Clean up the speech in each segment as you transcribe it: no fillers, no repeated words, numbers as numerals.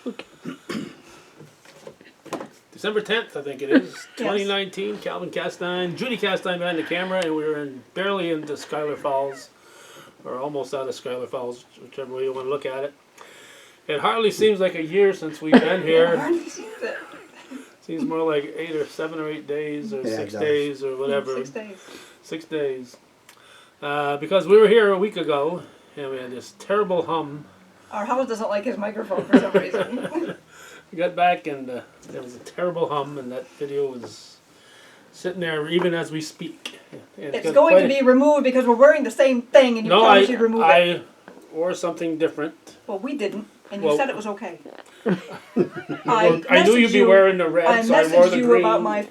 Okay. December 10th, I think it is, 2019. Calvin Castine, Judy Castine behind the camera, and we were barely into Schuyler Falls, or almost out of Schuyler Falls, whichever way you want to look at it. It hardly seems like a year since we've been here. Hardly seems it. Seems more like 7 or 8 days, or Yeah, 6 it does. days, or whatever. 6 days. 6 days. Because we were here a week ago, and we had this terrible hum. Our house doesn't like his microphone for some reason. We got back, and there was a terrible hum, and that video was sitting there even as we speak. And It's going to be removed because we're wearing the same thing, and you promised you'd remove it. I wore something different. Well, we didn't, and you Well- said it was okay. I knew you'd be wearing the red, I so I wore messaged the you green. about my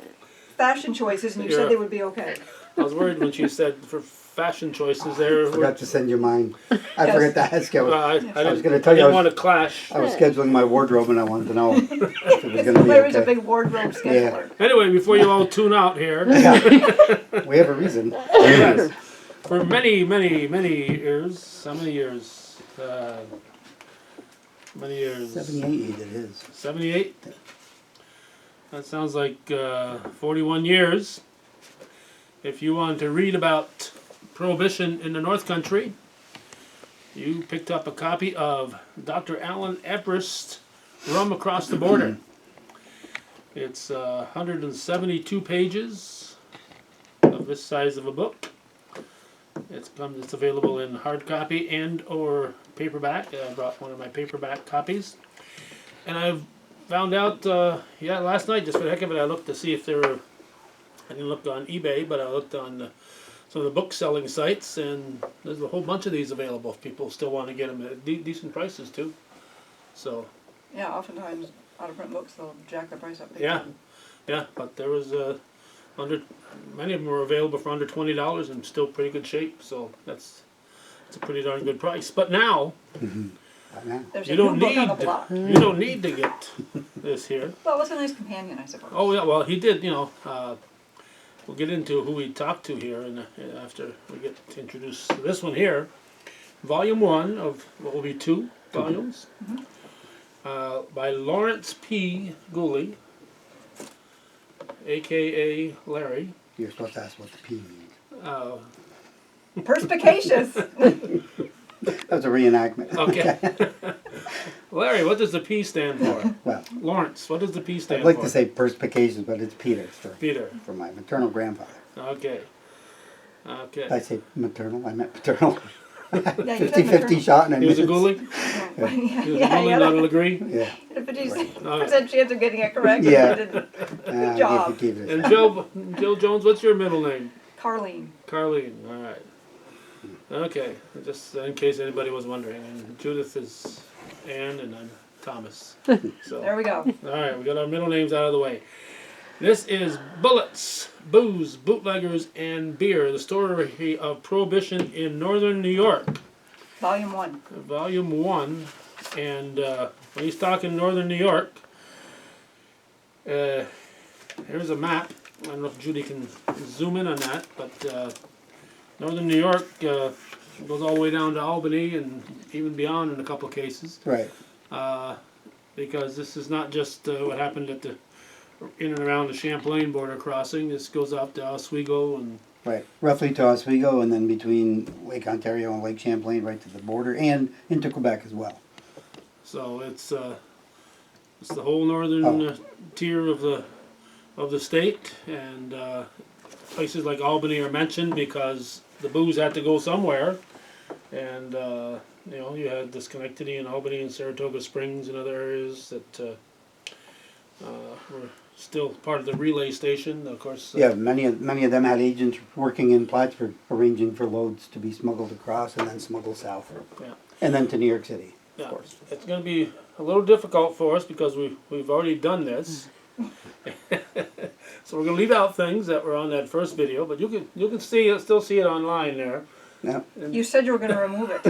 fashion choices, and you said they would be okay. I was worried when she said for fashion choices there. I forgot to send you mine. I Yes. forgot to ask you. I was didn't, gonna tell I you, didn't want to clash. I was scheduling my wardrobe and I wanted to know if it was going to be Larry's a okay. big wardrobe scheduler. Anyway, before you all tune out here, Yeah. We have a reason. yes, for many, many, many years, how many years? Many years? 78 it is. 78? That sounds like 41 years. If you want to read about Prohibition in the North Country, you picked up a copy of Dr. Alan Everest's Rum Across the Border. It's 172 pages of this size of a book. It's available in hard copy and or paperback. I brought one of my paperback copies. And I've found out, last night, just for the heck of it, I looked to see if there were, I didn't look on eBay, but I looked on some of the book selling sites, and there's a whole bunch of these available if people still want to get them at decent prices too. So, Yeah, oftentimes out of print books they'll jack the price up. big Yeah. time. yeah, but there was many of them were available for under $20 and still pretty good shape, so that's a pretty darn good price. But now, Right now. There's you a new don't book on the need block. you don't need to get this here. Well, it's a nice companion, I suppose. Oh yeah, well he did. We'll get into who we talked to here, and after we get to introduce this one here, Volume 1 of what will be 2 volumes, by Lawrence P. Gooley, a.k.a. Larry. You're supposed to ask what the P means. Perspicacious. That was a reenactment. Okay. Larry, what does the P stand for? Well, Lawrence, what does the P stand I'd like for? to say perspicacious, but it's Peter Peter. for my maternal grandfather. Okay. Did I Okay. say maternal? I meant paternal. Yeah, you said 50-50 maternal. shot and I He was a missed. Gooley? Yeah, He was a yeah, Gooley, yeah. not a Legree? Yeah. A 50% No. chance of getting it correct. Yeah. Good Good job. Give it a And shot. Jill Jones, what's your middle name? Carlene. Carlene, all right. Okay, just in case anybody was wondering. And Judith is Ann, and I'm Thomas. So, There we go. all right, we got our middle names out of the way. This is Bullets, Booze, Bootleggers, and Beer, the story of Prohibition in Northern New York, Volume 1. Volume 1. And when he's talking Northern New York, here's a map. I don't know if Judy can zoom in on that, but Northern New York goes all the way down to Albany and even beyond in a couple of cases. Right. Because this is not just what happened at the in and around the Champlain border crossing. This goes up to Oswego and Right. Roughly to Oswego and then between Lake Ontario and Lake Champlain right to the border and into Quebec as well. so it's the whole northern tier of the state, and places like Albany are mentioned because the booze had to go somewhere, and you had Schenectady and Albany and Saratoga Springs and other areas that were still part of the relay station. Of course, Yeah, many of them had agents working in Plattsburgh arranging for loads to be smuggled across and then smuggled south. Yeah. And then to New York City, yeah, of course. it's going to be a little difficult for us because we've already done this. So we're going to leave out things that were on that first video, but you can still see it online there. Yeah. You said you were going to remove it.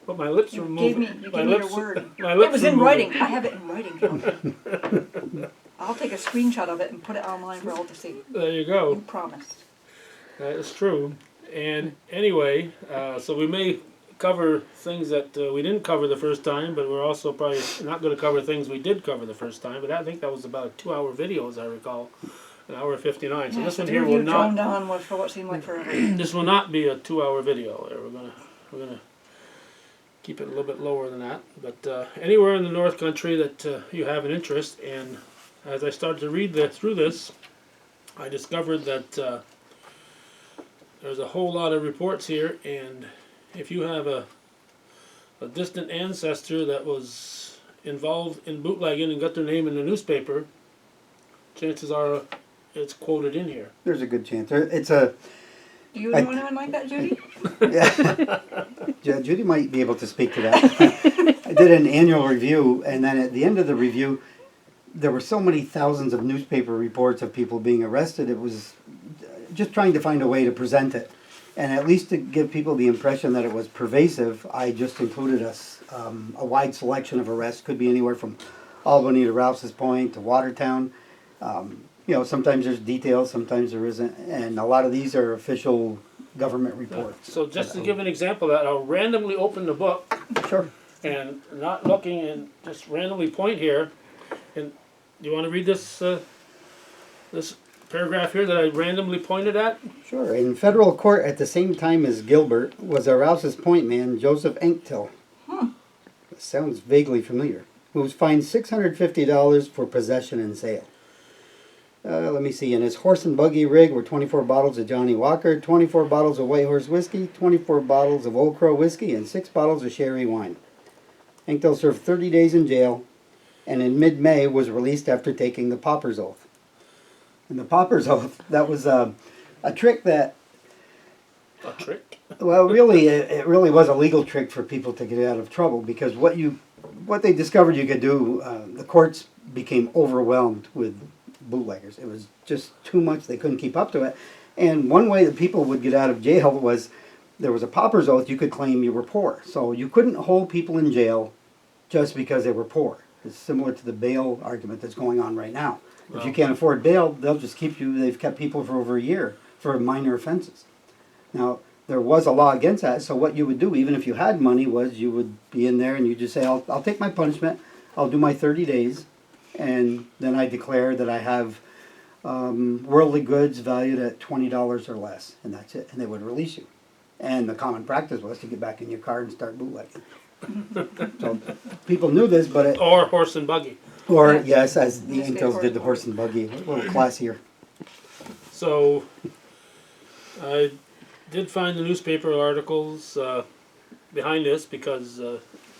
But my lips You were gave moving. me your word. My lips It was were in moving. writing. I have it in writing, John. I'll take a screenshot of it and put it online for all to see. There you You go. promised. That is true. And anyway, so we may cover things that we didn't cover the first time, but we're also probably not going to cover things we did cover the first time. But I think that was about a 2-hour video, as I recall, an hour 59. So this one here will not. droned on for what seemed like forever. This will not be a 2-hour video. We're gonna keep it a little bit lower than that. But anywhere in the North Country that you have an interest, and as I started to read through this, I discovered that there's a whole lot of reports here, and if you have a distant ancestor that was involved in bootlegging and got their name in the newspaper, chances are it's quoted in here. There's a good chance. It's a. Do you know anyone like that, Judy? Yeah, Judy might be able to speak to that. I did an annual review, and then at the end of the review, there were so many thousands of newspaper reports of people being arrested. It was just trying to find a way to present it. And at least to give people the impression that it was pervasive, I just included a wide selection of arrests. Could be anywhere from Albany to Rouse's Point to Watertown. You know, sometimes there's details, sometimes there isn't. And a lot of these are official government reports. So just to give an example of that, I'll randomly open the book Sure. and not looking and just randomly point here. And do you want to read this this paragraph here that I randomly pointed at? Sure. In federal court at the same time as Gilbert was a Rouse's Point man, Joseph Anktil. That sounds vaguely familiar. Who was fined $650 for possession and sale. Let me see. In his horse and buggy rig were 24 bottles of Johnny Walker, 24 bottles of White Horse whiskey, 24 bottles of Old Crow whiskey, and 6 bottles of sherry wine. Anktil served 30 days in jail, and in mid-May was released after taking the pauper's oath. And the pauper's oath, that was a trick that... A trick? Well, really, it really was a legal trick for people to get out of trouble, because what they discovered you could do, the courts became overwhelmed with bootleggers. It was just too much. They couldn't keep up to it. And one way that people would get out of jail was there was a pauper's oath. You could claim you were poor. So you couldn't hold people in jail just because they were poor. It's similar to the bail argument that's going on right now. If you can't afford bail, they'll just keep you. They've kept people for over a year for minor offenses. Now, there was a law against that, so what you would do, even if you had money, was you would be in there and you just say, I'll take my punishment, I'll do my 30 days, and then I declare that I have worldly goods valued at $20 or less, and that's it, and they would release you. And the common practice was to get back in your car and start bootlegging. So people knew this, but it... Or horse and buggy. Or, yes, as the Antils did the horse and buggy, a little classier. So, I did find the newspaper articles behind this because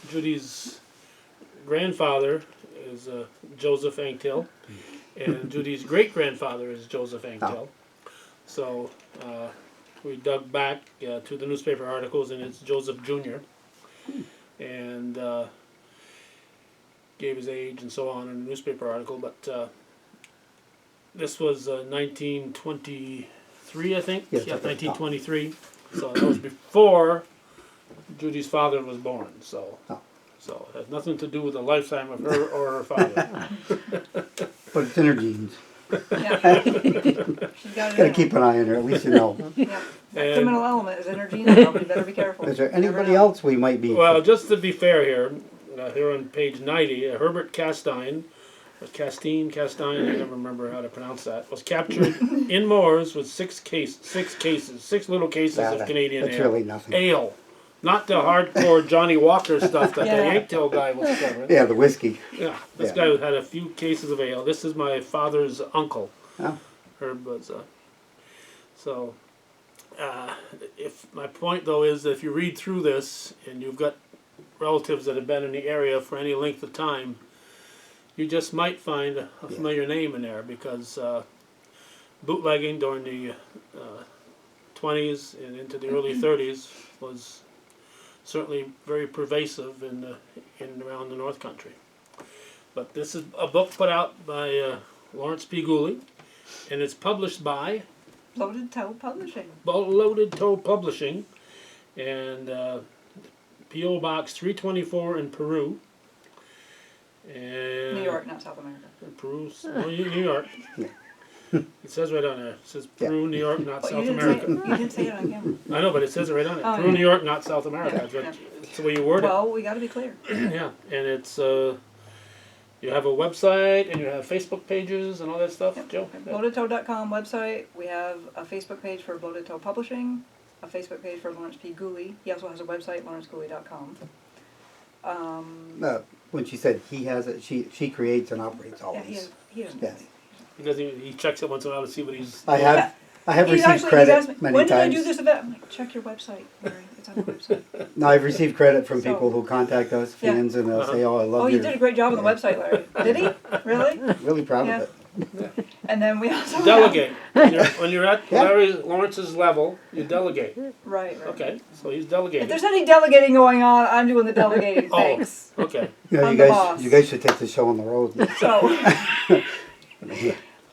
Judy's grandfather is Joseph Anktil, and Judy's great-grandfather is Joseph Anktil. So, we dug back to the newspaper articles, and it's Joseph Jr. And gave his age and so on in a newspaper article, but this was 1923, I think. Yes, Yeah, 1923. So that was before Judy's father was born. So, so it has nothing to do with the lifetime of her or her father. But it's in her genes. Yeah. She's got it Gotta in keep an eye on her, at least you know. her. Yeah. That And- criminal element is in her genes, so we better be careful. Is there You never anybody know. else we might be? Well, just to be fair here, here on page 90, Herbert Castine, I never remember how to pronounce that, was captured in Moors with six little cases of Canadian That's ale. really nothing. Ale. Not the hardcore Johnny Walker stuff that Yeah. the Anktil guy was covering. Yeah, the whiskey. Yeah, this Yeah. guy had a few cases of ale. This is my father's uncle. Oh. Herb was so. If my point though is that if you read through this and you've got relatives that have been in the area for any length of time, you just might find a familiar name in there because bootlegging during the 20s and into the early 30s was certainly very pervasive in and around the North Country. But this is a book put out by Lawrence P. Gooley, and it's published by Bloated Toe Publishing. Bloated Toe Publishing, and P.O. Box 324 in Peru. And New York, not South America. Peru, New York. Yeah. It says right on there. It says Peru, New York, not But South you America. didn't say it on camera. I know, but it says it right on it. Oh, Peru, yeah. New York, not South America. Yeah, That's the way you word it. Well, we got to be clear. Yeah, and it's you have a website and you have Facebook pages and all that stuff, Yep. Joe. Yeah. BloatedToe.com website. We have a Facebook page for Bloated Toe Publishing, a Facebook page for Lawrence P. Gooley. He also has a website, lawrencegooley.com. When she said he has it, she creates and operates all Yeah, of these. he doesn't. Yes. He checks it once in a while to see what he's. I have He's received actually, he credit asked me, many when did I times. do this event? I'm like, check your website, Larry. It's on the website. No, I've received credit from So- people who contact us, Yeah. fans, and they'll say, "Oh, I love Oh, your." you did a great job on the website, Larry. Did he? Really? Really proud Yeah. of it. And then we also Delegate. When you're at Yeah. Lawrence's level, you delegate. Right. Okay, so he's If delegating. there's any delegating going on, I'm doing the delegating. Oh. Thanks. Okay. You know, I'm you the guys, boss. you guys should take the show on the road. So,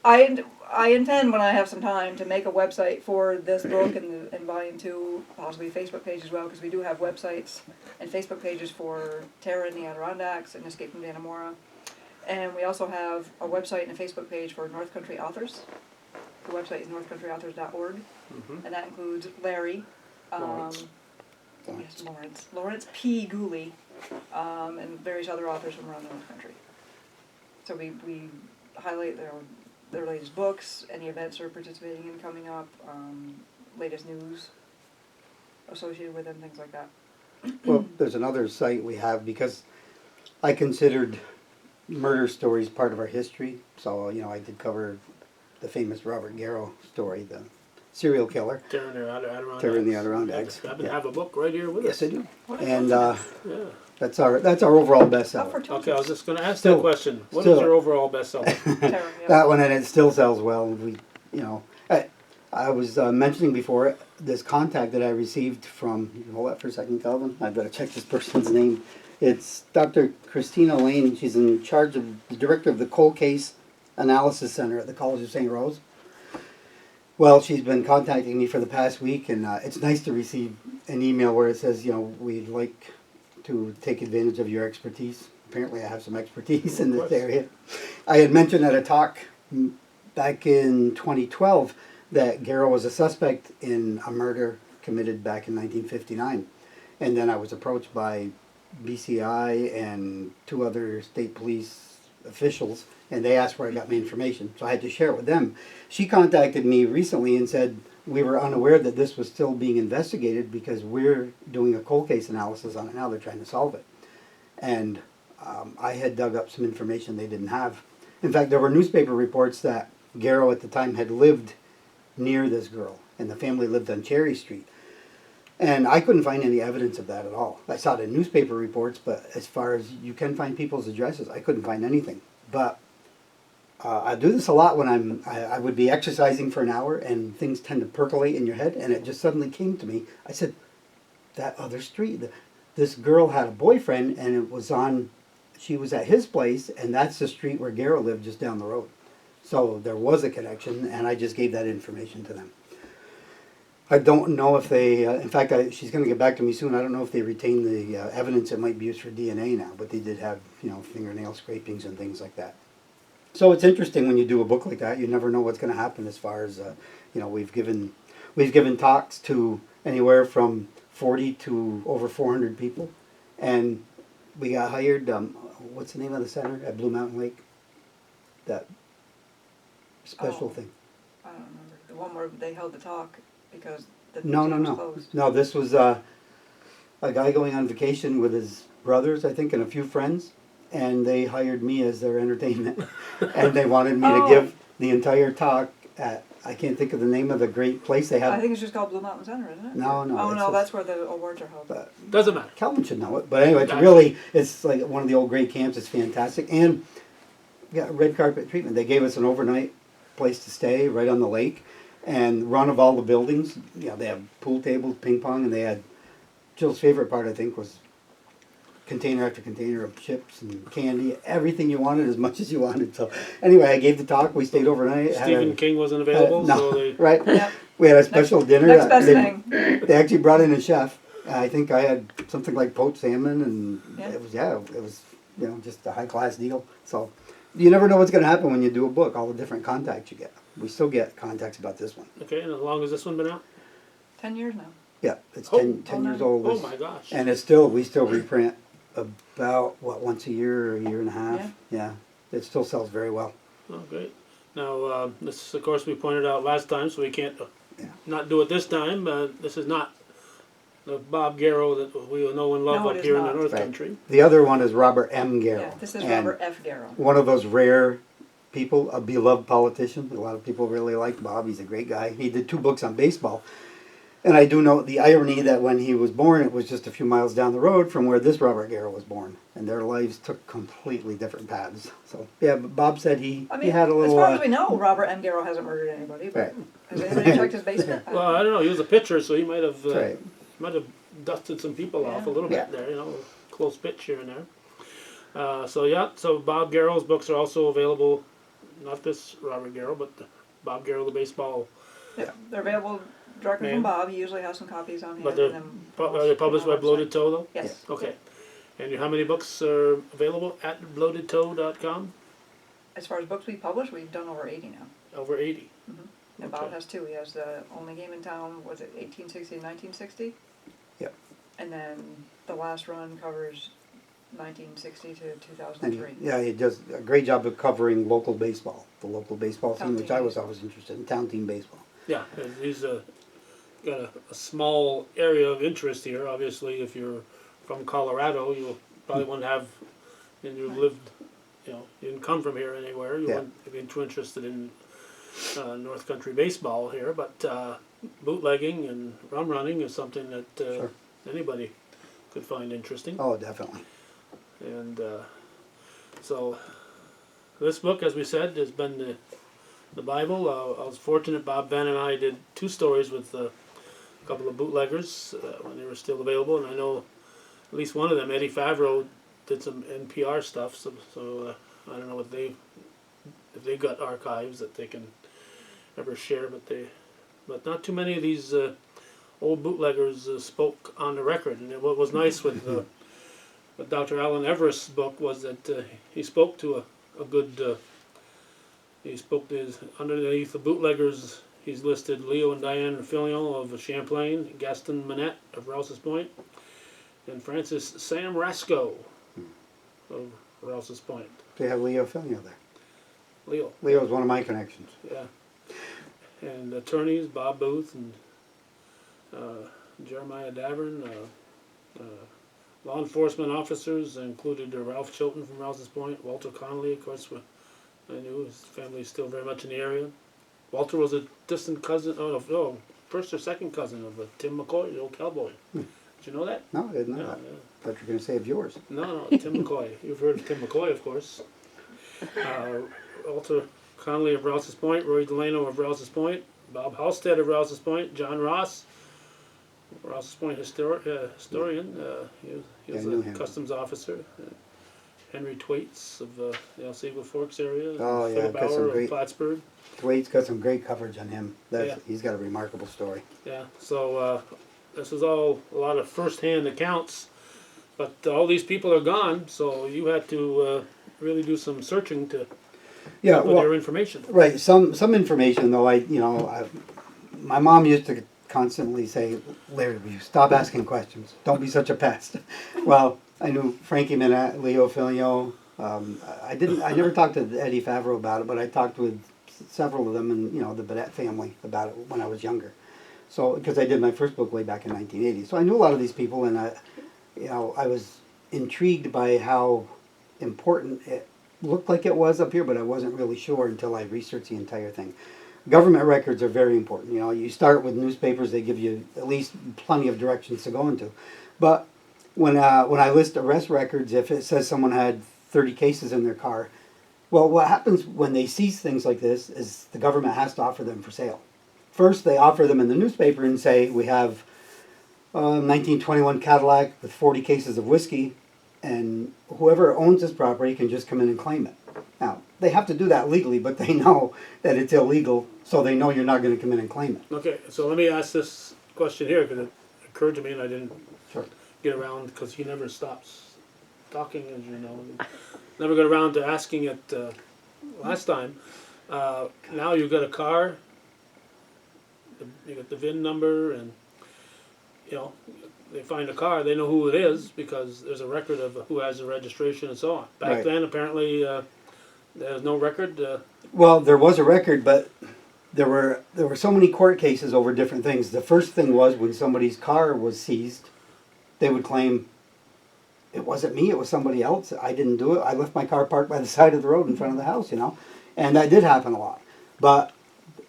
I intend when I have some time to make a website for this book and volume 2, possibly a Facebook page as well, because we do have websites and Facebook pages for Terra in the Adirondacks and Escape from Dannemora. And we also have a website and a Facebook page for North Country authors. The website is northcountryauthors.org, Mm-hmm. and that includes Larry, Lawrence. yes, Lawrence P. Gooley, and various other authors from around the North Country. So we highlight their latest books, any events they're participating in coming up, latest news associated with them, things like that. Well, there's another site we have because I considered murder stories part of our history. So, you know, I did cover the famous Robert Garrow story, the serial killer. Terra in the Adirondacks. Terra in the Adirondacks. I happen to Yeah. have a book right here with us. Yes, I do. What a And Yeah. that's our overall How bestseller. fortuitous. Okay, I was just going to ask Still- that question. What still- is your overall bestseller? Terra, yeah. That one, and it still sells well. We, you know, I was mentioning before this contact that I received from. Hold that for a second, Calvin. I've got to check this person's name. It's Dr. Christina Lane. She's in charge of the director of the Cold Case Analysis Center at the College of St. Rose. Well, she's been contacting me for the past week, and it's nice to receive an email where it says, you know, we'd like to take advantage of your expertise. Apparently I have some expertise in this area. I had mentioned at a talk back in 2012 that Garrow was a suspect in a murder committed back in 1959. And then I was approached by BCI and 2 other state police officials, and they asked where I got my information. So I had to share it with them. She contacted me recently and said, we were unaware that this was still being investigated because we're doing a cold case analysis on it now. They're trying to solve it. And I had dug up some information they didn't have. In fact, there were newspaper reports that Garrow at the time had lived near this girl, and the family lived on Cherry Street. And I couldn't find any evidence of that at all. I saw it in newspaper reports, but as far as you can find people's addresses, I couldn't find anything. But I do this a lot when I would be exercising for an hour and things tend to percolate in your head, and it just suddenly came to me. I said, that other street, this girl had a boyfriend, and it was she was at his place, and that's the street where Garrow lived, just down the road. So there was a connection, and I just gave that information to them. I don't know if they, in fact, she's going to get back to me soon. I don't know if they retain the evidence that might be used for DNA now, but they did have, you know, fingernail scrapings and things like that. So it's interesting when you do a book like that. You never know what's going to happen as far as, you know, we've given talks to anywhere from 40 to over 400 people, and we got hired. What's the name of the center at Blue Mountain Lake? That special thing. I don't remember. The one where they held the talk because the No. museum was closed. No, this was a guy going on vacation with his brothers, I think, and a few friends, and they hired me as their entertainment. And they wanted me to give the entire talk at, I can't think of the name of the great place they I have. think it's just called Blue Mountain Center, isn't it? No, Oh, it's no, just- that's where the awards are held. Doesn't matter. Calvin should know it, but anyway, it's like one of the old great camps. It's fantastic, and got red carpet treatment. They gave us an overnight place to stay right on the lake, and run of all the buildings. You know, they have pool tables, ping pong, and they had Jill's favorite part, I think, was container after container of chips and candy, everything you wanted, as much as you wanted. So anyway, I gave the talk. We stayed overnight. Stephen King wasn't available, no, so they... right? Yep. We had a special dinner. Next best they, thing. They actually brought in a chef. I think I had something like poached salmon, and Yeah. it was you know, just a high class deal. So you never know what's going to happen when you do a book. All the different contacts you get. we still get contacts about this one. Okay, and how long has this one been out? 10 years now. Yeah, it's Oh, 10 years old. Oh my gosh. And we still reprint about, once a year or a year and a half? Yeah. It still sells very well. Oh, great. Now, this, of course, we pointed out last time, so we can't Yeah. not do it this time. This is not the Bob Garrow that we know and love No, it up is here in not. the North Right. Country. The other one is Robert M. Garrow. Yeah, this is And Robert F. Garrow. one of those rare people, a beloved politician. A lot of people really like Bob. He's a great guy. He did 2 books on baseball. And I do know the irony that when he was born, it was just a few miles down the road from where this Robert Garrow was born. And their lives took completely different paths. So, yeah, but Bob said he had a little... as far as we know, Robert M. Garrow hasn't murdered anybody. But Right. has anybody checked his basement? Well, I don't know. He was a pitcher, so he might have Right. dusted some people off a Yeah. little bit Yeah. there. You know, close pitch here and there. So Bob Garrow's books are also available. Not this Robert Garrow, but Bob Garrow, the baseball. Yeah, they're available directly Man. from Bob. He usually has some copies on hand. But they're and then are they published on by our Bloated website. Toe though? Yes. Okay. And how many books are available at bloatedtoe.com? As far as books we publish, we've done over 80 now. Over 80. And Bob Okay. has 2. He has the only game in town, was it 1860 and 1960? Yep. And then the last run covers 1960 to And 2003. yeah, he does a great job of covering local baseball, the local baseball Town team, which team I was baseball. always interested in, town team baseball. Yeah, and he's got a small area of interest here. Obviously, if you're from Colorado, you probably wouldn't have, and you've lived, you didn't come from here anywhere. You Yeah. wouldn't be too interested in North Country baseball here, but bootlegging and rum running is something that Sure. anybody could find interesting. Oh, definitely. And so this book, as we said, has been the Bible. I was fortunate Bob Van and I did 2 stories with a couple of bootleggers when they were still available, and I know at least one of them, Eddie Favreau, did some NPR stuff, so I don't know if they got archives that they can ever share, but not too many of these old bootleggers spoke on the record. And what was nice with Dr. Alan Everest's book was that he spoke to a good, he spoke to underneath the bootleggers, he's listed Leo and Diane Filion of Champlain, Gaston Manette of Rouse's Point, and Francis Sam Rasco of Rouse's Point. They have Leo Filio there. Leo. Leo's one of my connections. Yeah. And attorneys, Bob Booth and Jeremiah Davern. Law enforcement officers included Ralph Chilton from Rouse's Point, Walter Connolly, of course, I knew his family is still very much in the area. Walter was a distant cousin, first or second cousin of Tim McCoy, the old cowboy. Did you know that? No, I didn't know Yeah, that. yeah. Thought you were going to say of yours. No, Tim McCoy. You've heard of Tim McCoy, of course. Walter Connolly of Rouse's Point, Roy Delano of Rouse's Point, Bob Halstead of Rouse's Point, John Ross, Rouse's Point historian. He was I knew a him. customs officer. Henry Twaits of the Elsevier Forks area. Oh, yeah, Philip got some Bauer of great- Plattsburgh. Dwayne's got some great coverage on him. Yeah. He's got a remarkable story. Yeah, so this is all a lot of first-hand accounts, but all these people are gone, so you had to really do some searching to Yeah, up with well, your information. right. Some information though. My mom used to constantly say, "Larry, will you stop asking questions? Don't be such a pest." Well, I knew Frankie Minette, Leo Filio. I never talked to Eddie Favreau about it, but I talked with several of them and the Bennett family about it when I was younger. So because I did my first book way back in 1980, so I knew a lot of these people, and I was intrigued by how important it looked like it was up here, but I wasn't really sure until I researched the entire thing. Government records are very important. You start with newspapers; they give you at least plenty of directions to go into. But when I list arrest records, if it says someone had 30 cases in their car, well, what happens when they seize things like this is the government has to offer them for sale. First, they offer them in the newspaper and say, we have a 1921 Cadillac with 40 cases of whiskey, and whoever owns this property can just come in and claim it. Now, they have to do that legally, but they know that it's illegal, so they know you're not going to come in and claim it. Okay, so let me ask this question here, because it occurred to me and I didn't Sure. get around, because he never stops talking, as you know. Never got around to asking it last time. Now you've got a car, you got the VIN number, and you know, they find a car, they know who it is because there's a record of who has the registration and so on. Back Right. then, apparently, there was no record. Well, there was a record, but there were so many court cases over different things. The first thing was when somebody's car was seized, they would claim it wasn't me, it was somebody else. I didn't do it. I left my car parked by the side of the road in front of the house, you know. And that did happen a lot. But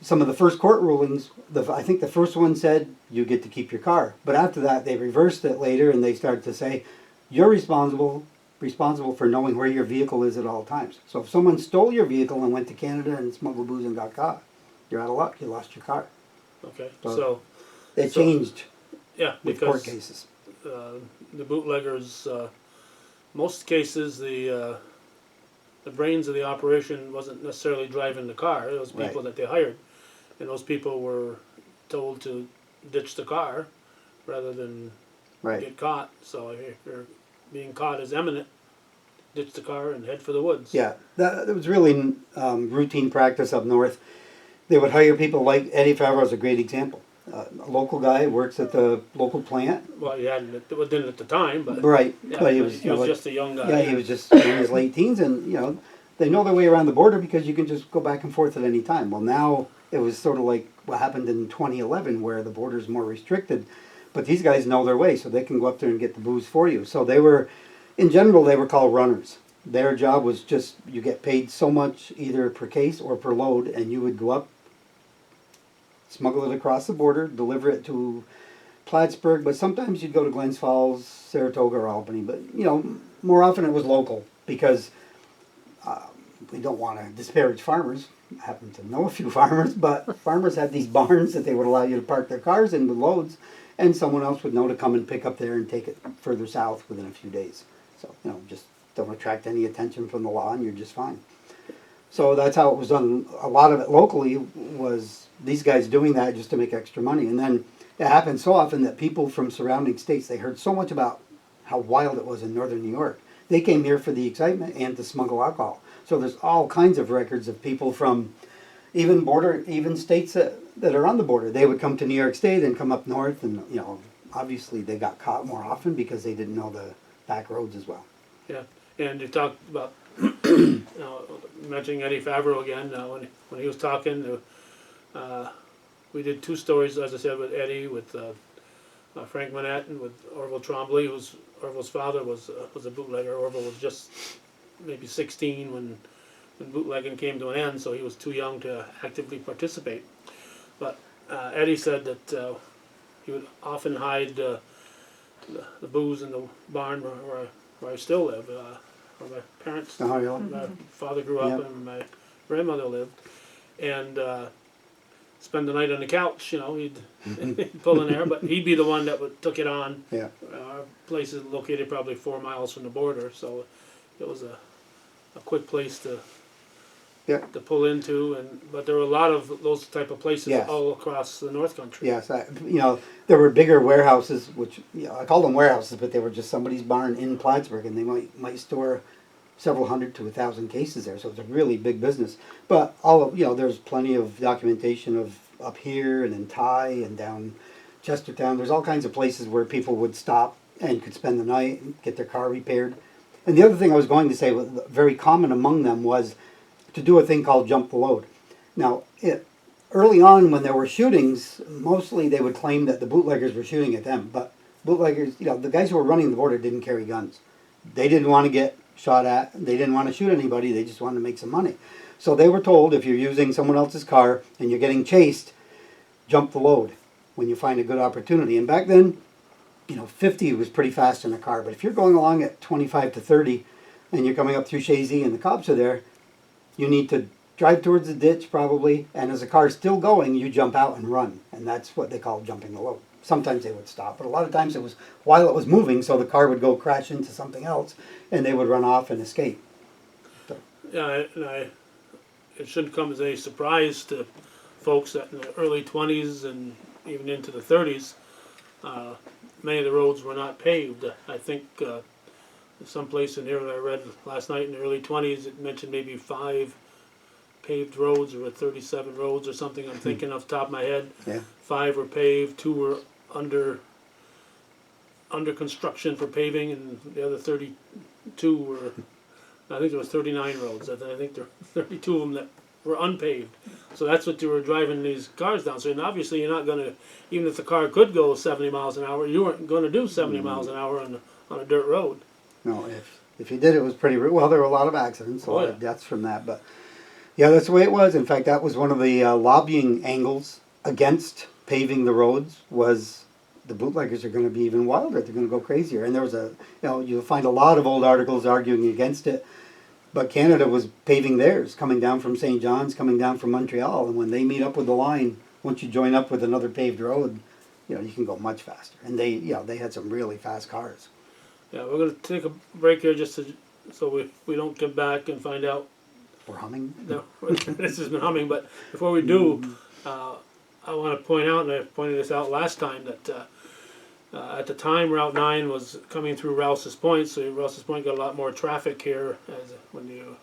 some of the first court rulings, I think the first one said you get to keep your car. But after that, they reversed it later and they started to say you're responsible for knowing where your vehicle is at all times. So if someone stole your vehicle and went to Canada and smuggled booze and got caught, you're out of luck. You lost your car. Okay, So so they changed yeah, with court because cases. the bootleggers, most cases, the brains of the operation wasn't necessarily driving the car. It was people Right. that they hired, and those people were told to ditch the car rather than Right. get caught. So if you're being caught as imminent, ditch the car and head for the woods. Yeah, that was really routine practice up north. They would hire people like Eddie Favreau is a great example. A local guy works at the local plant. Well, he hadn't. It didn't at the time, but Right, yeah, but he was, just a young guy. yeah, he was just in his late teens, and you know, they know their way around the border because you can just go back and forth at any time. Well, now it was sort of like what happened in 2011, where the border's more restricted, but these guys know their way, so they can go up there and get the booze for you. So they were, in general, they were called runners. Their job was just you get paid so much either per case or per load, and you would go up, smuggle it across the border, deliver it to Plattsburgh, but sometimes you'd go to Glens Falls, Saratoga, or Albany. But, you know, more often it was local because we don't want to disparage farmers. I happen to know a few farmers, but farmers had these barns that they would allow you to park their cars in with loads, and someone else would know to come and pick up there and take it further south within a few days. So, you know, just don't attract any attention from the law and you're just fine. So that's how it was done. A lot of it locally was these guys doing that just to make extra money. And then it happened so often that people from surrounding states, they heard so much about how wild it was in northern New York. They came here for the excitement and to smuggle alcohol. So there's all kinds of records of people from even states that are on the border. They would come to New York State and come up north, and you know, obviously they got caught more often because they didn't know the back roads as well. Yeah, and you talked about mentioning Eddie Favreau again. When he was talking, we did two stories, as I said, with Eddie, with Frank Manette, and with Orville Trombley, who's Orville's father was a bootlegger. Orville was just maybe 16 when bootlegging came to an end, so he was too young to actively participate. But Eddie said that he would often hide the booze in the barn where I still live, where my parents, Oh, yeah. my father grew up, Yep. and my grandmother lived, and spend the night on the couch. You know, he'd pull in there, but he'd be the one that took it on. Yeah. Our place is located probably 4 miles from the border, so it was a quick place to pull into, but there were a lot of those type of places Yes. all across the North Country. Yes, you know, there were bigger warehouses, which, you know, I call them warehouses, but they were just somebody's barn in Plattsburgh, and they might store several hundred to 1,000 cases there, so it's a really big business. But there's plenty of documentation of up here and in Ty and down Chestertown. There's all kinds of places where people would stop and could spend the night and get their car repaired. And the other thing I was going to say, was very common among them, was to do a thing called jump the load. Now, early on when there were shootings, mostly they would claim that the bootleggers were shooting at them, but bootleggers, you know, the guys who were running the border didn't carry guns. They didn't want to get shot at, they didn't want to shoot anybody, they just wanted to make some money. So they were told, if you're using someone else's car and you're getting chased, jump the load when you find a good opportunity. And back then, you know, 50 was pretty fast in a car, but if you're going along at 25 to 30 and you're coming up through Shazy and the cops are there, you need to drive towards the ditch probably, and as the car's still going, you jump out and run. And that's what they call jumping the load. Sometimes they would stop, but a lot of times it was while it was moving, so the car would go crash into something else, and they would run off and escape. So. Yeah, it shouldn't come as a surprise to folks that in the early 20s and even into the 30s, many of the roads were not paved. I think someplace in here that I read last night in the early 20s, it mentioned maybe 5 paved roads. There were 37 roads or something. I'm thinking off the top of my head. Yeah. 5 were paved, 2 were under construction for paving, and the other 32 were. I think there was 39 roads. I think there were 32 of them that were unpaved. So that's what you were driving these cars down. So and obviously you're not going to, even if the car could go 70 miles an hour, you weren't going to do 70 miles an hour on a dirt road. No, if you did, it was pretty, well, there were a lot of accidents, a lot of yeah. deaths from that, but yeah, that's the way it was. In fact, that was one of the lobbying angles against paving the roads was the bootleggers are going to be even wilder. They're going to go crazier. And there was you'll find a lot of old articles arguing against it. But Canada was paving theirs, coming down from St. John's, coming down from Montreal. And when they meet up with the line, once you join up with another paved road, you can go much faster. And they had some really fast cars. Yeah, we're going to take a break here just so we don't come back and find out. We're humming. No, this has been humming. But before we do, I want to point out, and I pointed this out last time, that at the time Route 9 was coming through Rouse's Point, so Rouse's Point got a lot more traffic here when you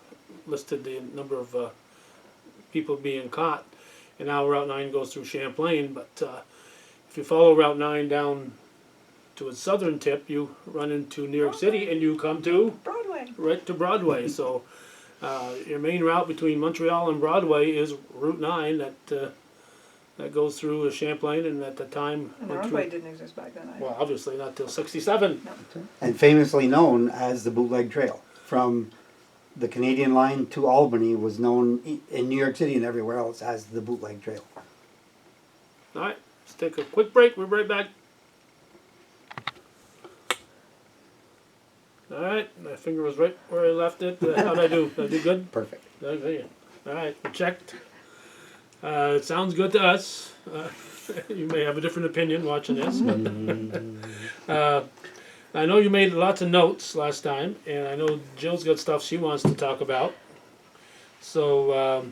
listed the number of people being caught. And now Route 9 goes through Champlain, but if you follow Route 9 down to its southern tip, you run into New York City and you come to Broadway. Right to Broadway. So your main route between Montreal and Broadway is Route 9 that goes through Champlain, and at the time And the runway didn't exist back then either. well, obviously not till '67. No. And famously known as the Bootleg Trail. From the Canadian line to Albany was known in New York City and everywhere else as the Bootleg Trail. All right, let's take a quick break. We're right back. All right, my finger was right where I left it. How'd I do? Did I do good? Perfect. Okay. All right, we checked. It sounds good to us. You may have a different opinion watching this, but I know you made lots of notes last time, and I know Jill's got stuff she wants to talk about. So,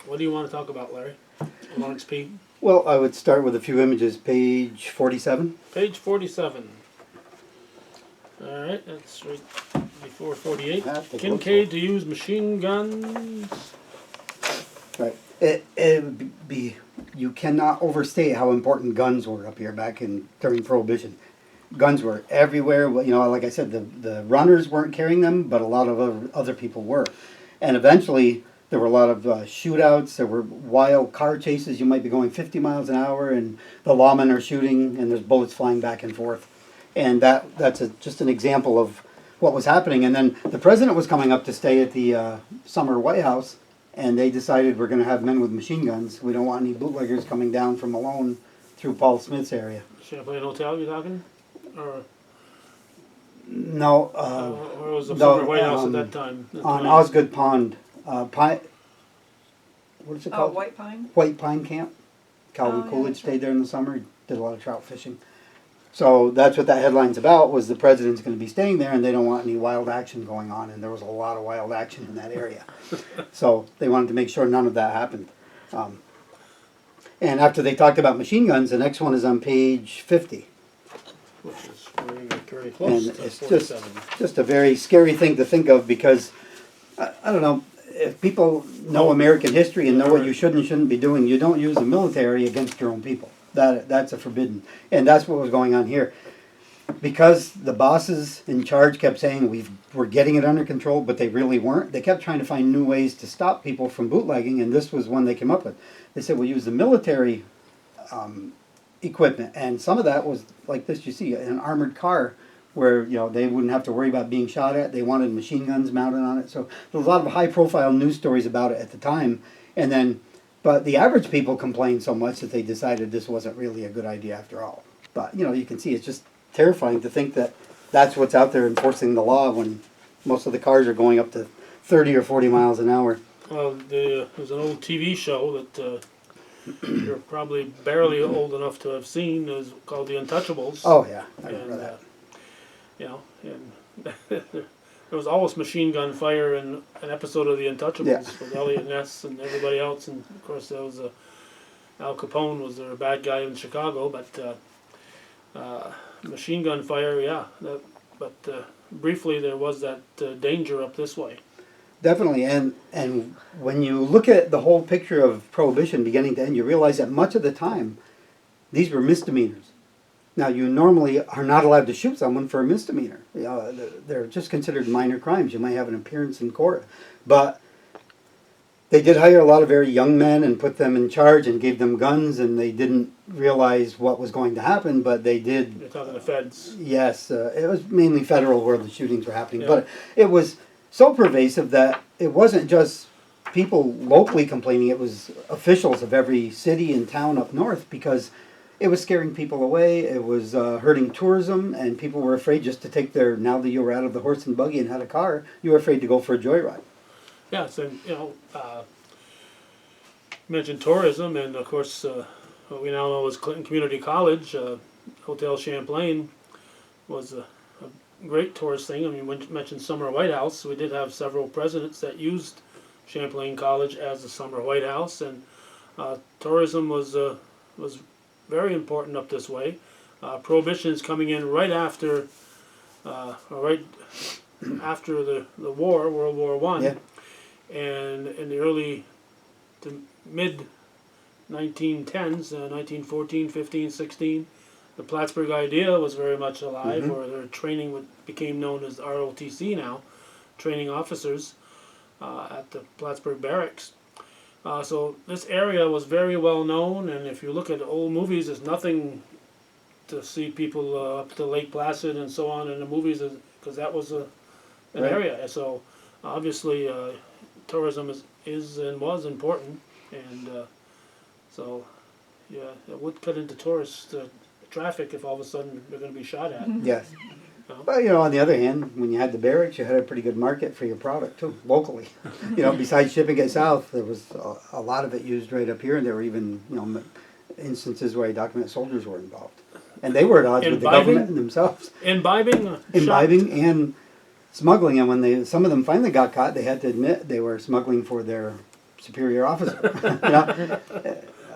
what do you want to talk about, Larry? On XP? Well, I would start with a few images. Page 47. Page 47. All right, that's right before 48. Kincaid to use machine guns. Right. It would be, you cannot overstate how important guns were up here during Prohibition. Guns were everywhere. Like I said, the runners weren't carrying them, but a lot of other people were. And eventually, there were a lot of shootouts. There were wild car chases. You might be going 50 miles an hour, and the lawmen are shooting, and there's bullets flying back and forth. And that's just an example of what was happening. And then the president was coming up to stay at the summer White House, and they decided we're going to have men with machine guns. We don't want any bootleggers coming down from Malone through Paul Smith's area. Champlain Hotel, you talking? Or No. or was the former White House at that time? On Osgood Pond. What is it Oh, called? White Pine? White Pine Camp. Calvin Oh, yeah, Coolidge that's stayed right. there in the summer. Did a lot of trout fishing. So that's what that headline's about, was the president's going to be staying there and they don't want any wild action going on. And there was a lot of wild action in that area. So they wanted to make sure none of that happened. And after they talked about machine guns, the next one is on page 50. Which is very close And to it's 47. just a very scary thing to think of, because, I don't know, if people know American history and know what you should and shouldn't be doing, you don't use the military against your own people. That's a forbidden. And that's what was going on here. Because the bosses in charge kept saying we're getting it under control, but they really weren't. They kept trying to find new ways to stop people from bootlegging, and this was one they came up with. They said we'll use the military equipment, and some of that was like this. You see an armored car where they wouldn't have to worry about being shot at. They wanted machine guns mounted on it. So there was a lot of high-profile news stories about it at the time, and then. But the average people complained so much that they decided this wasn't really a good idea after all. But, you can see it's just terrifying to think that that's what's out there enforcing the law when most of the cars are going up to 30 or 40 miles an hour. Well, there's an old TV show that you're probably barely old enough to have seen. It's called The Untouchables. Oh, yeah. I remember that. And there was always machine gun fire in an episode of The Untouchables with Elliot Ness and everybody else. And, of course, there was Al Capone was their bad guy in Chicago. But machine gun fire, yeah. But briefly there was that danger up this way. Definitely, and when you look at the whole picture of prohibition beginning to end, you realize that much of the time, these were misdemeanors. Now, you normally are not allowed to shoot someone for a misdemeanor. They're just considered minor crimes. You might have an appearance in court, but they did hire a lot of very young men and put them in charge and gave them guns, and they didn't realize what was going to happen, but they did. You're talking the feds. Yes, it was mainly federal where the shootings were happening, Yeah. but it was so pervasive that it wasn't just people locally complaining, it was officials of every city and town up north, because it was scaring people away, it was hurting tourism, and people were afraid just to take their, now that you were out of the horse and buggy and had a car, you were afraid to go for a joyride. Yes, and you mentioned tourism, and of course, what we now know as Clinton Community College, Hotel Champlain was a great tourist thing. I mean, when you mentioned Summer White House, we did have several presidents that used Champlain College as the Summer White House, and tourism was very important up this way. Prohibition is coming in right after, right after the war, World War I, Yeah. and in the early to mid 1910s, 1914, 15, 16, the Plattsburgh idea was very much alive, Mhm. where their training became known as ROTC now, training officers at the Plattsburgh barracks. So this area was very well known, and if you look at old movies, there's nothing to see people up to Lake Placid and so on in the movies, because that was an Right. area. So obviously tourism is and was important, and so yeah, it would cut into tourist traffic if all of a sudden they're going to be shot at. Yes. No. But, you know, on the other hand, when you had the barracks, you had a pretty good market for your product, too, locally. You know, besides shipping it south, there was a lot of it used right up here, and there were even, you know, instances where documented soldiers were involved. And they were at odds with the Imbibing? government themselves. Imbibing, Imbibing and smuggling, and when some of them finally got caught, they had to admit they were smuggling for their superior officer. You know,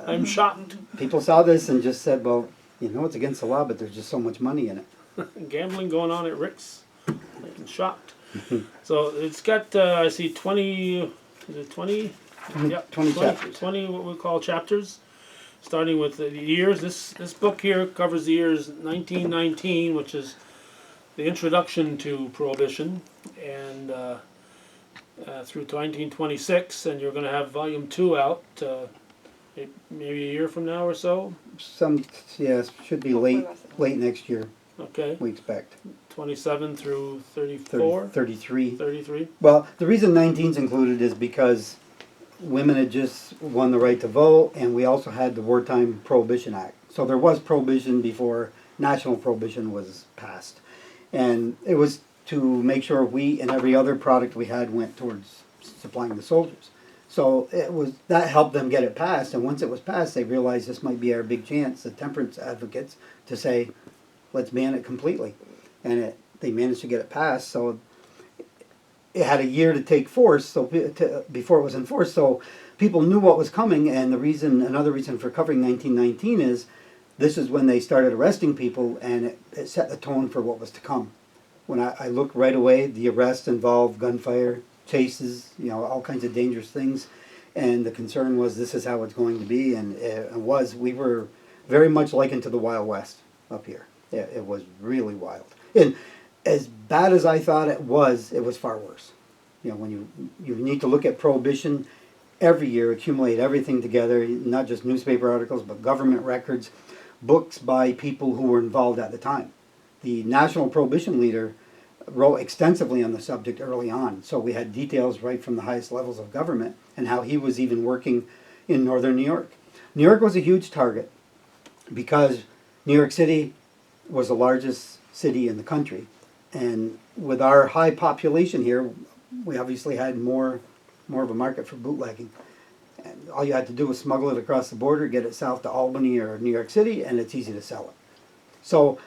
I'm shocked. people saw this and just said, well, you know, it's against the law, but there's just so much money in it. Gambling going on at Rick's. I'm shocked. So it's got, I see 20, is it 20? Yep, 20 chapters. 20 what we call chapters, starting with the years. This book here covers the years 1919, which is the introduction to Prohibition, and through to 1926, and you're going to have volume 2 out maybe a year from now or so. Yes, should be late next year, Okay, we expect. 27 through 34, 33. 33. Well, the reason 19's included is because women had just won the right to vote, and we also had the Wartime Prohibition Act. So there was prohibition before national prohibition was passed. And it was to make sure wheat and every other product we had went towards supplying the soldiers. So that helped them get it passed, and once it was passed, they realized this might be our big chance, the temperance advocates, to say, let's ban it completely. And they managed to get it passed, so it had a year to take force before it was enforced, so people knew what was coming, and another reason for covering 1919 is this is when they started arresting people, and it set the tone for what was to come. When I looked right away, the arrest involved gunfire, chases, you know, all kinds of dangerous things, and the concern was this is how it's going to be, and we were very much likened to the Wild West up here. It was really wild. And as bad as I thought it was far worse. You know, when you need to look at prohibition every year, accumulate everything together, not just newspaper articles, but government records, books by people who were involved at the time. The national prohibition leader wrote extensively on the subject early on, so we had details right from the highest levels of government and how he was even working in northern New York. New York was a huge target because New York City was the largest city in the country, and with our high population here, we obviously had more of a market for bootlegging. And all you had to do was smuggle it across the border, get it south to Albany or New York City, and it's easy to sell it. So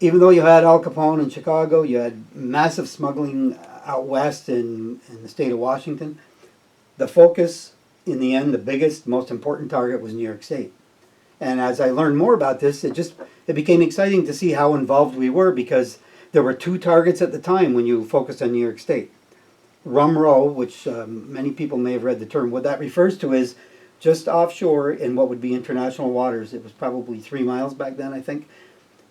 even though you had Al Capone in Chicago, you had massive smuggling out west in the state of Washington, the focus, in the end, the biggest, most important target was New York State. And as I learned more about this, it became exciting to see how involved we were, because there were two targets at the time when you focused on New York State. Rum Row, which many people may have read the term, what that refers to is just offshore in what would be international waters. It was probably 3 miles back then, I think.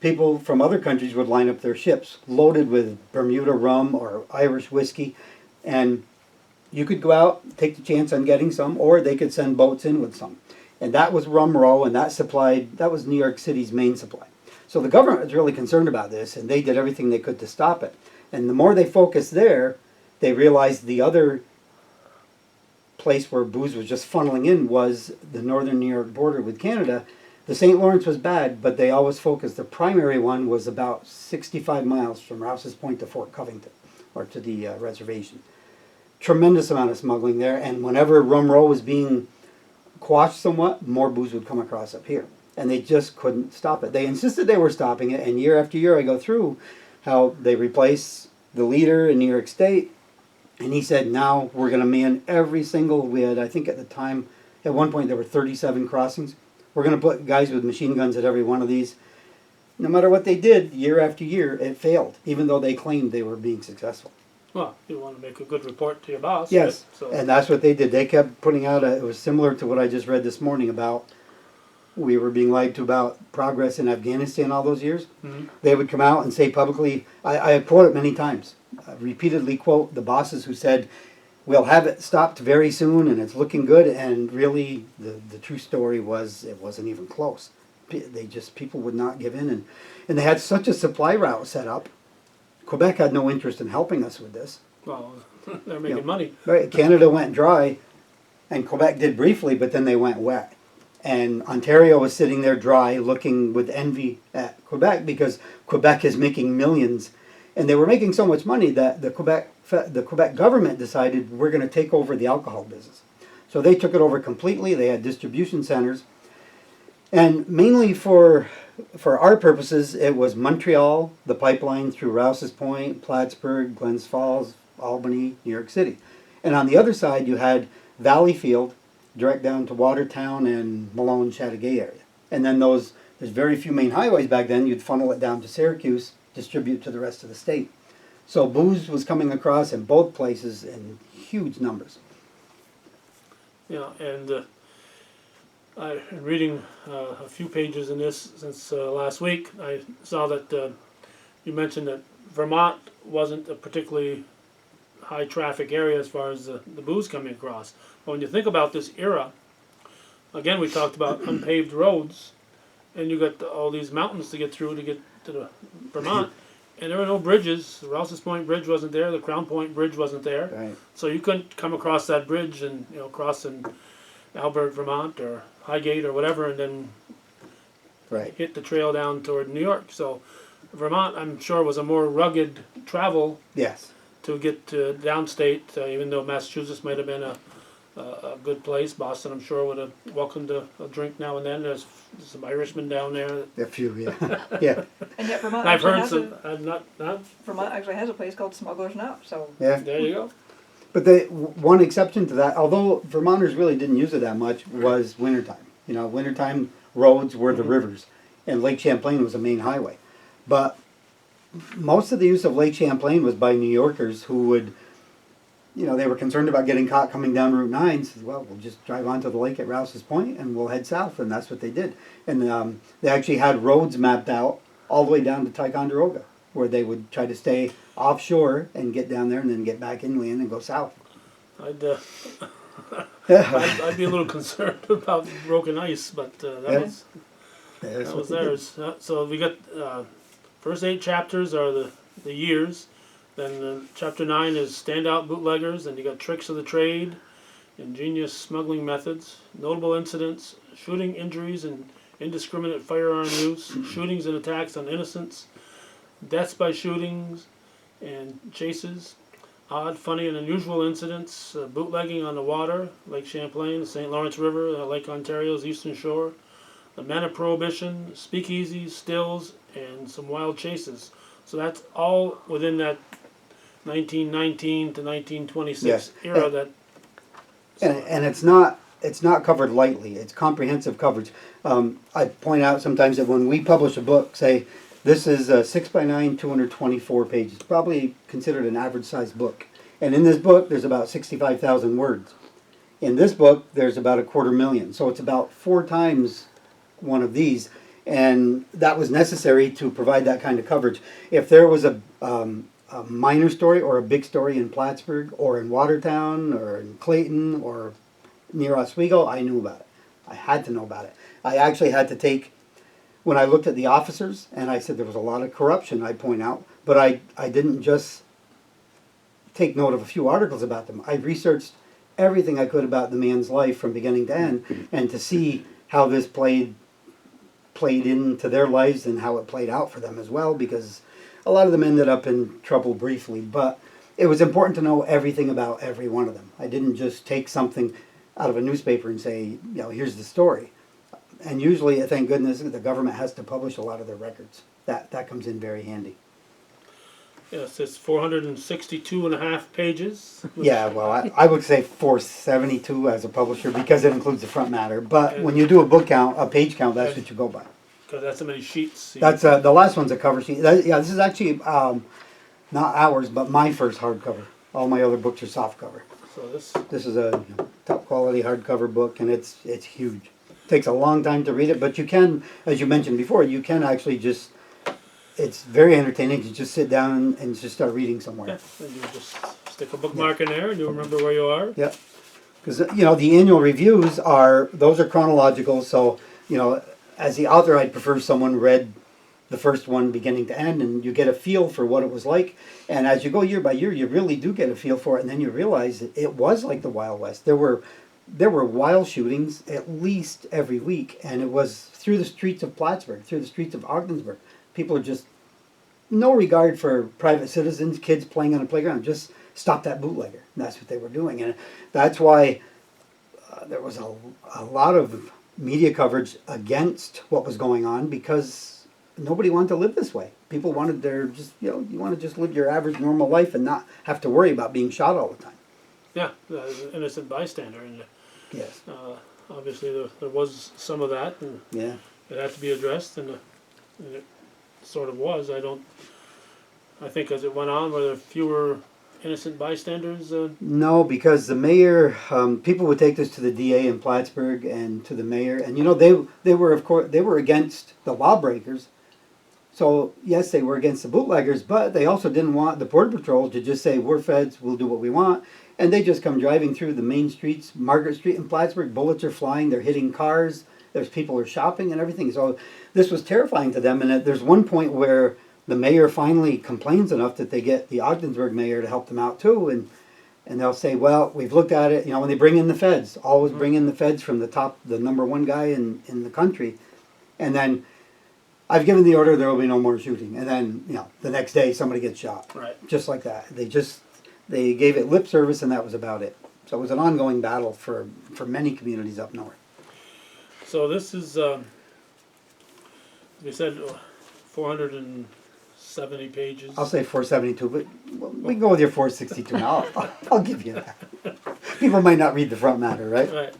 People from other countries would line up their ships loaded with Bermuda rum or Irish whiskey, and you could go out, take the chance on getting some, or they could send boats in with some. And that was Rum Row, and that was New York City's main supply. So the government was really concerned about this, and they did everything they could to stop it. And the more they focused there, they realized the other place where booze was just funneling in was the northern New York border with Canada. The St. Lawrence was bad, but they always focused. The primary one was about 65 miles from Rouse's Point to Fort Covington, or to the reservation. Tremendous amount of smuggling there, and whenever Rum Row was being quashed somewhat, more booze would come across up here. And they just couldn't stop it. They insisted they were stopping it, and year after year I go through how they replace the leader in New York State, and he said, now we're going to man every single, we had, I think at the time, at one point there were 37 crossings. We're going to put guys with machine guns at every one of these. No matter what they did, year after year, it failed, even though they claimed they were being successful. Well, you want to make a good report to your boss. Yes, right? So, and that's what they did. They kept putting out, it was similar to what I just read this morning about, we were being lied to about progress in Afghanistan all those years. Mhm. They would come out and say publicly, I quote it many times, repeatedly quote the bosses who said, we'll have it stopped very soon and it's looking good, and really the true story was it wasn't even close. People would not give in, and they had such a supply route set up. Quebec had no interest in helping us with this. well, they're making money. Right, Canada went dry, and Quebec did briefly, but then they went wet. And Ontario was sitting there dry, looking with envy at Quebec, because Quebec is making millions. And they were making so much money that the Quebec government decided we're going to take over the alcohol business. So they took it over completely. They had distribution centers. And mainly for our purposes, it was Montreal, the pipeline through Rouse's Point, Plattsburgh, Glens Falls, Albany, New York City. And on the other side, you had Valleyfield, direct down to Watertown and Malone, Chateauguay area. And then there's very few main highways back then. You'd funnel it down to Syracuse, distribute to the rest of the state. So booze was coming across in both places in huge numbers. Yeah, and I've been reading a few pages in this since last week. I saw that you mentioned that Vermont wasn't a particularly high traffic area as far as the booze coming across. But when you think about this era, again we talked about unpaved roads, and you got all these mountains to get through to get to the Vermont, and there were no bridges. The Rouse's Point Bridge wasn't there. The Crown Point Bridge wasn't there. Right. So you couldn't come across that bridge and cross in Albert, Vermont, or Highgate or whatever, and then Right. hit the trail down toward New York. So Vermont, I'm sure, was a more rugged travel Yes. to get to downstate, even though Massachusetts might have been a good place. Boston, I'm sure, would have welcomed a drink now and then. There's some Irishmen down there. A few, yeah. Yeah. And yet Vermont I've actually heard has some. a, I've not. Vermont actually has a place called Smuggler's Knob. So Yeah. There you go. But one exception to that, although Vermonters really didn't use it that much, was wintertime. Wintertime roads were the rivers, and Lake Champlain was the main highway. But most of the use of Lake Champlain was by New Yorkers who would, they were concerned about getting caught coming down Route 9. Said, well, we'll just drive onto the lake at Rouse's Point and we'll head south, and that's what they did. And they actually had roads mapped out all the way down to Ticonderoga, where they would try to stay offshore and get down there and then get back inland and go south. I'd be a little concerned about broken ice, but that was theirs. So we got first 8 chapters are the years. Then chapter 9 is standout bootleggers. Then you got tricks of the trade, ingenious smuggling methods, notable incidents, shooting injuries and indiscriminate firearm use, shootings and attacks on innocents, deaths by shootings and chases, odd, funny, and unusual incidents, bootlegging on the water, Lake Champlain, the St. Lawrence River, Lake Ontario's eastern shore, the men of Prohibition, speakeasies, stills, and some wild chases. So that's all within that 1919 to 1926 Yes. era. And it's not covered lightly. It's comprehensive coverage. I point out sometimes that when we publish a book, say this is 6 by 9, 224 pages, probably considered an average sized book. And in this book, there's about 65,000 words. In this book, there's about 250,000. So it's about 4 times one of these. And that was necessary to provide that kind of coverage. If there was a minor story or a big story in Plattsburgh or in Watertown or in Clayton or near Oswego, I knew about it. I had to know about it. I actually had to take, when I looked at the officers and I said there was a lot of corruption, I point out, but I didn't just take note of a few articles about them. I researched everything I could about the man's life from beginning to end, and to see how this played into their lives and how it played out for them as well, because a lot of them ended up in trouble briefly, but it was important to know everything about every one of them. I didn't just take something out of a newspaper and say, you know, here's the story. And usually, thank goodness, the government has to publish a lot of their records. That comes in very handy. Yes, it's 462 and a half pages. Yeah, well, I would say 472 as a publisher because it includes the front matter. But when you do a book count, a page count, that's what you go by. Because that's so many sheets. That's the last one's a cover sheet. This is actually not ours, but my first hardcover. All my other books are soft cover. So This is a top quality hardcover book, and it's huge. It takes a long time to read it, but you can, as you mentioned before, you can actually just. It's very entertaining. You just sit down and just start reading somewhere. yeah, and you just stick a bookmark in there, and you remember where you are. Yeah, because the annual reviews are chronological. So as the author, I'd prefer someone read the first one beginning to end, and you get a feel for what it was like. And as you go year by year, you really do get a feel for it, and then you realize that it was like the Wild West. There were wild shootings at least every week, and it was through the streets of Plattsburgh, through the streets of Ogdensburg. People are just no regard for private citizens, kids playing on a playground. Just stop that bootlegger. And that's what they were doing, and that's why there was a lot of media coverage against what was going on, because nobody wanted to live this way. People wanted you want to just live your average normal life and not have to worry about being shot all the time. Yeah, as an innocent bystander, and Yes. obviously there was some of that, and Yeah. it had to be addressed, and it sort of was. I think as it went on, were there fewer innocent bystanders? No, because the mayor, people would take this to the DA in Plattsburgh and to the mayor, and they were against the lawbreakers. So yes, they were against the bootleggers, but they also didn't want the Border Patrol to just say, we're feds, we'll do what we want. And they just come driving through the main streets, Margaret Street in Plattsburgh, bullets are flying, they're hitting cars, there's people are shopping and everything. So this was terrifying to them, and there's one point where the mayor finally complains enough that they get the Ogdensburg mayor to help them out too, and they'll say, well, we've looked at it, when they bring in the feds, always bring in the feds from the top, the number one guy in the country, and then I've given the order there will be no more shooting, and then the next day somebody gets shot. Right. Just like that. They gave it lip service, and that was about it. So it was an ongoing battle for many communities up north. So this is, we said 470 pages. I'll say 472, but we can go with your 462 now. I'll give you that. People might not read the front matter, right? Right.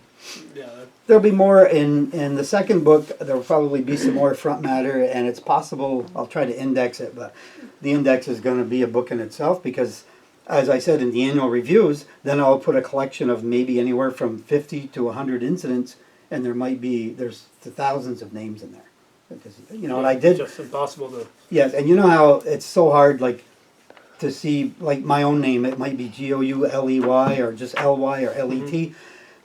Yeah. There'll be more in the second book. There will probably be some more front matter, and it's possible I'll try to index it, but the index is going to be a book in itself because, as I said in the annual reviews, then I'll put a collection of maybe anywhere from 50 to 100 incidents, and there's thousands of names in there. Because, and I did. Just impossible to. Yes, and you know how it's so hard, to see, my own name. It might be Gouley or just Ly or Let.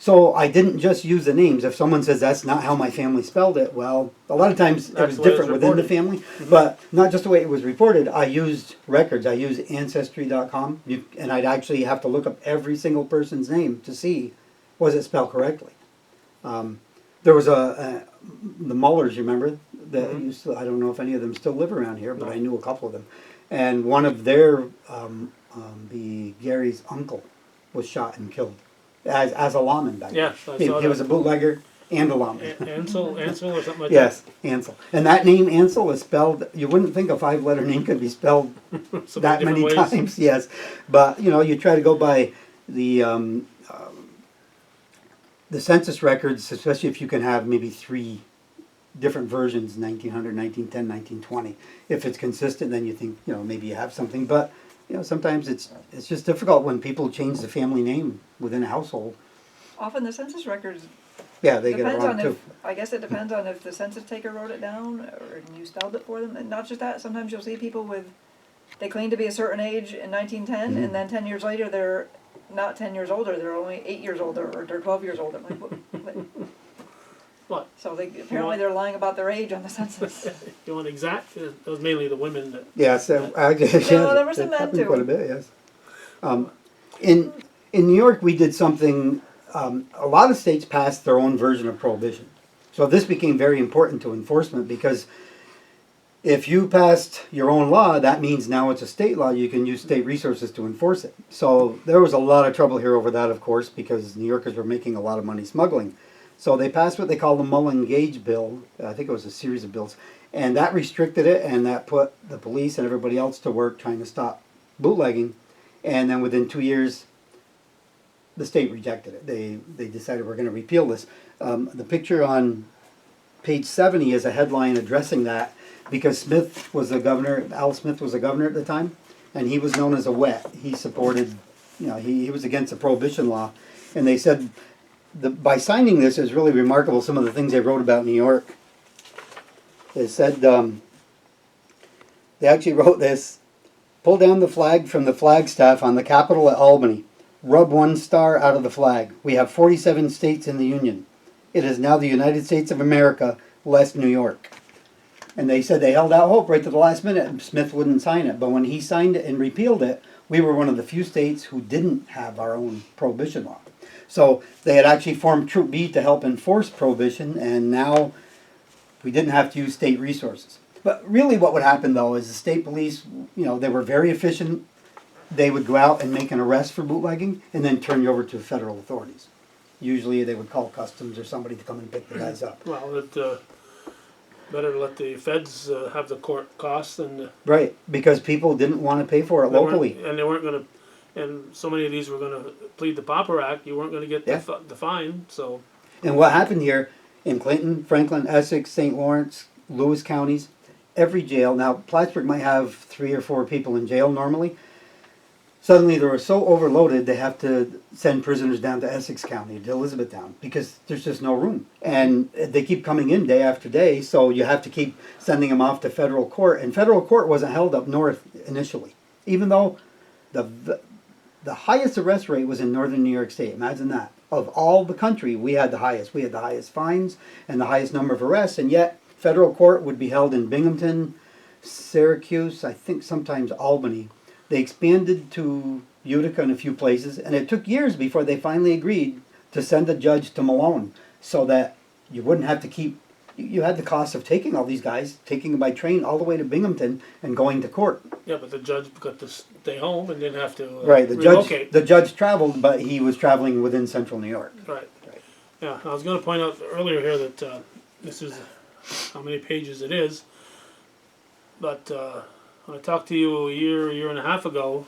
So I didn't just use the names. If someone says that's not how my family spelled it, well, a lot of times it was different within the family, but not just the way it was reported. I used records. I used Ancestry.com, and I'd actually have to look up every single person's name to see was it spelled correctly. There was the Mullers, you remember? That used to, I don't know if any of them still live around here, but I knew a couple of them. And one of their, Gary's uncle was shot and killed as a lawman back then. Yes, He was a bootlegger and a lawman. Ansel or something like Yes, Ansel. And that name, Ansel, is spelled, you wouldn't think a 5-letter name could be spelled that. that many times, yes. But, you try to go by the census records, especially if you can have maybe 3 different versions, 1900, 1910, 1920. If it's consistent, then you think, maybe you have something. But you know, sometimes it's just difficult when people change the family name within a household. Often the census records, Yeah, they get it depends wrong on too. if, I guess it depends on if the census taker wrote it down or you spelled it for them. And not just that, sometimes you'll see people with, they claim to be a certain age in 1910 Mhm. and then 10 years later they're not 10 years older, they're only 8 years older or they're 12 years older. I'm like, what? What? So they, apparently they're lying about their age on the census. You want exact? It was mainly the women that. Yes, I guess, No, there were some men happened too. quite a bit, yes. In New York, we did something, a lot of states passed their own version of prohibition. So this became very important to enforcement because if you passed your own law, that means now it's a state law, you can use state resources to enforce it. So there was a lot of trouble here over that, of course, because New Yorkers were making a lot of money smuggling. So they passed what they call the Mullen-Gage bill. I think it was a series of bills. And that restricted it, and that put the police and everybody else to work trying to stop bootlegging. And then within 2 years, the state rejected it. They decided we're going to repeal this. The picture on page 70 is a headline addressing that because Smith was the governor, Al Smith was the governor at the time, and he was known as a wet. He supported, you know, he was against the prohibition law. And they said, by signing this, is really remarkable, some of the things they wrote about New York. They said, they actually wrote this, pull down the flag from the flagstaff on the Capitol at Albany. Rub one star out of the flag. We have 47 states in the Union. It is now the United States of America, less New York. And they said they held out hope right to the last minute and Smith wouldn't sign it. But when he signed it and repealed it, we were one of the few states who didn't have our own prohibition law. So they had actually formed Troop B to help enforce prohibition, and now we didn't have to use state resources. But really what would happen, though, is the state police, you know, they were very efficient. They would go out and make an arrest for bootlegging and then turn you over to federal authorities. Usually they would call customs or somebody to come and pick the guys up. Well, it better let the feds have the court costs and. Right, because people didn't want to pay for it locally. And they weren't going to. And so many of these were going to plead the Pauper Act. You weren't going to get Yeah. the fine. So. And what happened here in Clinton, Franklin, Essex, St. Lawrence, Lewis counties, every jail, now Plattsburgh might have 3 or 4 people in jail normally. Suddenly they were so overloaded they have to send prisoners down to Essex County, to Elizabethtown, because there's just no room. And they keep coming in day after day, so you have to keep sending them off to federal court. And federal court wasn't held up north initially, even though the highest arrest rate was in northern New York State. Imagine that. Of all the country, we had the highest. We had the highest fines and the highest number of arrests, and yet federal court would be held in Binghamton, Syracuse, I think sometimes Albany. They expanded to Utica and a few places, and it took years before they finally agreed to send a judge to Malone so that you wouldn't have to keep, you had the cost of taking all these guys, taking them by train all the way to Binghamton and going to court. Yeah, but the judge got to stay home and didn't have to Right, relocate. the judge traveled, but he was traveling within central New York. Right. Yeah, I was going to point out earlier here that this is how many pages it is, but when I talked to you a year and a half ago,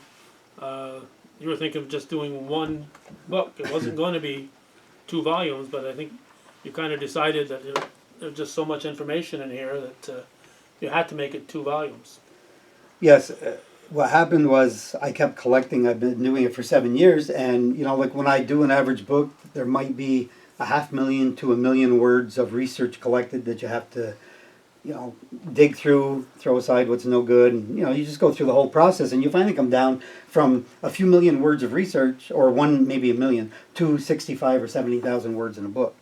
you were thinking of just doing one book. It wasn't going to be 2 volumes, but I think you kind of decided that there's just so much information in here that you had to make it 2 volumes. Yes, what happened was I kept collecting. I've been doing it for 7 years, and you know, like when I do an average book, there might be 500,000 to 1 million words of research collected that you have to, you know, dig through, throw aside what's no good, and you know, you just go through the whole process, and you finally come down from a few million words of research, or maybe 1 million, to 65 or 70,000 words in a book.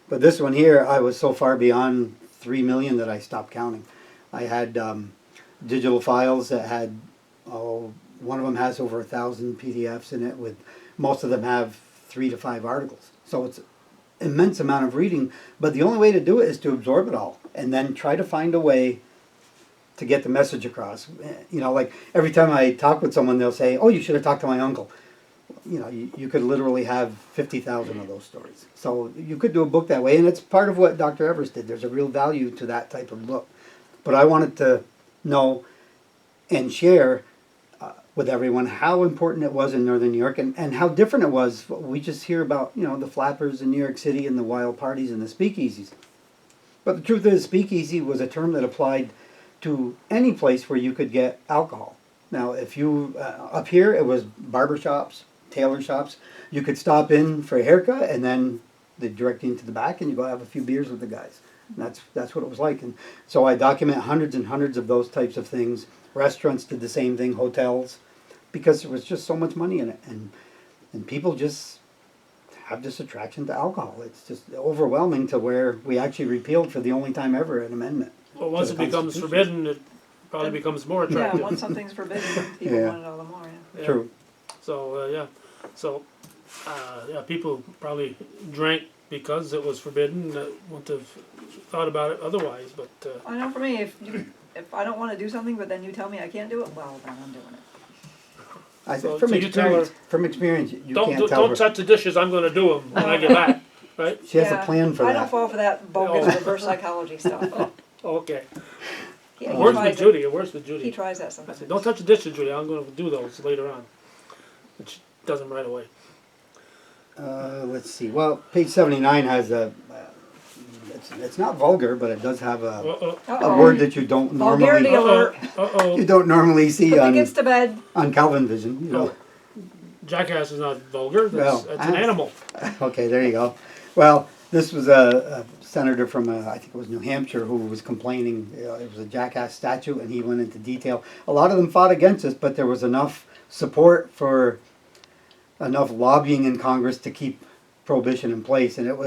But this one here, I was so far beyond 3 million that I stopped counting. I had digital files that had, one of them has over 1,000 PDFs in it, with most of them have 3 to 5 articles. So it's immense amount of reading, but the only way to do it is to absorb it all and then try to find a way to get the message across. You know, like every time I talk with someone, they'll say, "Oh, you should have talked to my uncle." You know, you could literally have 50,000 of those stories. So you could do a book that way, and it's part of what Dr. Evers did. There's a real value to that type of book. But I wanted to know and share with everyone how important it was in Northern New York and how different it was. We just hear about, you know, the flappers in New York City and the wild parties and the speakeasies. But the truth is, speakeasy was a term that applied to any place where you could get alcohol. Now, if you, up here, it was barber shops, tailor shops. You could stop in for a haircut and then they direct you into the back and you go have a few beers with the guys. And that's what it was like. And so I document hundreds and hundreds of those types of things. Restaurants did the same thing, hotels, because there was just so much money in it. And people just have this attraction to alcohol. It's just overwhelming to where we actually repealed for the only time ever an amendment. Well, once to it the becomes Constitution. forbidden, it probably becomes more Yeah, attractive. once something's forbidden, people Yeah. want it all the more, yeah. Yeah. True. So, yeah. So, yeah, people probably drank because it was forbidden. Wouldn't have thought about it otherwise, but I know for me, if I don't wanna do something, but then you tell me I can't do it, well, then I'm doing it. So- From so you tell experience, you don't can't tell don't her. touch the dishes. I'm going to do them when I get back. Right? She has Yeah, a plan for I don't that. fall for that bogus Oh. reverse psychology stuff. Okay. Yeah, It he works with tries Judy. It works with it. Judy. He tries that I sometimes. said, don't touch the dishes, Judy. I'm going to do those later on. And she does them right away. Let's see. Well, page 79 has a. It's not vulgar, but it does have a Uh-oh. word that you don't Vulgarity normally alert. Uh-oh. you don't normally see Put the on kids to bed. Calvin Vision. You know. No. Jackass is not vulgar. Well, That's an animal. Okay, there you go. Well, this was a senator from I think it was New Hampshire who was complaining. It was a jackass statute, and he went into detail. A lot of them fought against it, but there was enough support for enough lobbying in Congress to keep prohibition in place, and it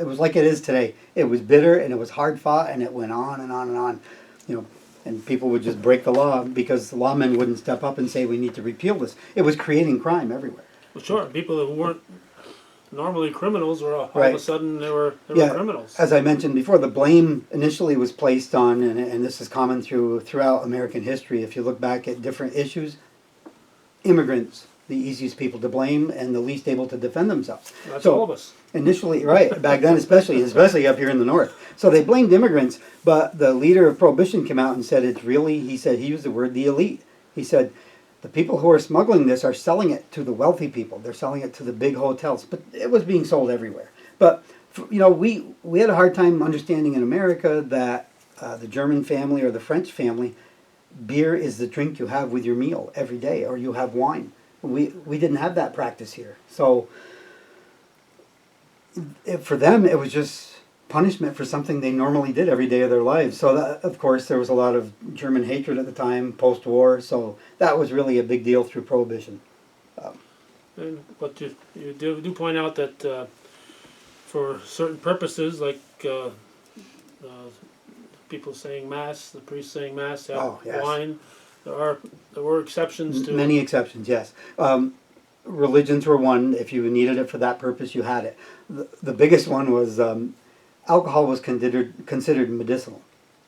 was like it is today. It was bitter and it was hard fought, and it went on and on and on. You know, and people would just break the law because the lawmen wouldn't step up and say we need to repeal this. It was creating crime everywhere. Well, sure. People who weren't normally criminals were all of a Right. sudden they were Yeah, criminals. as I mentioned before, the blame initially was placed on, and this is common throughout American history. If you look back at different issues, immigrants, the easiest people to blame and the least able to defend themselves. That's So, all of us. initially, right, back then especially up here in the north. So they blamed immigrants, but the leader of Prohibition came out and said it's really, he used the word the elite. He said, the people who are smuggling this are selling it to the wealthy people. They're selling it to the big hotels, but it was being sold everywhere. But, you know, we had a hard time understanding in America that the German family or the French family, beer is the drink you have with your meal every day, or you have wine. We didn't have that practice here. So for them, it was just punishment for something they normally did every day of their lives. So that, of course, there was a lot of German hatred at the time, post-war. So that was really a big deal through Prohibition. But you do point out that for certain purposes, like people saying mass, the priests saying mass, Oh, yes. wine, there were exceptions to Many exceptions, yes. Religions were one. If you needed it for that purpose, you had it. The biggest one was alcohol was considered medicinal.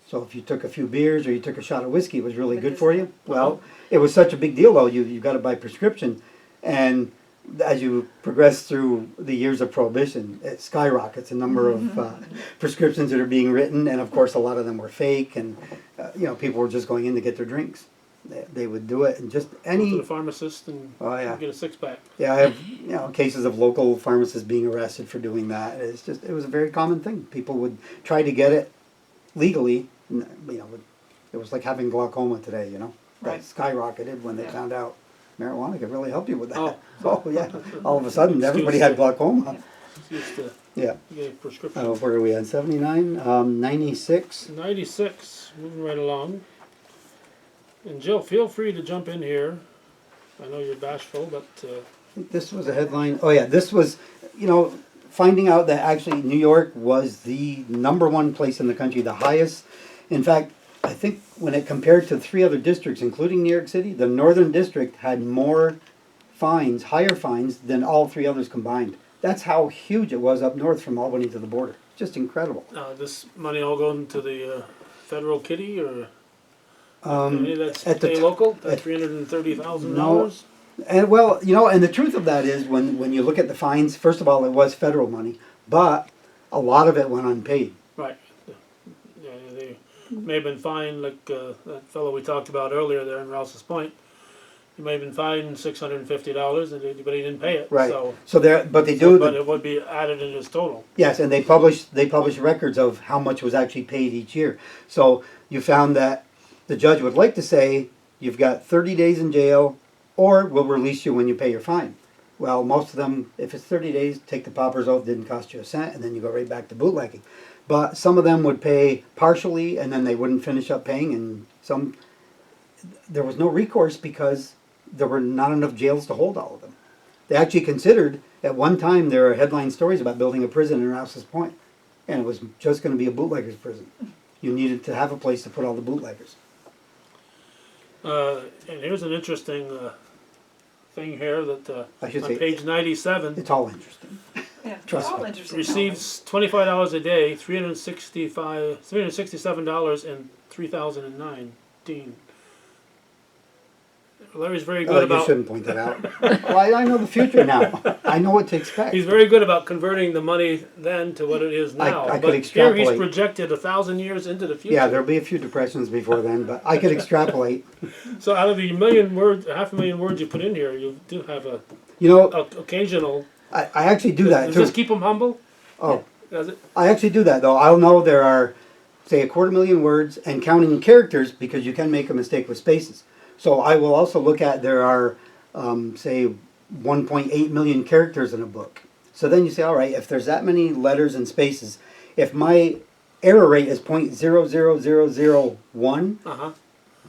So if you took a few beers or you took a shot of whiskey, it was really good for you. Well, it was such a big deal, though. You got it by prescription. And as you progress through the years of Prohibition, it skyrockets the number of prescriptions that are being written. And, of course, a lot of them were fake. And, you know, people were just going in to get their drinks. They would do it. And just to any... the pharmacist and Oh, yeah. get a six-pack. Yeah, I have cases of local pharmacists being arrested for doing that. It was a very common thing. People would try to get it legally. It was like having glaucoma today. Right. That skyrocketed when they Yeah. found out marijuana could really help you with that. Oh. Oh yeah, all of a sudden everybody had glaucoma. Used to Yeah. get a prescription. Where are we at? 79, 96. 96, moving right along. And Jill, feel free to jump in here. I know you're bashful, but I think this was a headline. Oh yeah, this was, finding out that actually New York was the #1 place in the country, the highest. In fact, I think when it compared to 3 other districts, including New York City, the Northern District had more fines, higher fines, than all 3 others combined. That's how huge it was up north from Albany to the border. Just incredible. this money all going to the federal kitty, or any of that at the stay t- local? That at- $330,000? And well, and the truth of that is when you look at the fines, first of all, it was federal money, but a lot of it went unpaid. Right. Yeah, they may have been fined, like that fellow we talked about earlier there in Rouse's Point. He may have been fined $650, but he didn't pay it. Right. So, But they do. but it would be added in his total. Yes, and they publish records of how much was actually paid each year. So you found that the judge would like to say you've got 30 days in jail, or we'll release you when you pay your fine. Well, most of them, if it's 30 days, take the pauper's oath, didn't cost you a cent, and then you go right back to bootlegging. But some of them would pay partially, and then they wouldn't finish up paying, and some, there was no recourse because there were not enough jails to hold all of them. They actually considered, at one time, there are headline stories about building a prison in Rouse's Point, and it was just going to be a bootlegger's prison. You needed to have a place to put all the bootleggers. And here's an interesting thing here that I should on say, page 97 it's all interesting. Yeah, Trust all me. interesting. receives $25 a day, $367 in 2019. Larry's very good Oh, you about. shouldn't point that out. Well, I know the future now. I know what to expect. He's very good about converting the money then to what it is now. I could but here extrapolate. he's projected 1,000 years into the future. Yeah, there'll be a few depressions before then, but I could extrapolate. So out of the million words, 500,000 words you put in here, you do have a You know, occasional. I actually do that Does too. this keep them humble? Oh, Does it? I actually do that though. I'll know there are, say, 250,000 words and counting characters because you can make a mistake with spaces. So I will also look at there are, say, 1.8 million characters in a book. So then you say, all right, if there's that many letters and spaces, if my error rate is 0.00001,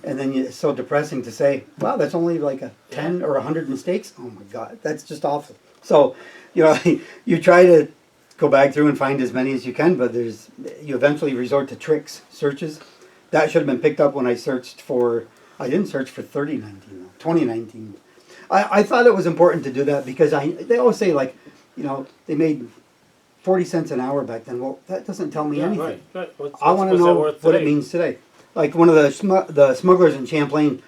and then it's so depressing to say, wow, that's only like a 10 or 100 mistakes. Oh my God, that's just awful. So, you know, you try to go back through and find as many as you can, but you eventually resort to tricks, searches. That should have been picked up when I searched for, I didn't search for 2019. I thought it was important to do that because they always say, like, you know, they made 40 cents an hour back then. Well, that doesn't tell me anything. Right. I want to know what it means today. Like one of the smugglers in Champlain,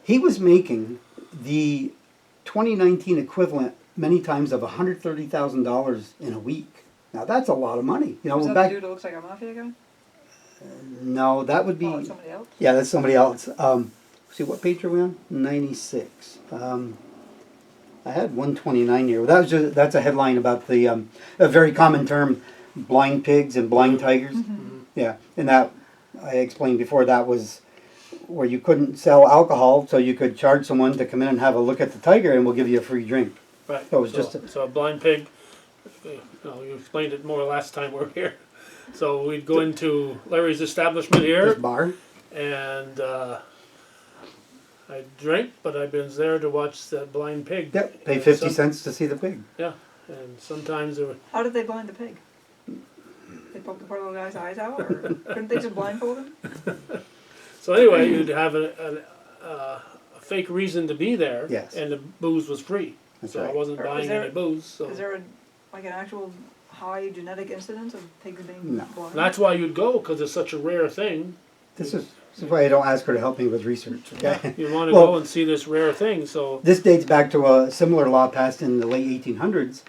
he was making the 2019 equivalent many times of $130,000 in a week. Now that's a lot of money. You know, Was that back the dude that looks like a mafia guy? no, that would be Oh, it's somebody else? yeah, that's somebody else. See what page are we on? 96. I had 129 here. That's a headline about the a very common term, blind pigs and blind tigers. Yeah, and that I explained before, that was where you couldn't sell alcohol, so you could charge someone to come in and have a look at the tiger, and we'll give you a free drink. Right. So it was just so a blind pig. You explained it more last time we were here. So we'd go into Larry's establishment here, this bar. and I drink, but I've been there to watch that blind pig. Yep, pay And 50 cents to see the pig. Yeah, and sometimes there were. How did they blind the pig? They poked the poor little guy's eyes out, or couldn't they just blindfold him? So anyway, you'd have a fake reason to be there, Yes. and the booze was free. That's so I right. wasn't Or buying is there- any booze. So Is there like an actual high genetic incidence of pigs being No. blind? that's why you'd go, because it's such a rare thing. This is why I don't ask her to help me with research. Okay. You want to Well- go and see this rare thing. So This dates back to a similar law passed in the late 1800s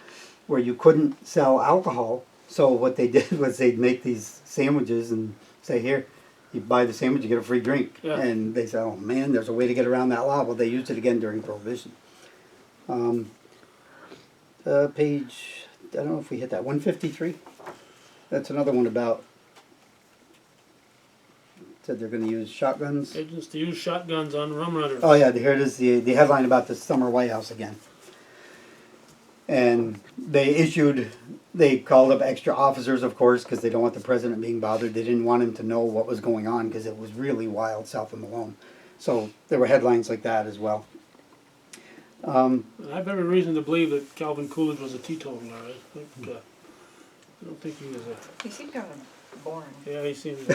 where you couldn't sell alcohol. So what they did was they'd make these sandwiches and say, here, you buy the sandwich, you get a free drink. Yeah. And they said, oh man, there's a way to get around that law. Well, they used it again during Prohibition. Page, I don't know if we hit that, 153. That's another one about, said they're going to use shotguns. agents to use shotguns on rum runners. Oh yeah, here it is, the headline about the summer White House again. And they called up extra officers, of course, because they don't want the president being bothered. They didn't want him to know what was going on because it was really wild south of Malone. So there were headlines like that as well. I have every reason to believe that Calvin Coolidge was a teetotaler. I don't think he was a. He seemed kind of boring. Yeah, he seems.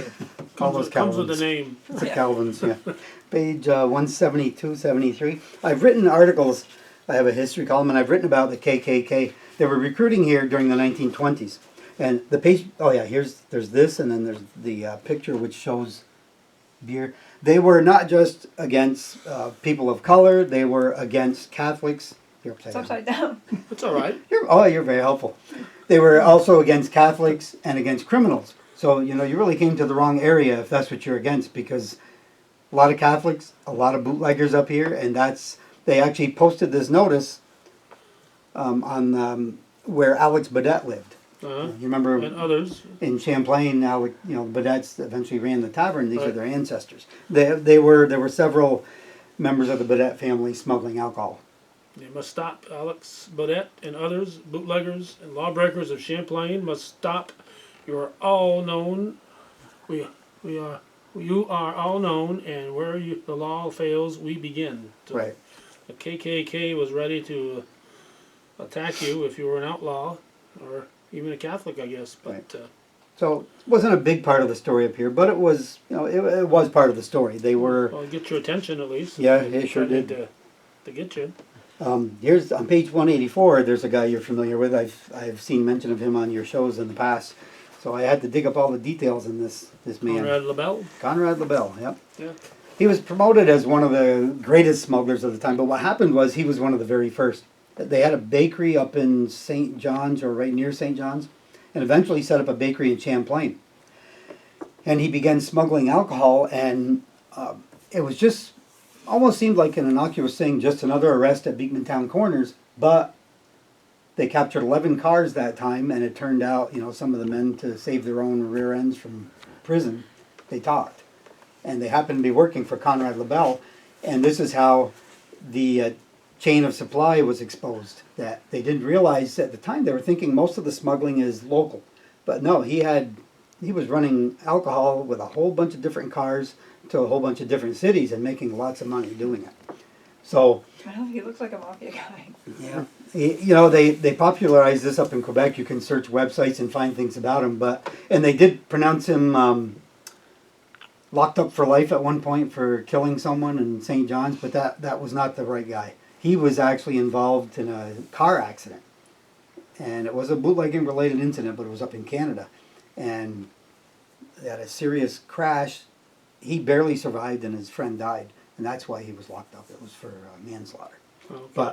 All those comes with the Calvins. name. It's a Yeah. Calvin's, yeah. Page 172, 73. I've written articles, I have a history column, and I've written about the KKK. They were recruiting here during the 1920s. And the page, oh yeah, there's this, and then there's the picture which shows beer. They were not just against people of color, they were against Catholics. You're upside It's down. upside down. It's all right. You're very helpful. They were also against Catholics and against criminals. So, you know, you really came to the wrong area if that's what you're against, because a lot of Catholics, a lot of bootleggers up here, and they actually posted this notice on where Alex Badet lived. You remember And others. in Champlain, now Badettes eventually ran the tavern. These are their ancestors. There were several members of the Badette family smuggling alcohol. You must stop. Alex Bodette and others, bootleggers and lawbreakers of Champlain must stop. You are all known. You are all known, and where the law fails, we begin. So Right. the KKK was ready to attack you if you were an outlaw, or even a Catholic, I guess. But Right. So it wasn't a big part of the story up here, but it was, it was part of the story. They were. well, get your attention at least. Yeah, it sure did. To get you. Here's on page 184. There's a guy you're familiar with. I've seen mention of him on your shows in the past. So I had to dig up all the details in this man. Conrad LaBelle. Conrad LaBelle. Yep. Yeah. He was promoted as one of the greatest smugglers of the time. But what happened was he was one of the very first. They had a bakery up in St. John's, or right near St. John's, and eventually set up a bakery in Champlain. And he began smuggling alcohol, and it was just almost seemed like an innocuous thing, just another arrest at Beekmantown Corners. But they captured 11 cars that time, and it turned out, some of the men, to save their own rear ends from prison, they talked. And they happened to be working for Conrad LaBelle, and this is how the chain of supply was exposed. That they didn't realize at the time. They were thinking most of the smuggling is local, but no, he was running alcohol with a whole bunch of different cars to a whole bunch of different cities and making lots of money doing it. So Well, he looks like a mafia guy. yeah, they popularized this up in Quebec. You can search websites and find things about him, and they did pronounce him locked up for life at one point for killing someone in St. John's, but that was not the right guy. He was actually involved in a car accident, and it was a bootlegging related incident, but it was up in Canada, and they had a serious crash. He barely survived, and his friend died, and that's why he was locked up. It was for manslaughter. Okay.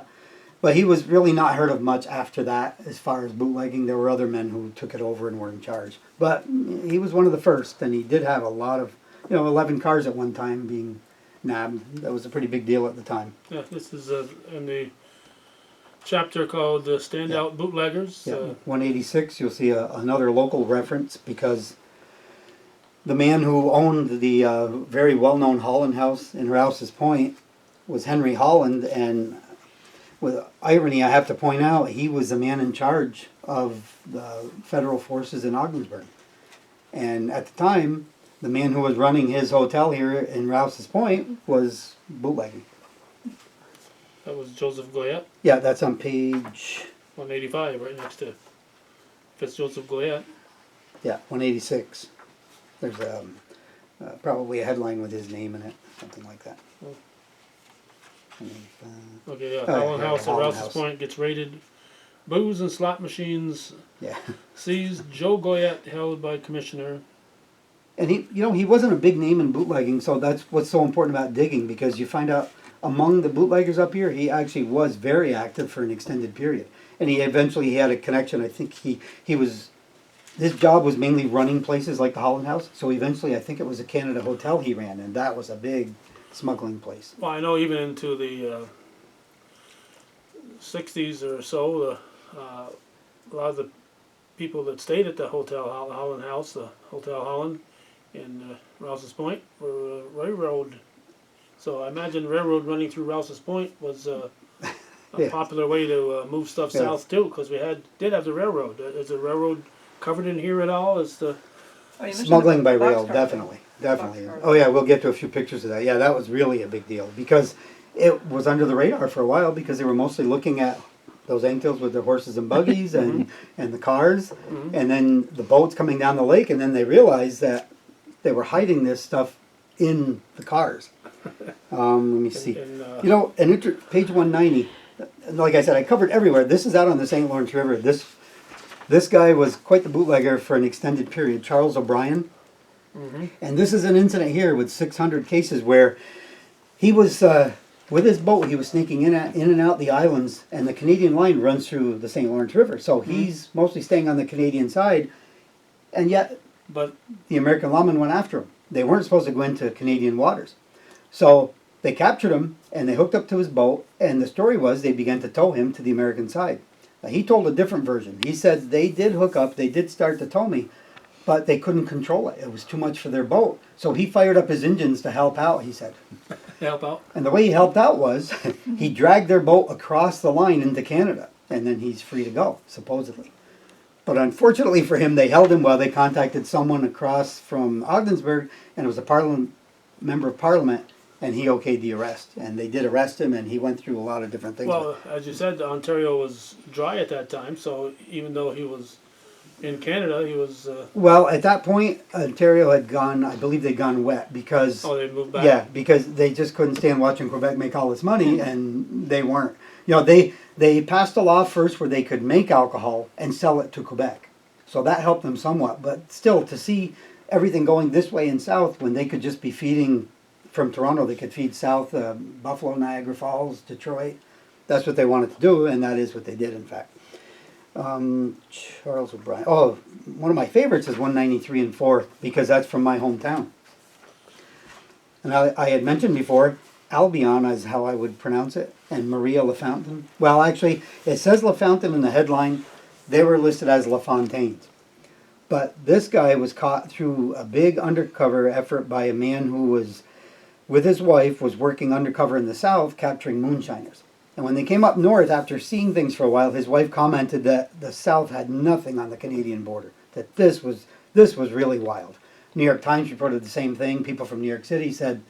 But he was really not heard of much after that as far as bootlegging. There were other men who took it over and were in charge. But he was one of the first, and he did have a lot of, 11 cars at one time being nabbed. That was a pretty big deal at the time. Yeah, this is in the chapter called Standout Bootleggers. Yeah, 186, you'll see another local reference, because the man who owned the very well-known Holland House in Rouse's Point was Henry Holland, and with irony, I have to point out, he was the man in charge of the federal forces in Ogdensburg. And at the time, the man who was running his hotel here in Rouse's Point was bootlegging. That was Joseph Goyette, Yeah, that's on page 185, right next to Fitzjoseph Goyette. 186. There's probably a headline with his name in it, something like that. Oh. 185. Okay, yeah. Oh, Holland yeah, House at Holland Rouse's House. Point gets raided. Booze and slot machines Yeah. seized. Joe Goyette held by commissioner. And he wasn't a big name in bootlegging, so that's what's so important about digging, because you find out among the bootleggers up here, he actually was very active for an extended period. And he eventually had a connection. I think his job was mainly running places like the Holland House, so eventually I think it was a Canada Hotel he ran, and that was a big smuggling place. Well, I know even into the 60s or so, a lot of the people that stayed at the Hotel Holland House, the Hotel Holland in Rouse's Point, were railroad. So I imagine railroad running through Rouse's Point was a Yeah. popular way to move stuff Yeah. south too, because we did have the railroad. Is the railroad covered in here at all? Is the Oh, you mentioned Smuggling the by rail, boxcar. definitely. Boxcar. Oh yeah, we'll get to a few pictures of that. Yeah, that was really a big deal, because it was under the radar for a while, because they were mostly looking at those Engtails with their horses and buggies and the cars, and then the boats coming down the lake, and then they realized that they were hiding this stuff in the cars. Let me see. Page 190. Like I said, I covered everywhere. This is out on the St. Lawrence River. This guy was quite the bootlegger for an extended period, Charles O'Brien. And this is an incident here with 600 cases where he was, with his boat, he was sneaking in and out the islands, and the Canadian line runs through the St. Lawrence River. So he's mostly staying on the Canadian side, and yet but the American lawmen went after him. They weren't supposed to go into Canadian waters. So they captured him, and they hooked up to his boat, and the story was they began to tow him to the American side. He told a different version. He said they did hook up, they did start to tow me, but they couldn't control it. It was too much for their boat. So he fired up his engines to help out, he said. Help out. And the way he helped out was he dragged their boat across the line into Canada, and then he's free to go, supposedly. But unfortunately for him, they held him while they contacted someone across from Ogdensburg, and it was a member of Parliament, and he okayed the arrest. And they did arrest him, and he went through a lot of different things. Well, as you said, Ontario was dry at that time, so even though he was in Canada, he was. Well, at that point, Ontario had gone, I believe they'd gone wet because. Oh, they moved back? Yeah, because they just couldn't stand watching Quebec make all this money, and they weren't. You know, they passed a law first where they could make alcohol and sell it to Quebec. So that helped them somewhat. But still, to see everything going this way and south when they could just be feeding from Toronto, they could feed south, Buffalo, Niagara Falls, Detroit. That's what they wanted to do, and that is what they did, in fact. Charles O'Brien. Oh, one of my favorites is 193 and 4th, because that's from my hometown. And I had mentioned before, Albion is how I would pronounce it, and Maria LaFontaine. Well, actually, it says LaFontaine in the headline. They were listed as LaFontaines. But this guy was caught through a big undercover effort by a man who was, with his wife, was working undercover in the south, capturing moonshiners. And when they came up north, after seeing things for a while, his wife commented that the south had nothing on the Canadian border, that this was really wild. New York Times reported the same thing. People from New York City said,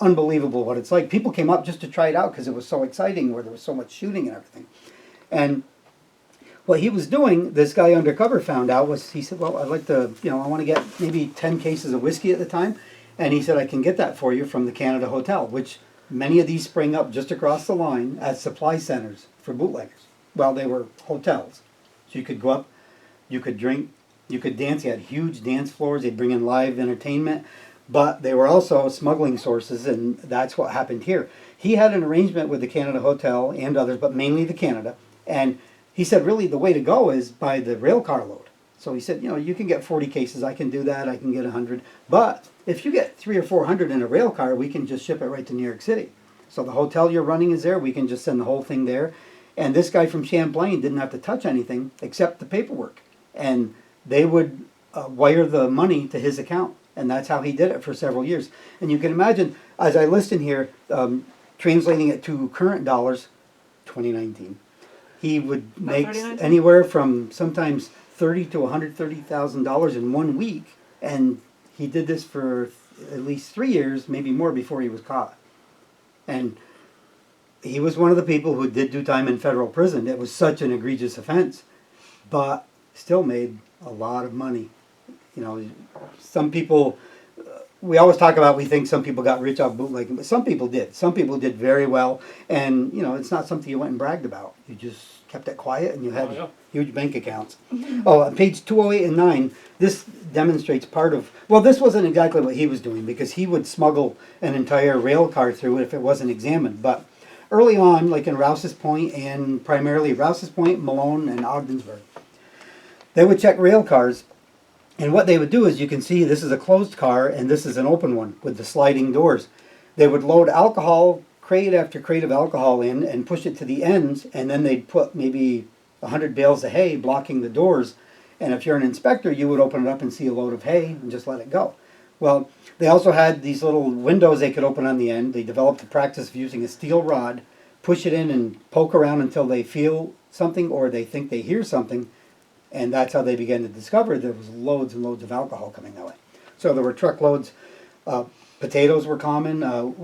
unbelievable what it's like. People came up just to try it out because it was so exciting, where there was so much shooting and everything. And what he was doing, this guy undercover found out, was he said, well, I'd like to, I want to get maybe 10 cases of whiskey at the time. And he said, I can get that for you from the Canada Hotel, which many of these spring up just across the line as supply centers for bootleggers. Well, they were hotels. So you could go up, you could drink, you could dance. He had huge dance floors. They'd bring in live entertainment. But they were also smuggling sources, and that's what happened here. He had an arrangement with the Canada Hotel and others, but mainly the Canada. And he said, really, the way to go is by the rail car load. So he said, you can get 40 cases. I can do that. I can get 100. But if you get 300 or 400 in a rail car, we can just ship it right to New York City. So the hotel you're running is there. We can just send the whole thing there. And this guy from Champlain didn't have to touch anything except the paperwork. And they would wire the money to his account. And that's how he did it for several years. And you can imagine, as I list in here, translating it to current dollars, 2019, he would make anywhere from sometimes $30,000 to $130,000 in 1 week. And he did this for at least 3 years, maybe more, before he was caught. And he was one of the people who did do time in federal prison. It was such an egregious offense, but still made a lot of money. Some people, we always talk about, we think some people got rich off bootlegging, but some people did. Some people did very well, and, it's not something you went and bragged about. You just kept it quiet, and you had huge bank accounts. On page 208 and 9, this demonstrates part of, well, this wasn't exactly what he was doing, because he would smuggle an entire rail car through if it wasn't examined. But early on, like in Rouse's Point, and primarily Rouse's Point, Malone, and Ogdensburg, they would check rail cars. And what they would do is, you can see this is a closed car and this is an open one with the sliding doors. They would load alcohol, crate after crate of alcohol in, and push it to the ends, and then they'd put maybe 100 bales of hay blocking the doors. And if you're an inspector, you would open it up and see a load of hay and just let it go. Well, they also had these little windows they could open on the end. They developed the practice of using a steel rod, push it in and poke around until they feel something or they think they hear something. And that's how they began to discover there was loads and loads of alcohol coming that way. So there were truckloads. Potatoes were common.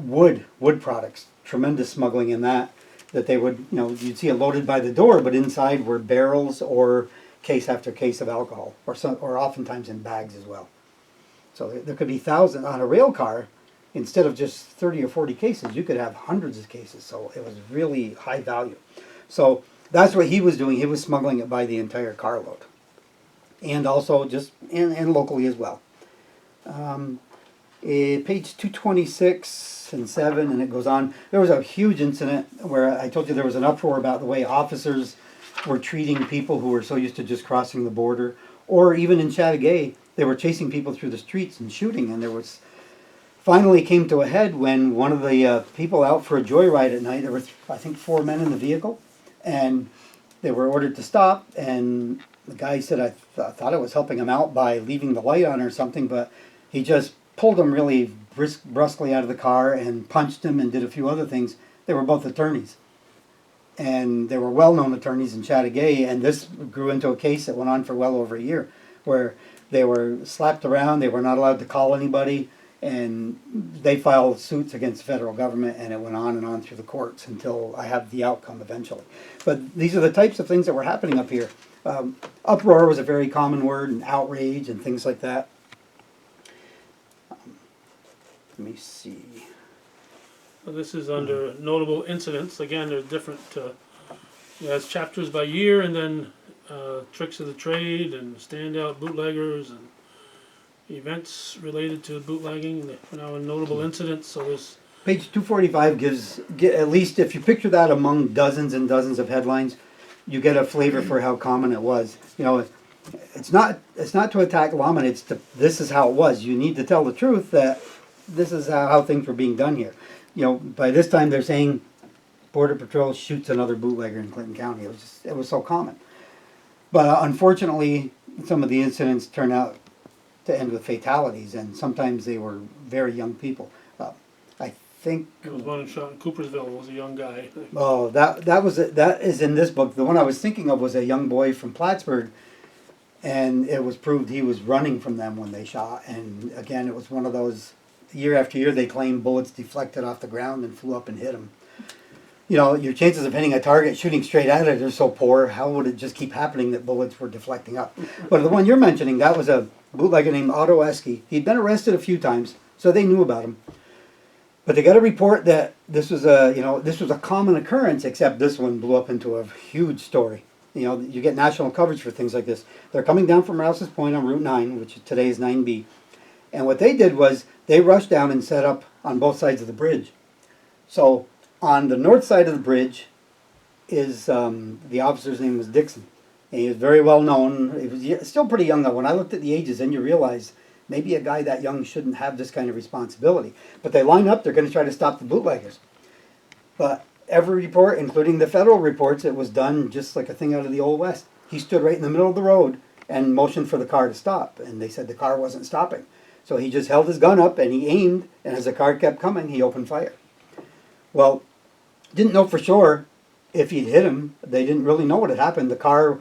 Wood products, tremendous smuggling in that they would, you'd see it loaded by the door, but inside were barrels or case after case of alcohol, or oftentimes in bags as well. So there could be thousands on a rail car. Instead of just 30 or 40 cases, you could have hundreds of cases. So it was really high value. So that's what he was doing. He was smuggling it by the entire carload. And also just, and locally as well. Page 226 and 7, and it goes on. There was a huge incident where I told you there was an uproar about the way officers were treating people who were so used to just crossing the border. Or even in Chateauguay, they were chasing people through the streets and shooting. And there was, finally came to a head when one of the people out for a joyride at night, there were, I think, 4 men in the vehicle. And they were ordered to stop, and the guy said I thought I was helping him out by leaving the light on or something, but he just pulled him really brusquely out of the car and punched him and did a few other things. They were both attorneys, and they were well-known attorneys in Chattagay, and this grew into a case that went on for well over a year, where they were slapped around, they were not allowed to call anybody, and they filed suits against the federal government, and it went on and on through the courts until I have the outcome eventually. But these are the types of things that were happening up here. Uproar was a very common word, and outrage and things like that. Let me see. Well, this is under notable incidents. Again, they're different. It has chapters by year, and then tricks of the trade and standout bootleggers and events related to bootlegging. They're now in notable incidents. So there's Page 245 gives, at least if you picture that among dozens and dozens of headlines, you get a flavor for how common it was. You know, it's not to attack lawmen. It's to, this is how it was. You need to tell the truth that this is how things were being done here. You know, by this time they're saying Border Patrol shoots another bootlegger in Clinton County. It was so common. But unfortunately, some of the incidents turn out to end with fatalities, and sometimes they were very young people. I think there was one shot in Coopersville. It was a young guy. oh that is in this book. The one I was thinking of was a young boy from Plattsburgh, and it was proved he was running from them when they shot. And again, it was one of those. Year after year, they claim bullets deflected off the ground and flew up and hit him. You know, your chances of hitting a target shooting straight at it are so poor. How would it just keep happening that bullets were deflecting up? But the one you're mentioning, that was a bootlegger named Otto Esky. He'd been arrested a few times, so they knew about him. But they got a report that this was a common occurrence, except this one blew up into a huge story. You know, you get national coverage for things like this. They're coming down from Rouse's Point on Route 9, which today is 9B. And what they did was they rushed down and set up on both sides of the bridge. So on the north side of the bridge is the officer's name was Dixon. And he was very well known. He was still pretty young though. When I looked at the ages, then you realize maybe a guy that young shouldn't have this kind of responsibility. But they line up, they're going to try to stop the bootleggers. But every report, including the federal reports, it was done just like a thing out of the Old West. He stood right in the middle of the road and motioned for the car to stop. And they said the car wasn't stopping. So he just held his gun up and he aimed, and as the car kept coming, he opened fire. Well, didn't know for sure if he'd hit him. They didn't really know what had happened. The car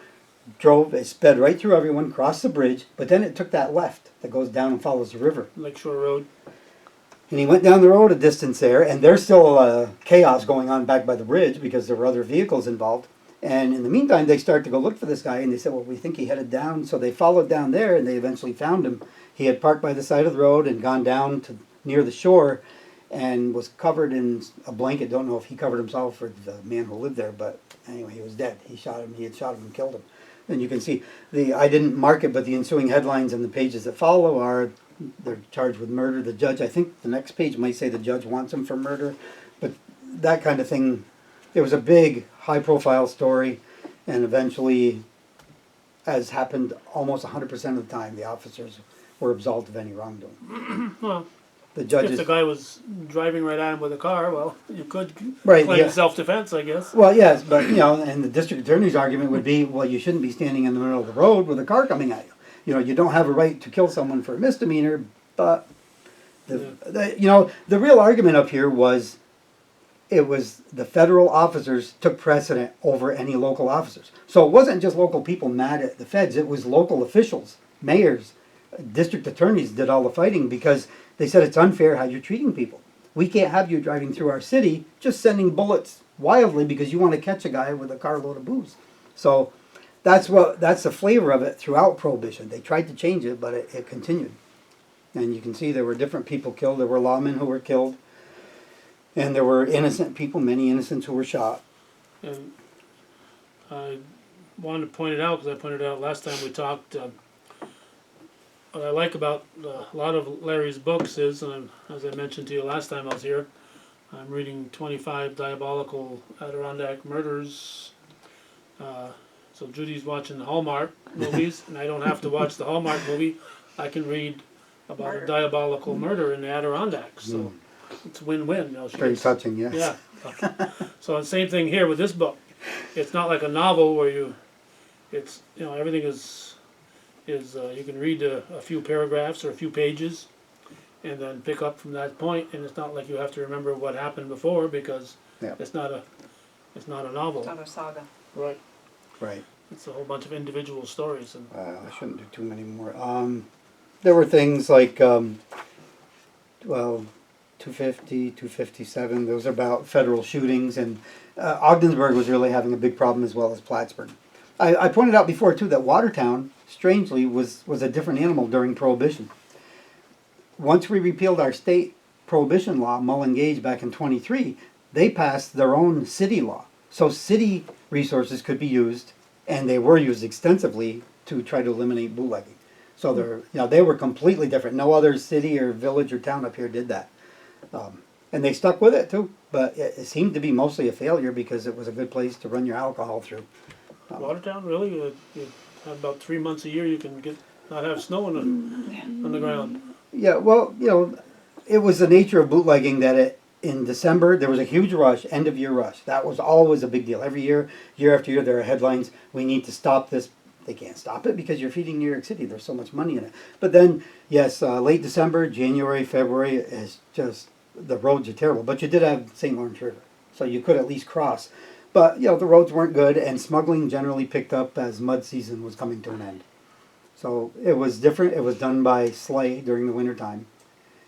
drove, it sped right through everyone, crossed the bridge, but then it took that left that goes down and follows the river. Lakeshore Road. And he went down the road a distance there, and there's still chaos going on back by the bridge because there were other vehicles involved. And in the meantime, they start to go look for this guy, and they said, well, we think he headed down. So they followed down there, and they eventually found him. He had parked by the side of the road and gone down to near the shore and was covered in a blanket. Don't know if he covered himself or the man who lived there, but anyway, he was dead. He had shot him and killed him. And you can see, I didn't mark it, but the ensuing headlines and the pages that follow are, they're charged with murder. The judge, I think the next page might say the judge wants him for murder, but that kind of thing. It was a big, high-profile story, and eventually, as happened almost 100% of the time, the officers were absolved of any wrongdoing. Well, The judges, if the guy was driving right at him with a car, well, you could Right, claim yeah. self-defense, I guess. well, yes, but you know, and the district attorney's argument would be, well, you shouldn't be standing in the middle of the road with a car coming at you. You know, you don't have a right to kill someone for a misdemeanor, but the real argument up here was, it was the federal officers took precedent over any local officers. So it wasn't just local people mad at the feds, it was local officials, mayors, district attorneys did all the fighting because they said it's unfair how you're treating people. We can't have you driving through our city just sending bullets wildly because you want to catch a guy with a carload of booze. So that's the flavor of it throughout Prohibition. They tried to change it, but it continued. And you can see there were different people killed. There were lawmen who were killed. And there were innocent people, many innocents who were shot. And I wanted to point it out, because I pointed it out last time we talked, what I like about a lot of Larry's books is, and as I mentioned to you last time I was here, I'm reading 25 Diabolical Adirondack Murders. So Judy's watching the Hallmark movies, and I don't have to watch the Hallmark movie. I can read about a diabolical murder in the Adirondacks. So it's win-win. You know, Very touching, yes. yeah. So the same thing here with this book. it's not like a novel where it's, everything is, you can read a few paragraphs or a few pages and then pick up from that point, and it's not like you have to remember what happened before because Yeah. it's not a novel. It's not a saga. Right. Right. It's a whole bunch of individual stories. And I shouldn't do too many more. There were things like, 250, 257, those are about federal shootings, and Ogdensburg was really having a big problem as well as Plattsburgh. I pointed out before too that Watertown, strangely, was a different animal during Prohibition. Once we repealed our state prohibition law, Mullen Gage back in 23, they passed their own city law. So city resources could be used, and they were used extensively to try to eliminate bootlegging. So they were completely different. No other city or village or town up here did that. And they stuck with it too, but it seemed to be mostly a failure because it was a good place to run your alcohol through. Watertown, really? You have about 3 months a year you can not have snow on the ground. Yeah, well, it was the nature of bootlegging that in December there was a huge rush, end of year rush. That was always a big deal. Every year, year after year, there are headlines, we need to stop this. They can't stop it because you're feeding New York City. There's so much money in it. But then, yes, late December, January, February is just, the roads are terrible. But you did have St. Lawrence River, so you could at least cross. But, the roads weren't good, and smuggling generally picked up as mud season was coming to an end. So it was different. It was done by sleigh during the wintertime.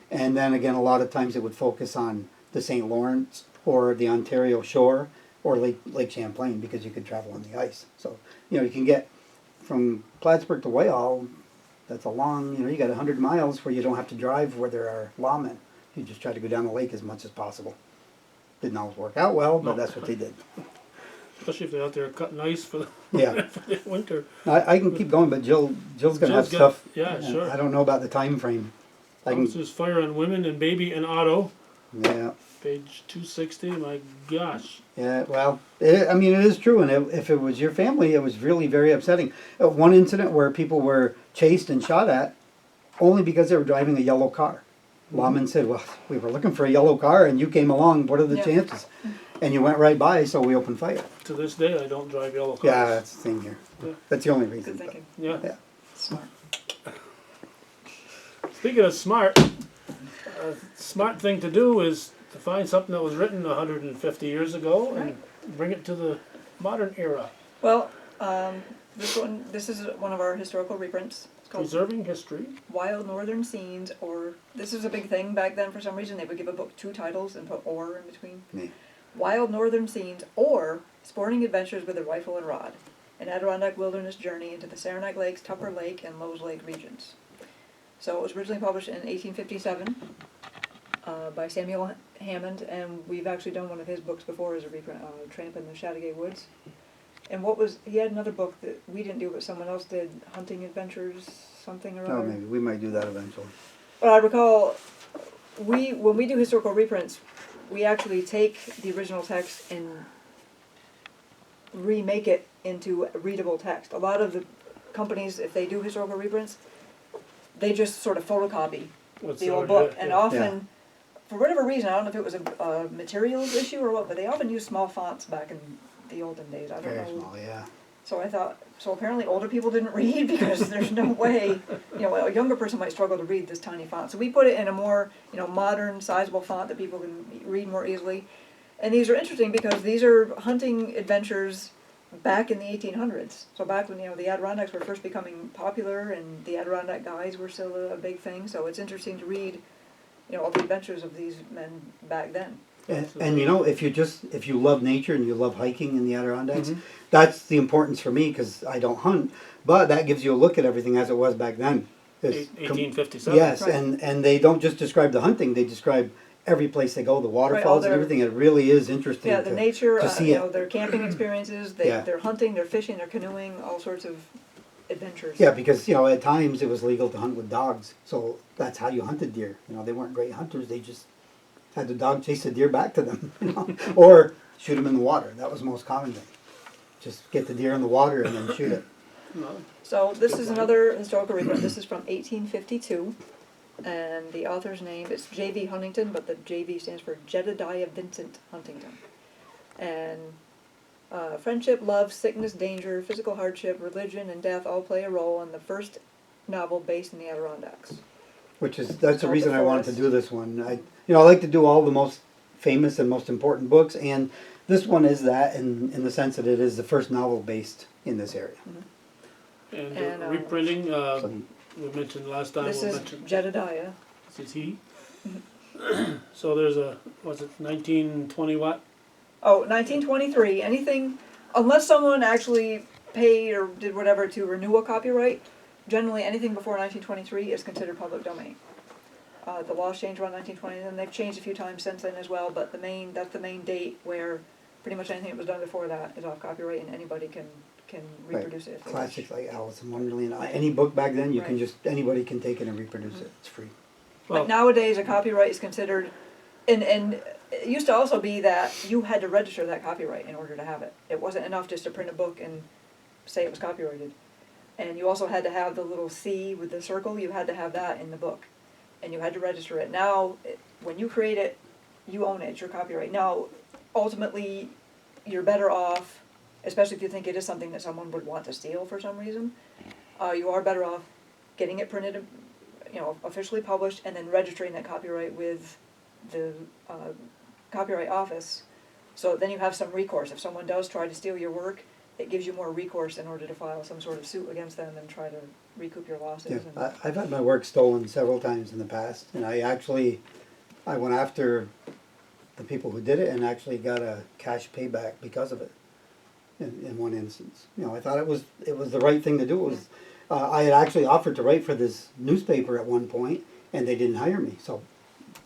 And then again, a lot of times it would focus on the St. Lawrence or the Ontario shore or Lake Champlain because you could travel on the ice. So, you can get from Plattsburgh to Whitehall, that's a long, you got 100 miles where you don't have to drive where there are lawmen. You just try to go down the lake as much as possible. Didn't always work out well, but that's what they did. Especially if they're out there cutting ice for the, Yeah. for the winter. I can keep going, but Jill's going to have Jill's stuff. yeah, sure. I don't know about the time frame. Officers fire on women and baby and auto. Yeah. Page 260, my gosh. Yeah, well, it is true, and if it was your family, it was really very upsetting. One incident where people were chased and shot at only because they were driving a yellow car. Lawman said, well, we were looking for a yellow car, and you came along, what are the chances? And you went right by, so we opened fire. To this day, I don't drive yellow cars. Yeah, that's the thing here. Yeah. That's the only reason. Good thinking. Yeah. Yeah. Smart. Speaking of smart, a smart thing to do is to find something that was written 150 years ago and bring it to the modern era. Well, this is one of our historical reprints. It's called Preserving History. Wild Northern Scenes, or this is a big thing back then for some reason. They would give a book 2 titles and put "or" in between. Yeah. Wild Northern Scenes, or Sporting Adventures with a Rifle and Rod, an Adirondack Wilderness Journey into the Saranac Lakes, Tupper Lake, and Lowe's Lake regions. So it was originally published in 1857 by Samuel Hammond, and we've actually done one of his books before as a reprint, Tramp in the Chateauguay Woods. And he had another book that we didn't do, but someone else did, Hunting Adventures, something or other. Oh, maybe we might do that eventually. But I recall, when we do historical reprints, we actually take the original text and remake it into readable text. A lot of the companies, if they do historical reprints, they just sort of photocopy the old book. And often, for whatever reason, I don't know if it was a materials issue or what, but they often use small fonts back in the olden days. I don't know. Very small, yeah. So I thought, so apparently older people didn't read because there's no way, a younger person might struggle to read this tiny font. So we put it in a more, modern, sizable font that people can read more easily. And these are interesting because these are hunting adventures back in the 1800s. So back when, the Adirondacks were first becoming popular and the Adirondack guides were still a big thing. So it's interesting to read, all the adventures of these men back then. And if you love nature and you love hiking in the Adirondacks, that's the importance for me because I don't hunt. But that gives you a look at everything as it was back then. 1857. Yes, Right. and they don't just describe the hunting; they describe every place they go, the waterfalls and everything. It really is interesting. Yeah, the nature, to see their camping experiences, they're hunting, they're fishing, they're canoeing, all sorts of adventures. Yeah, because at times it was legal to hunt with dogs, so that's how you hunted deer. They weren't great hunters; they just had the dog chase the deer back to them, or shoot them in the water. That was the most common thing. Just get the deer in the water and then shoot it. So this is another historical reprint. This is from 1852, and the author's name is J.V. Huntington, but the J.V. stands for Jedediah Vincent Huntington. And Friendship, love, sickness, danger, physical hardship, religion, and death all play a role in the first novel based in the Adirondacks. That's the called reason The I wanted to Forest. do this one. I like to do all the most famous and most important books, and this one is that in the sense that it is the first novel based in this area. And, And, reprinting, So, we mentioned last time, This we is mentioned, Jedediah. this is he. So there's a, was it 1920 what? Oh, 1923, anything, unless someone actually paid or did whatever to renew a copyright, generally anything before 1923 is considered public domain. The laws changed around 1920, and they've changed a few times since then as well, but that's the main date where pretty much anything that was done before that is off copyright and anybody can reproduce it if they wish. classics like Alice in Wonderland, any book back then, you can Right. just, anybody can take it and reproduce it. It's free. Well, But nowadays, a copyright is considered, and it used to also be that you had to register that copyright in order to have it. It wasn't enough just to print a book and say it was copyrighted. And you also had to have the little C with the circle, you had to have that in the book. And you had to register it. Now, when you create it, you own it, it's your copyright. Now, ultimately, you're better off, especially if you think it is something that someone would want to steal for some reason, you are better off getting it printed, officially published, and then registering that copyright with the Copyright Office. So then you have some recourse. If someone does try to steal your work, it gives you more recourse in order to file some sort of suit against them and try to recoup your losses. Yeah, And I've had my work stolen several times in the past, and I went after the people who did it and actually got a cash payback because of it. In one instance, I thought it was the right thing to do. It was, I had actually offered to write for this newspaper at one point, and they didn't hire me. So,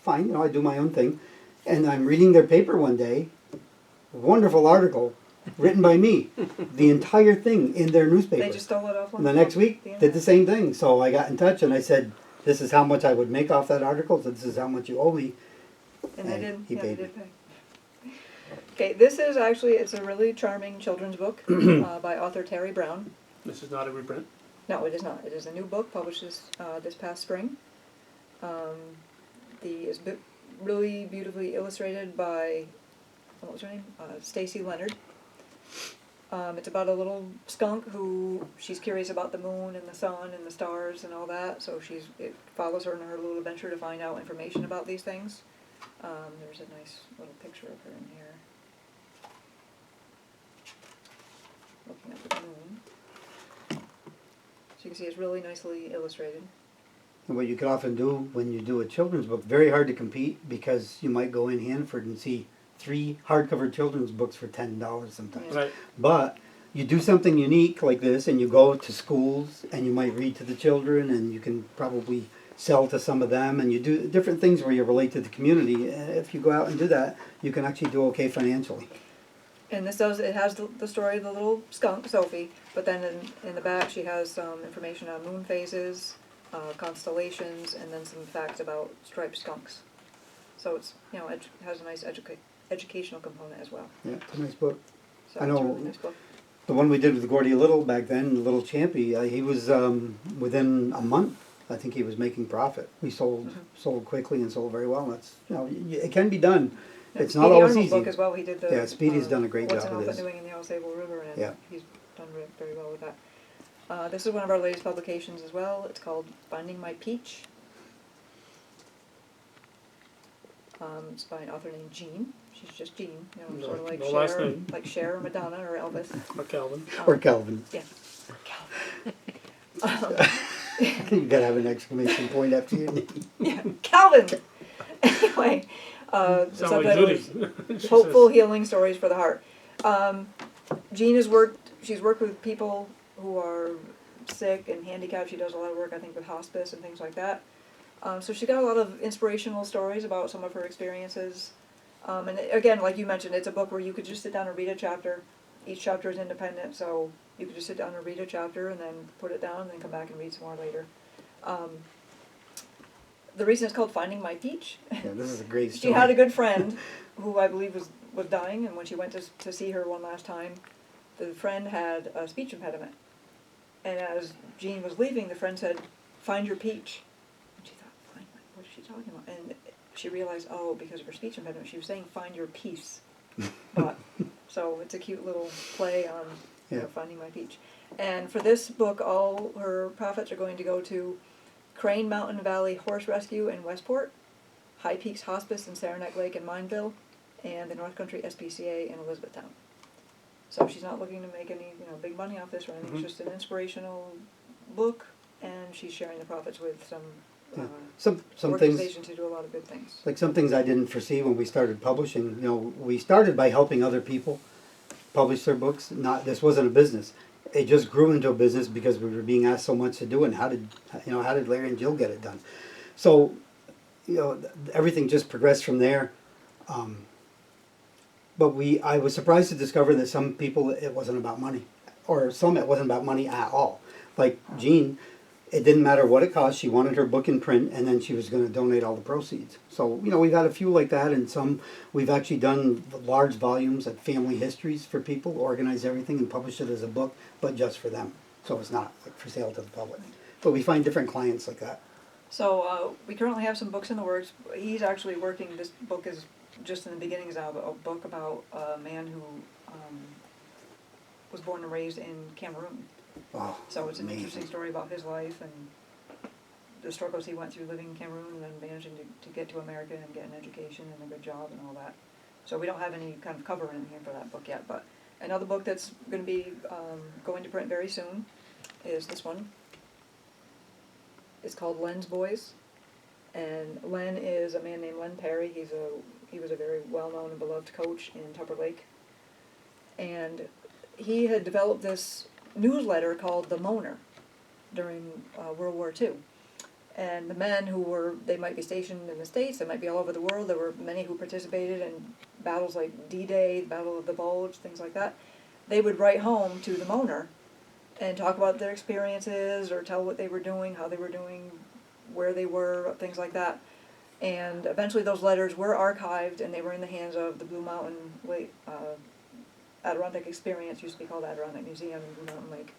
fine, I do my own thing, and I'm reading their paper one day, a wonderful article, written by me, the entire thing in their newspaper. they just stole it off. And the next week, the did the internet. same thing. So I got in touch and I said, this is how much I would make off that article, so this is how much you owe me. And they and did. he Yeah, paid they me. did pay. Okay, this is actually, it's a really charming children's book by author Terry Brown. this is not a reprint. No, it is not. It is a new book published this past spring. It's really beautifully illustrated by, what was her name? Stacy Leonard. It's about a little skunk who, she's curious about the moon and the sun and the stars and all that, so it follows her in her little adventure to find out information about these things. There's a nice little picture of her in here. Looking at the moon. So you can see it's really nicely illustrated. And what you can often do when you do a children's book, very hard to compete because you might go in Hanford and see 3 hardcover children's books for $10 sometimes. Yeah. Right. But you do something unique like this and you go to schools and you might read to the children and you can probably sell to some of them and you do different things where you relate to the community. If you go out and do that, you can actually do okay financially. And it has the story of the little skunk, Sophie, but then in the back she has some information on moon phases, constellations, and then some facts about striped skunks. So it's, it has a nice educational component as well. Yeah, it's a nice book. So I it's a know. really nice book. The one we did with Gordy Little back then, Little Champy, he was within a month. I think he was making profit. We sold quickly and sold very well. That's it can be done. It's not Speedy always Arnold easy. book as well. He did the Yeah, Speedy's done a great What's job in with Off this. Doing in the Osable River, and Yeah. he's done very well with that. This is one of our latest publications as well. It's called Finding My Peach. It's by an author named Jean. She's just Jean, No- sort of like no last Cher, name. like Cher or Madonna or Elvis. Or Calvin. Or Calvin. Yeah. You gotta have an exclamation point after your name. Yeah, Calvin. Anyway, the Sound like subtitle is Judy. She Hopeful says, Healing Stories for the Heart. Jean she's worked with people who are sick and handicapped. She does a lot of work, I think, with hospice and things like that. So she got a lot of inspirational stories about some of her experiences. And again, like you mentioned, it's a book where you could just sit down and read a chapter. Each chapter is independent, so you could just sit down and read a chapter and then put it down and then come back and read some more later. The reason it's called Finding My Peach, Yeah, this is a great she story. had a good friend who I believe was dying, and when she went to see her one last time, the friend had a speech impediment. And as Jean was leaving, the friend said, "Find your peach." And she thought, what is she talking about? And she realized, because of her speech impediment, she was saying, "Find your peace." But So it's a cute little play on Yeah. finding my peach. And for this book, all her profits are going to go to Crane Mountain Valley Horse Rescue in Westport, High Peaks Hospice in Saranac Lake in Mineville, and the North Country SPCA in Elizabethtown. So she's not looking to make any big money off this or anything. It's just an inspirational book, and she's sharing the profits with some Yeah. Some things, organizations who do a lot of good things. like some things I didn't foresee when we started publishing. We started by helping other people publish their books. This wasn't a business. It just grew into a business because we were being asked so much to do. And how did Larry and Jill get it done? So, everything just progressed from there. But I was surprised to discover that some people it wasn't about money, or some it wasn't about money at all. Like Jean, it didn't matter what it cost. She wanted her book in print, and then she was going to donate all the proceeds. So we've had a few like that, and some we've actually done large volumes of family histories for people, organize everything, and publish it as a book, but just for them. So it's not like for sale to the public. But we find different clients like that. So we currently have some books in the works. He's actually working. This book is just in the beginnings of a book about a man who was born and raised in Cameroon. Oh, So it's an amazing. interesting story about his life and the struggles he went through living in Cameroon and then managing to get to America and get an education and a good job and all that. So we don't have any kind of cover in here for that book yet. But another book that's going to be going to print very soon is this one. It's called Len's Boys. And Len is a man named Len Perry. He was a very well-known and beloved coach in Tupper Lake. And he had developed this newsletter called The Moaner during World War II. And the men they might be stationed in the States, they might be all over the world. There were many who participated in battles like D-Day, Battle of the Bulge, things like that. They would write home to The Moaner and talk about their experiences or tell what they were doing, how they were doing, where they were, things like that. And eventually those letters were archived and they were in the hands of the Blue Mountain Adirondack Experience, used to be called Adirondack Museum in Blue Mountain Lake.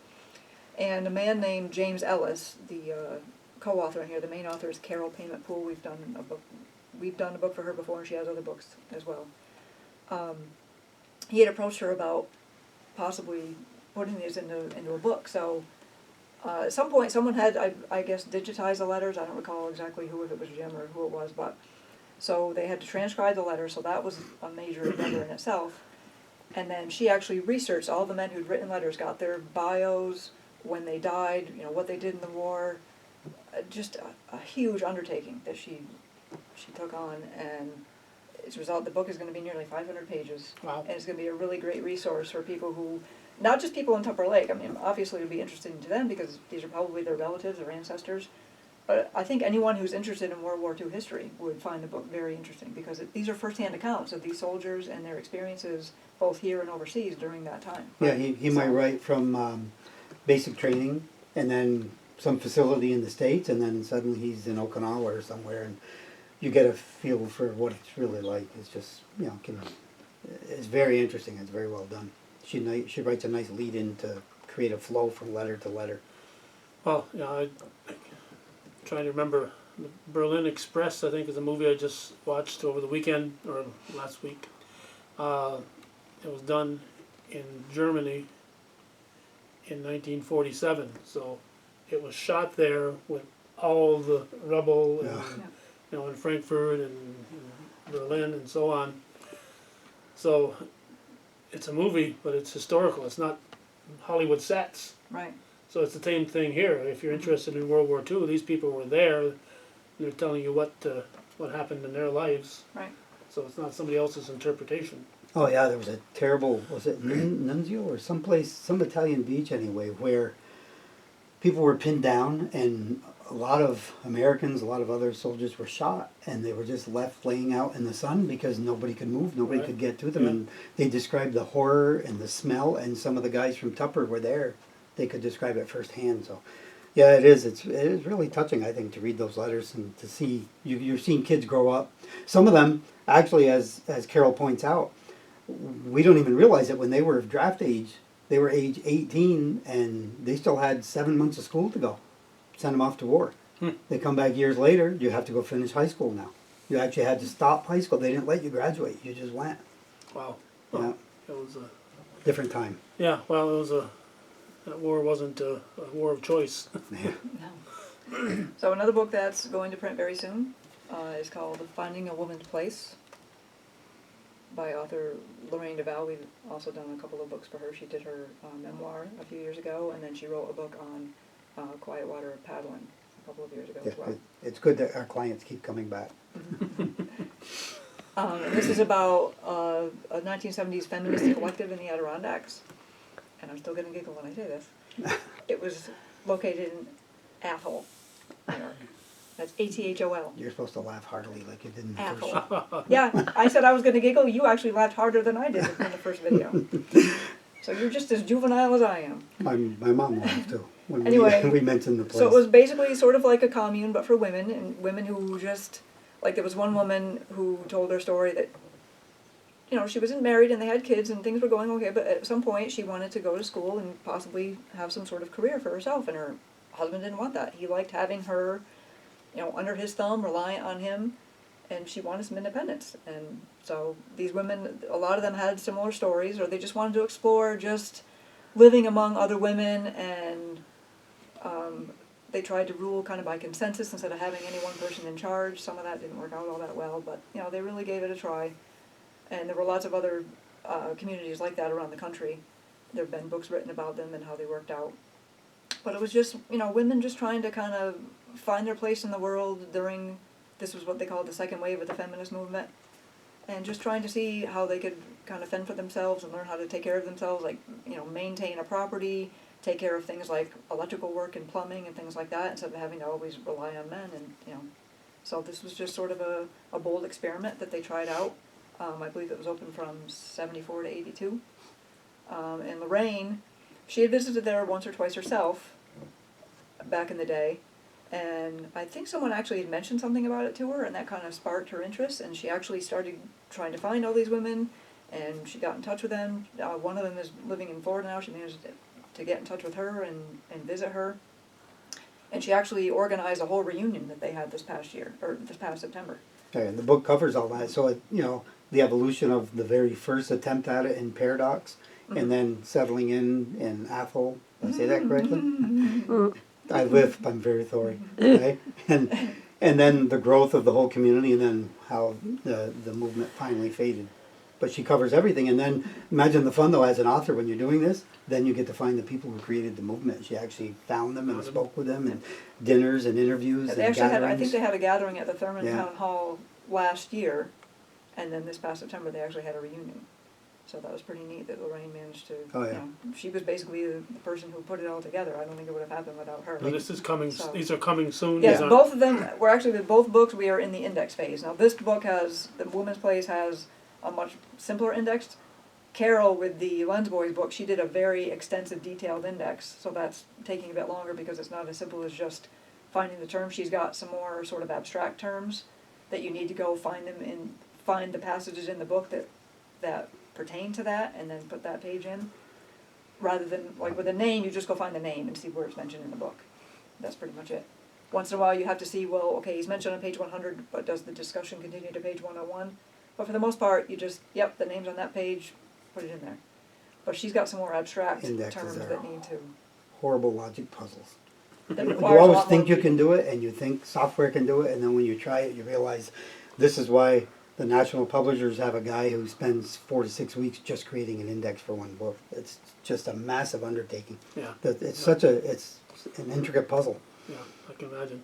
And a man named James Ellis, the co-author in here, the main author is Carol Payment Poole. We've done a book for her before, and she has other books as well. He had approached her about possibly putting these into a book. So at some point, someone had, I guess, digitized the letters. I don't recall exactly if it was Jim or who it was, but so they had to transcribe the letters. So that was a major endeavor in itself. And then she actually researched all the men who'd written letters, got their bios, when they died, what they did in the war. Just a huge undertaking that she took on, and as a result, the book is going to be nearly 500 pages. Wow. And it's going to be a really great resource for people who, not just people in Tupper Lake. I mean, obviously it would be interesting to them because these are probably their relatives or ancestors. But I think anyone who's interested in World War II history would find the book very interesting because these are first-hand accounts of these soldiers and their experiences both here and overseas during that time. Yeah, he might write from basic training and then some facility in the States, and then suddenly he's in Okinawa or somewhere, and you get a feel for what it's really like. It's just, it's very interesting. It's very well done. She writes a nice lead-in to create a flow from letter to letter. Well, I'm trying to remember. The Berlin Express, I think, is a movie I just watched over the weekend or last week. It was done in Germany in 1947, so it was shot there with all the rubble, and, Yeah. in Frankfurt and Berlin and so on. So it's a movie, but it's historical. It's not Hollywood sets. Right. So it's the same thing here. If you're interested in World War II, these people were there. They're telling you what happened in their lives. Right. So it's not somebody else's interpretation. Oh yeah, there was a terrible, was it Nunzio or someplace, some Italian beach anyway, where people were pinned down and a lot of Americans, a lot of other soldiers were shot, and they were just left laying out in the sun because nobody could move, nobody Right. could get to them, Yeah. and they described the horror and the smell, and some of the guys from Tupper were there. They could describe it firsthand. So yeah, it is really touching, I think, to read those letters and to see you're seeing kids grow up. Some of them actually, as Carol points out, we don't even realize it when they were of draft age. They were age 18 and they still had 7 months of school to go. Send them off to war. They come back years later, you have to go finish high school now. You actually had to stop high school. They didn't let you graduate. You just went. Wow. Yeah. It was a Different time. yeah. Well, it was that war wasn't a war of choice. Yeah. No. So another book that's going to print very soon is called Finding a Woman's Place by author Lorraine DeVal. We've also done a couple of books for her. She did her memoir a few years ago, and then she wrote a book on quiet water paddling a couple of years ago Yeah, as well. it's good that our clients keep coming back. And this is about a 1970s feminist collective in the Adirondacks, and I'm still going to giggle when I say this. It was located in Athol, New York. That's Athol. You're supposed to laugh heartily like you did in the first Athol. show. Yeah, I said I was going to giggle. You actually laughed harder than I did in the first video. So you're just as juvenile as I am. My mom laughed too when Anyway, we mentioned the place. So it was basically sort of like a commune, but for women, and women who just, like there was one woman who told her story that, you know, she wasn't married and they had kids and things were going okay, but at some point she wanted to go to school and possibly have some sort of career for herself, and her husband didn't want that. He liked having her, you know, under his thumb, reliant on him, and she wanted some independence. And so these women, a lot of them had similar stories, or they just wanted to explore just living among other women, and they tried to rule kind of by consensus instead of having any one person in charge. Some of that didn't work out all that well, but you know, they really gave it a try. And there were lots of other communities like that around the country. There have been books written about them and how they worked out. But it was just, you know, women just trying to kind of find their place in the world during, this was what they called the second wave of the feminist movement, and just trying to see how they could kind of fend for themselves and learn how to take care of themselves, like, you know, maintain a property, take care of things like electrical work and plumbing and things like that, instead of having to always rely on men. And, you know, so this was just sort of a bold experiment that they tried out. I believe it was open from 74 to 82. And Lorraine, she had visited there once or twice herself back in the day, and I think someone actually had mentioned something about it to her, and that kind of sparked her interest, and she actually started trying to find all these women, and she got in touch with them. One of them is living in Florida now. She managed to get in touch with her and visit her, and she actually organized a whole reunion that they had this past year, or this past September. Okay, and the book covers all that, so it, you know, the evolution of the very first attempt at it in Paradox, and then settling in Athol. Did I say that correctly? I live. I'm very sorry. Okay? And then the growth of the whole community, and then how the movement finally faded. But she covers everything, and then imagine the fun though as an author when you're doing this. Then you get to find the people who created the movement. She actually found them and spoke with them, and dinners and interviews. They and actually had, gatherings. I think they had a gathering at the Thurman Yeah. Town Hall last year, and then this past September they actually had a reunion. So that was pretty neat that Lorraine managed to, Oh, yeah. you know, she was basically the person who put it all together. I don't think it would have happened without her. Now, this is coming. So- These are coming soon. Yes, These aren't- both of them, we're actually, with both books, we are in the index phase. Now this book has, The Woman's Place has a much simpler index. Carol, with the Lens Boys book, she did a very extensive detailed index, so that's taking a bit longer because it's not as simple as just finding the terms. She's got some more sort of abstract terms that you need to go find them in, find the passages in the book that pertain to that, and then put that page in. Rather than, like with a name, you just go find the name and see where it's mentioned in the book. That's pretty much it. Once in a while you have to see, well, okay, he's mentioned on page 100, but does the discussion continue to page 101? But for the most part, you just, yep, the name's on that page, put it in there. But she's got some more abstract Indexes terms are that need to, horrible logic puzzles. that You requires a always lot think more you can do it, and you think software can do it, and then when you try it, you realize this is why the national publishers have a guy who spends 4 to 6 weeks just creating an index for one book. It's just a massive undertaking. Yeah. That it's such a it's an intricate puzzle. Yeah, I can imagine.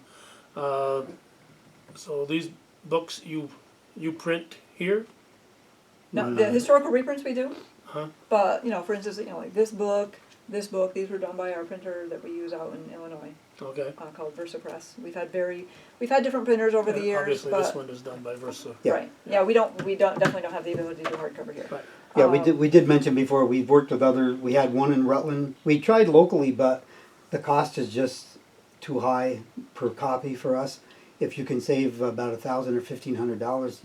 So these books you print here? No, the historical reprints we do, Huh? but, you know, for instance, you know, like this book, these were done by our printer that we use out in Illinois, Okay. called Versa Press. We've had different printers over the And years, obviously, but, this one is done by Versa. Yeah. right, yeah, we definitely don't have the ability to do hardcover here. Right. Yeah, we did mention before, we've worked with other, we had one in Rutland. We tried locally, but the cost is just too high per copy for us. If you can save about $1,000 or $1,500,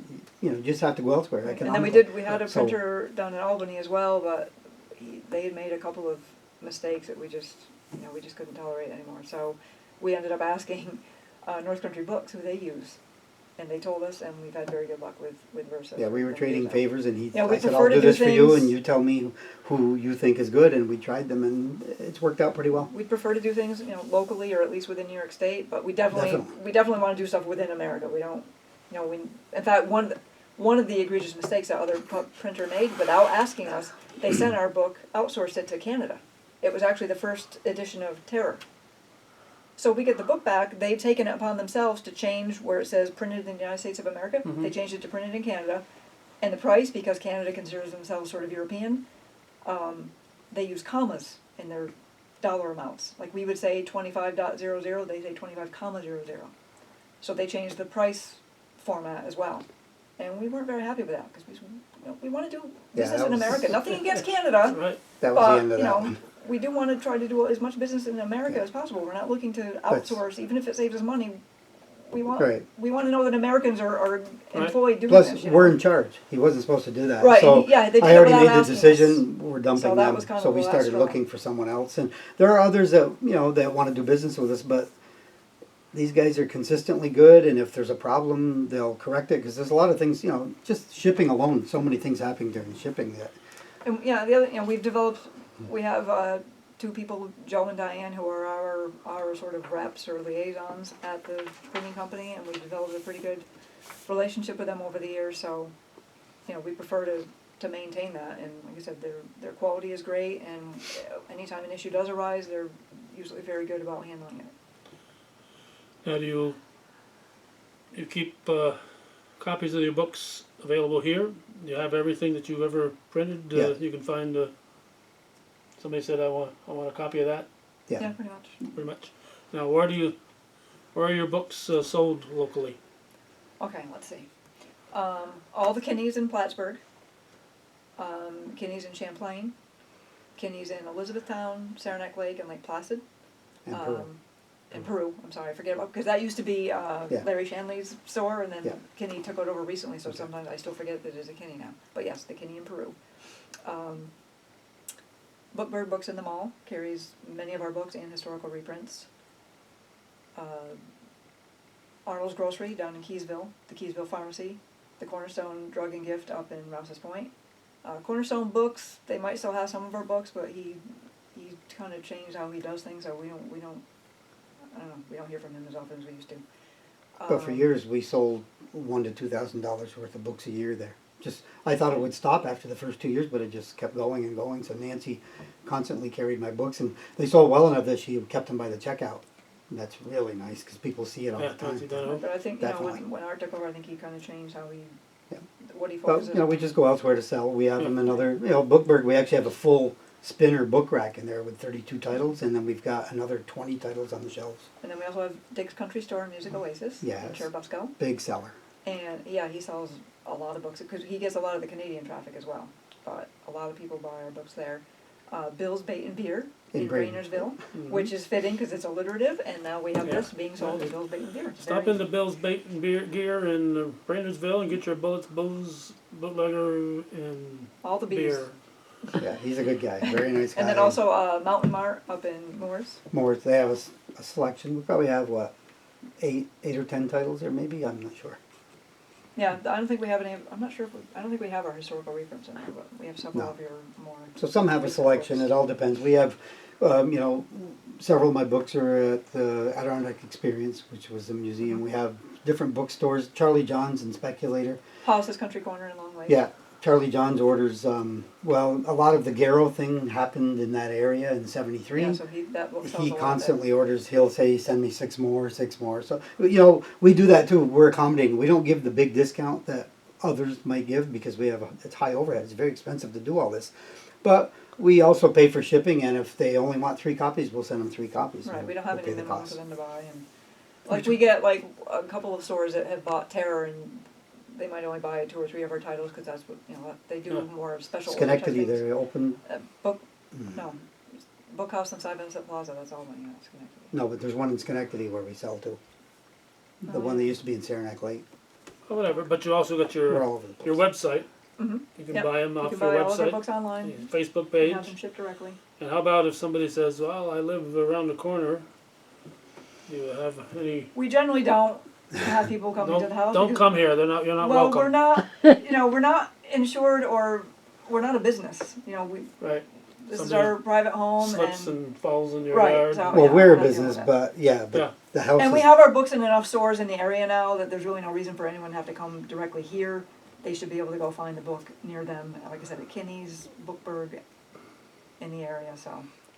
you know, you just have to go elsewhere. And then we had a So- printer down in Albany as well, but they had made a couple of mistakes that we just couldn't tolerate anymore. So we ended up asking North Country Books who they use, and they told us, and we've had very good luck with Versa. Yeah, we were for trading years now. favors, and Yeah, we I said, prefer I'll to do do this for you, things- and you tell me who you think is good, and we tried them, and it's worked out pretty well. We'd prefer to do things, locally or at least within New York State, but we definitely Definitely. want to do stuff within America. We don't, in fact, one of the egregious mistakes that other printer made, without asking us, they sent our book, outsourced it to Canada. It was actually the first edition of Terror. So we get the book back, they've taken it upon themselves to change where it says printed in the United States of America, they changed it to printed in Canada, and the price, because Canada considers themselves sort of European, they use commas in their dollar amounts. Like we would say 25.00, they say 25,00. So they changed the price format as well. And we weren't very happy with that, because we want to do business in America. Nothing against Canada, Right. That was but, the end of that one. we do want to try to do as much business in America as possible. We're not looking to outsource, even if it saves us money. We want Right. to know that Americans are employed doing Plus, this. we're in charge. He wasn't supposed to do that. Right, So yeah, they did I it already without made the asking decision, we're dumping So that them. was kind of So we the last started straw. looking for someone else. And there are others that, that want to do business with us, but these guys are consistently good, and if there's a problem, they'll correct it, because there's a lot of things, just shipping alone, so many things happening during shipping that, And the other, we have two people, Joe and Diane, who are our sort of reps or liaisons at the printing company, and we've developed a pretty good relationship with them over the years. So, we prefer to maintain that. And like I said, their quality is great, and anytime an issue does arise, they're usually very good about handling it. Now, do you keep copies of your books available here? Do you have everything that you've ever printed? Yeah. You can find. Somebody said, "I want a copy of that." Yeah, pretty much. Pretty much. Now, where are your books sold locally? Okay, let's see. All the Kinneys in Plattsburgh, Kinneys in Champlain, Kinneys in Elizabethtown, Saranac Lake, and Lake Placid. and Peru. In Peru, I'm sorry, I forget about, because that used to be Yeah. Larry Shanley's store, and then Yeah. Kinney took it over recently, so Okay. sometimes I still forget that it is a Kinney now. But yes, the Kinney in Peru. Bookbird Books in the Mall carries many of our books and historical reprints. Arnold's Grocery down in Keysville, the Keysville Pharmacy, the Cornerstone Drug and Gift up in Rouse's Point. Cornerstone Books, they might still have some of our books, but he kind of changed how he does things, so we don't I don't know, we don't hear from him as often as we used to. But for years, we sold $1,000 to $2,000 worth of books a year there. I thought it would stop after the first 2 years, but it just kept going and going. So Nancy constantly carried my books, and they sold well enough that she kept them by the checkout. And that's really nice, because people see it all Yeah, the time. Nancy Dunham. But I think, Definitely. when Art took over, I think he kind of changed how he, Yeah. what he But, focuses. we just go elsewhere to sell. We have them in other, Bookberg, we actually have a full spinner book rack in there with 32 titles, and then we've got another 20 titles on the shelves. And then we also have Dick's Country Store and Music Oasis in Yes. Churubusco. Big seller. And yeah, he sells a lot of books, because he gets a lot of the Canadian traffic as well. But a lot of people buy our books there. Bill's Bait and Beer in Rainersville, which is fitting because it's alliterative, and now we have Yeah. this being sold at Bill's Bait and Beer. It's Stop very- into Bill's Bait and Beer Gear in Brainersville and get your Bullets, Booze, Bootlegger, and all the beers. Beer. Yeah, he's a good guy. Very nice guy. And then also Mountain Mart up in Moores. More, they have a selection. We probably have, eight or 10 titles there, maybe? I'm not sure. Yeah, I don't think we have any. I'm not sure if I don't think we have our historical reprints in there, but we have several No. of your more. So some have a recent selection. books. It all depends. We have, several of my books are at the Adirondack Experience, which was a museum. We have different bookstores, Charlie John's and Speculator. Hollis's Country Corner in Long Lake. Yeah, Charlie John's orders, a lot of the Garrow thing happened in that area in '73. Yeah, so that book sells He a lot constantly orders, he'll say, send me six more. So, we do that too. We're accommodating. We don't give the big discount that others might give, because it's high overhead. It's very expensive to do all this. But we also pay for shipping, and if they only want 3 copies, we'll send them 3 copies. Right, and we don't have we'll any pay the minimum cost. for them to buy, and like we get like a couple of stores that have bought Terror, and they might only buy 2 or 3 of our titles because that's what they do Yeah. more of special. order Schenectady, type things. they're open. No, Bookhouse and Side Sunset Plaza. That's all money. Schenectady. No, but there's one in Schenectady where we sell to. The Oh, one that yeah. used to be in Saranac Lake. Or whatever, but you also got We're your all over the place. your website. Mhm. You can Yep. buy them You off can your buy all of our website, books online. your Facebook And page. have them shipped directly. And how about if somebody says, "Well, I live around the corner"? Do you have any? We generally don't. to have people coming to the house. Don't because- come here. You're not Well, welcome. we're not, we're not insured or, we're not a business, Right. this is Somebody our private home Slips and, and falls in your Right, yard. so- Well, yeah, we're a I'm not dealing business, with but Yeah. the house and we is, have our books in enough stores in the area now that there's really no reason for anyone to have to come directly here. They should be able to go find the book near them, like I said, at Kinney's, Bookburg, in the area, so.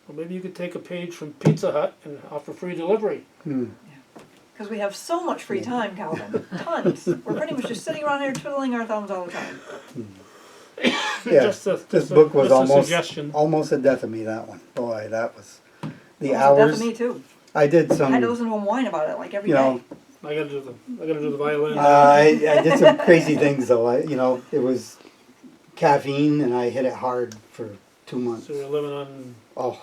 Well, maybe you could take a page from Pizza Hut and offer free delivery. Because we have so much free time, Calvin, tons. We're pretty much just sitting around here twiddling our thumbs all the time. yeah, Just a, this just a- book was just a suggestion. almost a death of me, that one. Boy, that was, the Almost a death hours, of me too. I did I some, had to listen to him whine about it like every you day. know, I gotta do the violin. I did some crazy things though, it was caffeine and I hit it hard for 2 months. So we're living on Oh,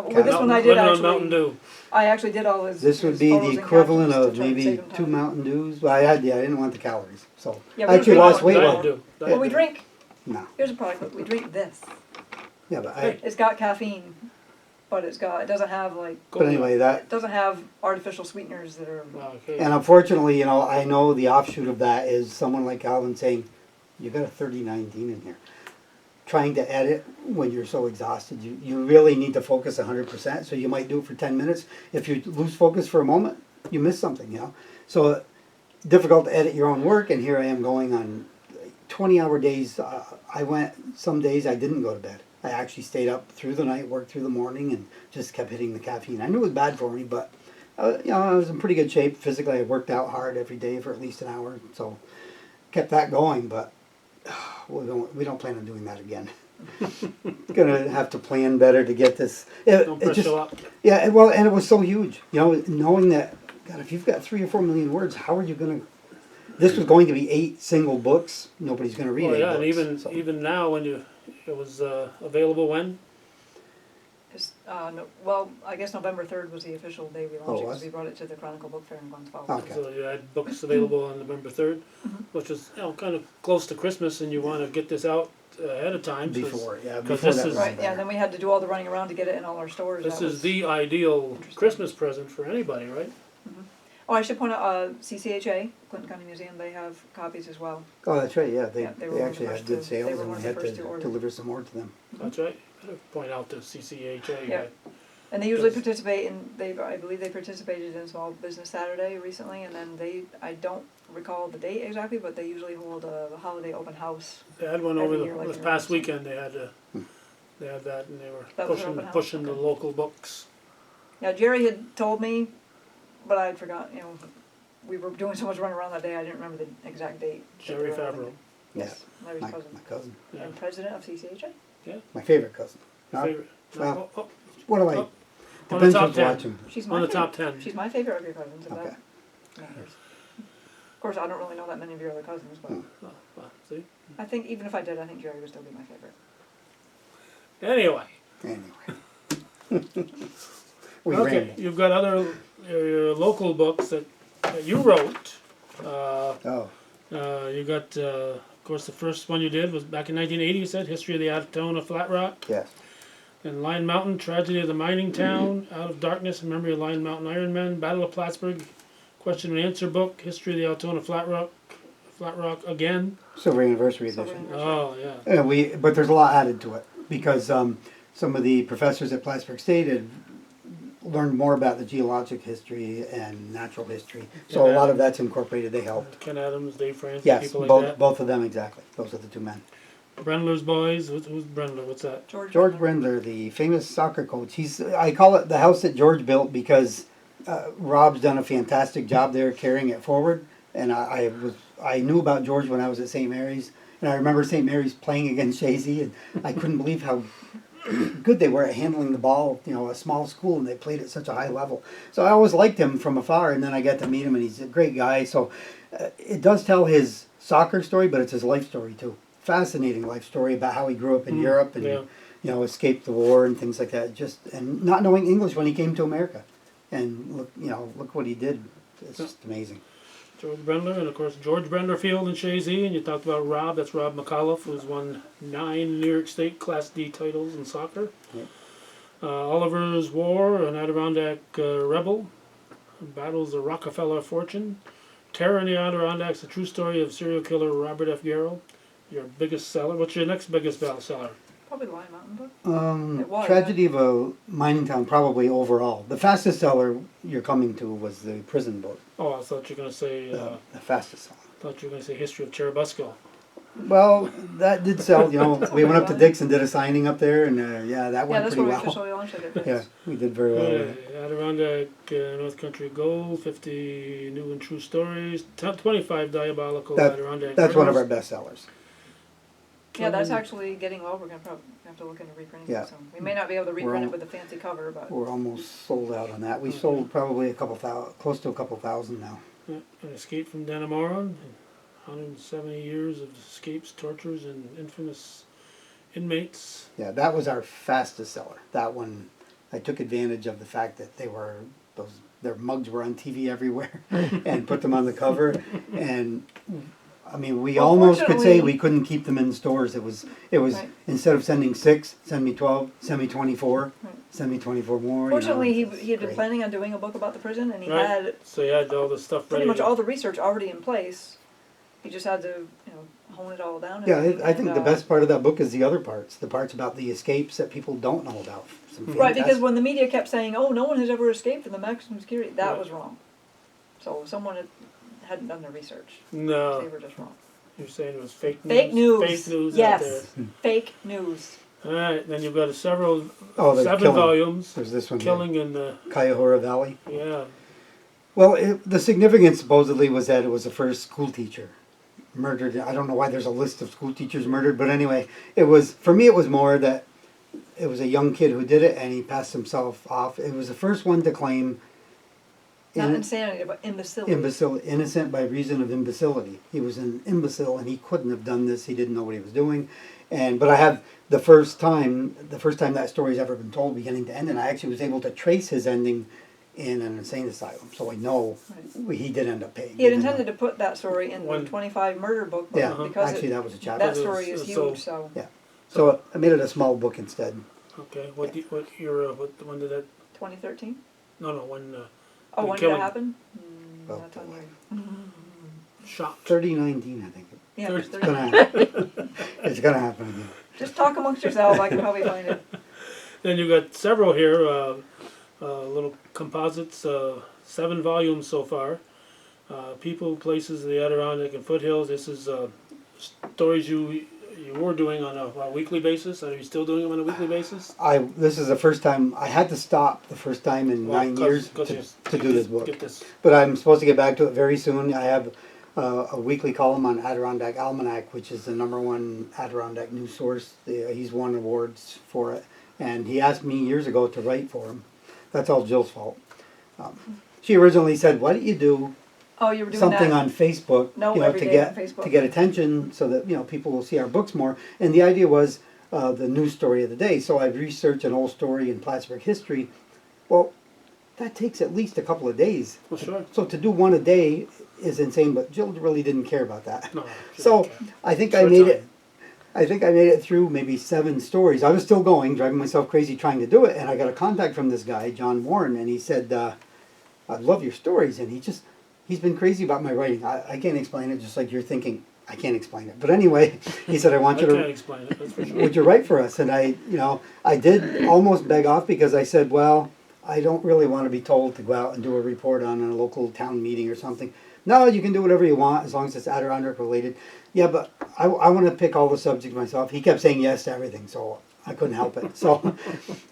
With this one I did living on Mountain actually, Dew. I actually did all his this would his be photos the and equivalent captions of to try to maybe save him 2 time. Mountain Dews. Well, I didn't want the calories, so Yeah, I we actually drink lost Mountain weight. Dew. Diet Dew. Well, Diet we Dew. drink, No, here's a product, we drink this. yeah, but Hey. It's got caffeine, but it doesn't have like, but anyway, that, it doesn't have artificial sweeteners that are, Okay. and unfortunately, I know the offshoot of that is someone like Calvin saying, "You got a 3019 in here." Trying to edit when you're so exhausted, you really need to focus 100%. So you might do it for 10 minutes. If you lose focus for a moment, you miss something. So difficult to edit your own work. And here I am going on 20-hour days. I went some days I didn't go to bed. I actually stayed up through the night, worked through the morning, and just kept hitting the caffeine. I knew it was bad for me, but I was in pretty good shape physically. I worked out hard every day for at least an hour, so kept that going. But we don't plan on doing that again. Gonna have to plan better to get this. Don't press your luck. Yeah, well, and it was so huge. Knowing that, God, if you've got 3 or 4 million words, how are you gonna? This was going to be 8 single books. Nobody's gonna read Well, 8 yeah, books. and even so. even now when it was available when? well, I guess November 3rd was the official day we Oh, launched it, was? because we brought it to the Chronicle Book Fair in Glens Falls. Okay. So you had books available on November 3rd, which is kind of close to Christmas, and you want to get this out ahead of time. Before this that. is- Right, yeah, then we had to do all the running around to get it in all our stores. This That is was- the ideal interesting. Christmas present for anybody, right? Oh, I should point out, CCHA, Clinton County Museum, they have copies as well. Oh, that's right. Yeah, Yeah, they they were one of the actually first had good to- they sales, were and one we of the had first to to order. deliver some more to them. That's right. Better point out the CCHA. Yeah. Right? And they usually Yes. participate in, I believe they participated in Small Business Saturday recently, and then I don't recall the date exactly, but they usually hold a holiday open house. They had one over Every year, like this in past August. weekend. They had that, and they were That was their open house? pushing the Okay. local books. Yeah, Jerry had told me, but I'd forgotten, we were doing so much running around that day, I didn't remember the exact date. that Jerry they were having Favreau. it. Yeah, Yes, Larry's my cousin. cousin, Yeah. And president of CCHA? my favorite cousin. No, Favorite. Well, Oh, what do I? oh, on the Depends top who's 10. watching. She's On my the favorite. top 10. She's my favorite of your cousins, if Okay. that matters. Of course, I don't really know that many of your other cousins, but Oh, well, see? I think even if I did, I think Jerry would still be my favorite. Anyway. Anyway. We Okay, ran. you've got other your local books that you wrote. Oh, You got, of course, the first one you did was back in 1980. You said History of the Atone of Flat Rock, yes. and Lion Mountain, Tragedy of the Mining Town, Out of Darkness, in Memory of Lion Mountain Ironmen, Battle of Plattsburgh, Question and Answer book, History of the Altona Flat Rock again. Silver anniversary Silver edition. anniversary. Oh yeah. But there's a lot added to it because some of the professors at Plattsburgh State had learned more about the geologic history and natural history. So a lot of that's incorporated. They helped. Ken Adams, Dave Francis, Yes, people like both that. both of them exactly. Those are the 2 men. Brendler's boys. Who's Brendler? What's that? George Brendler. Brendler, the famous soccer coach. I call it the house that George built because Rob's done a fantastic job there carrying it forward. And I knew about George when I was at St. Mary's, and I remember St. Mary's playing against Shazy, and I couldn't believe how good they were at handling the ball. A small school, and they played at such a high level. So I always liked him from afar, and then I got to meet him, and he's a great guy. So it does tell his soccer story, but it's his life story too. Fascinating life story about how he grew up in Europe and Yeah. escaped the war and things like that. And not knowing English when he came to America, and look what he did. It's just amazing. George Brendler, and of course George Brenderfield and Shazy, and you talked about Rob. That's Rob McAuliffe, who's won 9 New York State Class D titles in soccer. Yep. Oliver's War, an Adirondack Rebel, Battles of Rockefeller Fortune, Terror in the Adirondacks: The True Story of Serial Killer Robert F. Garrow. Your biggest seller. What's your next biggest bestseller? Probably the Lion Mountain book. It was, Tragedy of a Mining Town, probably overall. The fastest seller you're coming to was the prison book. Oh, I thought you were going to say. The fastest seller. Thought you were going to say History of Cherubusco. Well, that did sell. You know, we went up to Dick's and did a signing up there, and yeah, that Yeah, went that's pretty where we well. officially launched it. At Yeah, Dick's. we did very well. with it. Adirondack North Country Gold, 50 New and True Stories, 25 Diabolical Adirondack That's one of our Murders. best sellers. Yeah, that's actually getting well. We're gonna probably have to look into reprinting Yeah. it. So we may not be able to We're reprint on- it with the fancy cover, but We're almost sold out on that. We Okay. sold probably a couple thousand, close to a couple thousand now. Yeah, An Escape from Dannemora, 170 years of escapes, tortures, and infamous inmates. Yeah, that was our fastest seller. That one, I took advantage of the fact that their mugs were on TV everywhere and put them on the cover. And I mean, we Well, almost could say fortunately- we couldn't keep them in stores. It was Right. instead of sending 6, send me 12, send me 24, Right. send me 24 more. fortunately you know, he had been great. planning on doing a book about the prison, and he Right. had So you had all this stuff pretty ready. much to- all the research already in place. He just had to, hone it all down. and Yeah, everything, I think and, the best part of that book is the other parts, the parts about the escapes that people don't know about. Some Right, fantastic- because when the media kept saying, "Oh, no one has ever escaped from the maximum security," that Right. was wrong. So someone hadn't done their research. No, They were just wrong. you're saying it was fake news. Fake news. Fake news Yes. out there. Fake news. All right, then you've got several, Oh, the 7 killing. volumes, There's this one here. Killing in the, Cuyahoga Valley. yeah. Well, the significance supposedly was that it was the first school teacher murdered. I don't know why there's a list of school teachers murdered, but anyway, it was, for me it was more that it was a young kid who did it and he passed himself off. It was the first one to claim Not in- insanity, but imbecility. innocent by reason of imbecility. He was an imbecile and he couldn't have done this. He didn't know what he was doing. But I have the first time that story's ever been told, beginning to end, and I actually was able to trace his ending in an insane asylum. So I know he did end up paying. He had even intended to put that story in One- the 25 murder book, but Yeah, because actually that was a chapter. that story is So- huge, so Yeah. So I made it a small book instead. Okay, what year, when did that, 2013? no, when, Oh, The when did killing. that happen? Oh, That's boy. on shocked. 3019, I think. Yeah, Third- it's It's gonna happen. It's gonna happen again. just talk amongst yourselves, I can probably find it. Then you got several here, little composites, 7 volumes so far. People, Places, the Adirondack and Foothills. This is stories you were doing on a weekly basis. Are you still doing them on a weekly basis? This is the first time I had to stop the first time in Well, 9 'cause- years 'cause to, you to do this book. Get this. But I'm supposed to get back to it very soon. I have a weekly column on Adirondack Almanac, which is the #1 Adirondack news source. He's won awards for it, and he asked me years ago to write for him. That's all Jill's fault. She originally said, "Why don't you do Oh, you were doing something that? on Facebook, No, you know, every to day get on Facebook. to get attention, so that people will see our books more." And the idea was the news story of the day. So I'd research an old story in Plattsburgh history. Well, that takes at least a couple of days. Well, sure. So to do one a day is insane. But Jill really didn't care about that. No. So okay. I think I Short made time. it. I think I made it through maybe 7 stories. I was still going, driving myself crazy trying to do it. And I got a contact from this guy, John Warren, and he said, "I love your stories." And he's been crazy about my writing. I can't explain it, just like you're thinking. I can't explain it. But anyway, he said, "I want I you can't to, explain it, that's for sure. would you write for us?" And I did almost beg off because I said, "Well, I don't really want to be told to go out and do a report on a local town meeting or something." "No, you can do whatever you want as long as it's Adirondack related." "Yeah, but I want to pick all the subjects myself." He kept saying yes to everything, so I couldn't help it. So,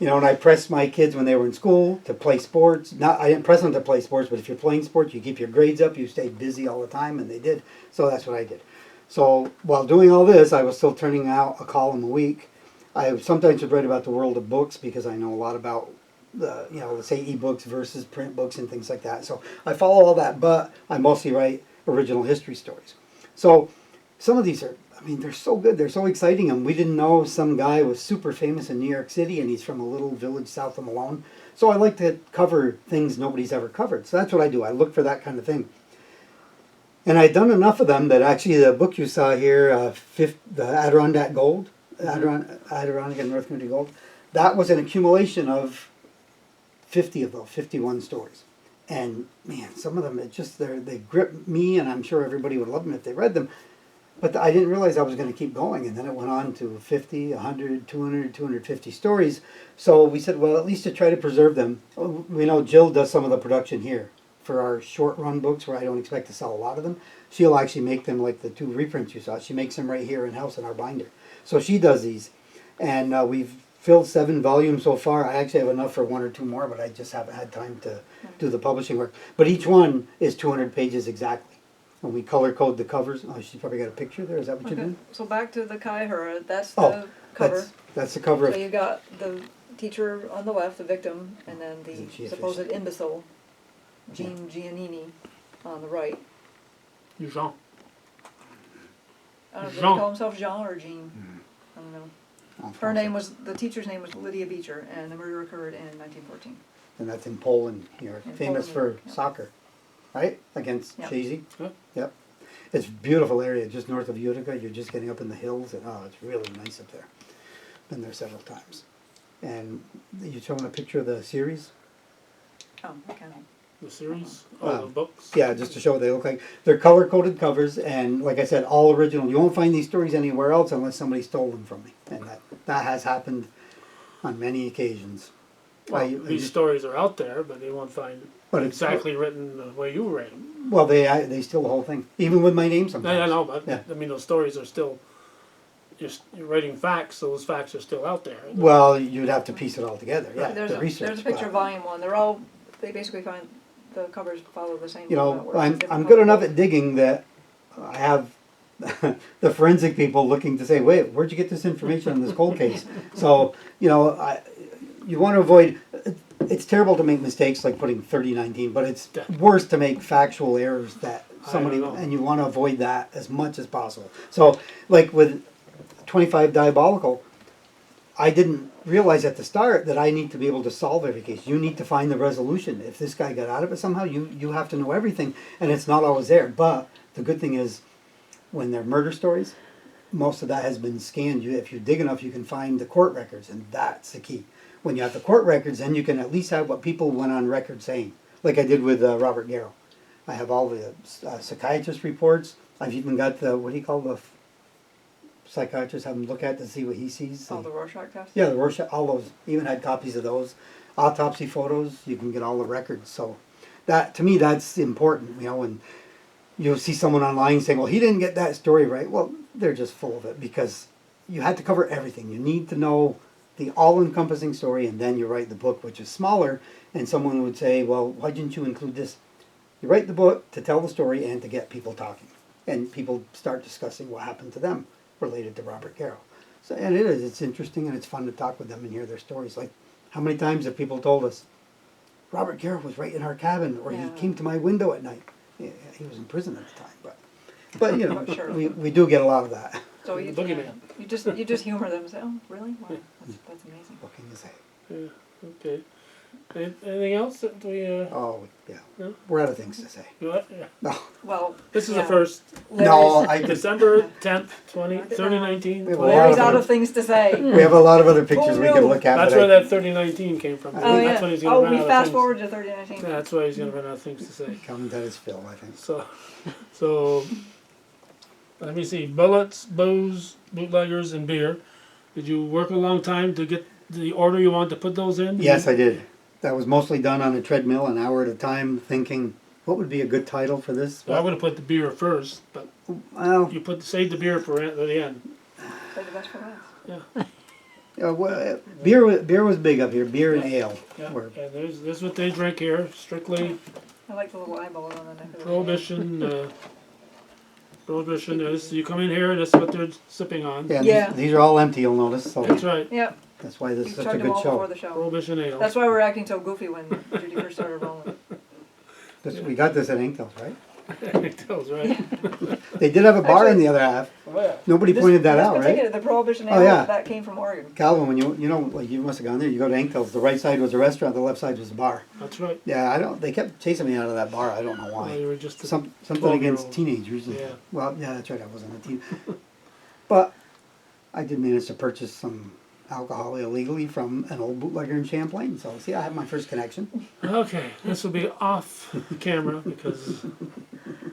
and I pressed my kids when they were in school to play sports. I didn't press them to play sports, but if you're playing sports, you keep your grades up, you stay busy all the time, and they did. So that's what I did. So while doing all this, I was still turning out a column a week. I sometimes would write about the world of books because I know a lot about let's say ebooks versus print books and things like that. So I follow all that, but I mostly write original history stories. So some of these they're so good, they're so exciting, and we didn't know some guy was super famous in New York City and he's from a little village south of Malone. So I like to cover things nobody's ever covered. So that's what I do. I look for that kind of thing. And I'd done enough of them that actually the book you saw here, the Adirondack Gold, Adirondack and North Country Gold, that was an accumulation of 50 of those, 51 stories. And man, some of them, they grip me, and I'm sure everybody would love them if they read them. But I didn't realize I was going to keep going, and then it went on to 50, 100, 200, 250 stories. So we said, well, at least to try to preserve them. We know Jill does some of the production here for our short run books, where I don't expect to sell a lot of them. She'll actually make them like the 2 reprints you saw. She makes them right here in house in our binder. So she does these, and we've filled 7 volumes so far. I actually have enough for 1 or 2 more, but I just haven't had time to do the publishing work. But each one is 200 pages exactly. And we color code the covers. Oh, she's probably got a picture there. Is that what you're Okay, doing? so back to the Kaihura, that's Oh, the cover. That's the cover So of. you got the teacher on the left, the victim, and then Isn't she the a supposed fish? imbecile, Jean Giannini, on the right. Jean. I don't know, did he Jean. call himself Jean or Jean? I don't know. Her name was, the teacher's name was Lydia Beecher, and the murder occurred in 1914. And that's in Poland. You're In famous Poland, for yeah. soccer, right? Against Yep. Shazy. Yep. Yep. It's a beautiful area just north of Utica. You're just getting up in the hills, and oh, it's really nice up there. Been there several times. And you're showing a picture of the series? Oh, okay. The series, Wow. the books. Yeah, just to show what they look like. They're color-coded covers, and like I said, all original. You won't find these stories anywhere else unless somebody stole them from me, and that has happened on many occasions. Well, I these just- stories are out there, but they won't find But it's- exactly written the way you read them. Well, they steal the whole thing, even with my name sometimes. I know, but Yeah. I mean, those stories are still. You're writing facts; those facts are still out there. Well, you'd have to piece it all together. Yeah, There's the a, research. there's a picture of but, volume 1. They basically find the covers follow the same. you know, format, whereas I'm different good cover enough books- at digging that I have the forensic people looking to say, wait, where'd you get this information on this cold case? So, you know, you want to avoid. It's terrible to make mistakes like putting 3019, but it's worse to make factual errors that somebody, know. and you want to avoid that as much as possible. So, like with 25 Diabolical, I didn't realize at the start that I need to be able to solve every case. You need to find the resolution. If this guy got out of it somehow, you have to know everything, and it's not always there. But the good thing is, when they're murder stories, most of that has been scanned. If you dig enough, you can find the court records, and that's the key. When you have the court records, then you can at least have what people went on record saying, like I did with Robert Garrow. I have all the psychiatrist reports. I've even got the, what do you call the psychiatrists have him look at to see what he sees? Oh, the Rorschach test? Yeah, the Rorschach, all those, even had copies of those. Autopsy photos, you can get all the records. So that, to me, that's important, you know, and you'll see someone online saying, well, he didn't get that story right. Well, they're just full of it because you had to cover everything. You need to know the all-encompassing story, and then you write the book, which is smaller, and someone would say, well, why didn't you include this? You write the book to tell the story and to get people talking, and people start discussing what happened to them related to Robert Garrow. So, and it's interesting, and it's fun to talk with them and hear their stories. Like, how many times have people told us, Robert Garrow was right in our cabin, or Yeah. he came to my window at night. Yeah, he was in prison at the time, but you know, Sure. we do get a lot of that. So you, Boogeyman. you just humor them and say, oh, really? Wow, that's amazing. What can you say? Yeah. Okay. Anything else that we? Oh, yeah. No? We're out of things to say. What? Yeah. No, Well, This is yeah. the first. no, Larry's, I just, December 10th, 3019. We have a Larry's lot out of of things to say. we have a lot of other pictures we can knew? look at. That's but where that 3019 came from. Oh, yeah. That's when he's gonna Oh, run we out of fast things. forward to 3019. Yeah, that's why he's gonna run out of things to say. Come to his fill, I think. So let me see. Bullets, booze, bootleggers, and beer. Did you work a long time to get the order you want to put those in? Yes, I did. That was mostly done on a treadmill, an hour at a time, thinking, what would be a good title for this? Well, I would have put the beer first, but Well, you save the beer for the end. Say the best for last. Yeah. beer was big up here. Beer and ale. Yeah. were- And this is what they drink here. Strictly I like the little eyeball on the neck of the prohibition. Prohibition is you come in here. That's what they're sipping on. Yeah, Yeah. These are all empty, you'll notice. So That's right. Yep. that's why this You is such a chugged them good all before show. the show. Prohibition ale. That's why we're acting so goofy when Judy first started rolling. We got this at Inktel's, right? Tells right. They did have a bar in Actually- the other half. Oh yeah. Nobody pointed that This out, right? particular, the Prohibition Oh, Ale, yeah. that came from Oregon. Calvin, when you know, like you must have gone there. You go to Inktel's. The right side was a restaurant. The left side was a bar. That's right. Yeah, They kept chasing me out of that bar. I don't know Well, why. you were just a Something 12-year-old. against teenagers. Yeah. Well, yeah, that's right. I wasn't a teen. But I did manage to purchase some alcohol illegally from an old bootlegger in Champlain. So see, I have my first connection. Okay, this will be off camera because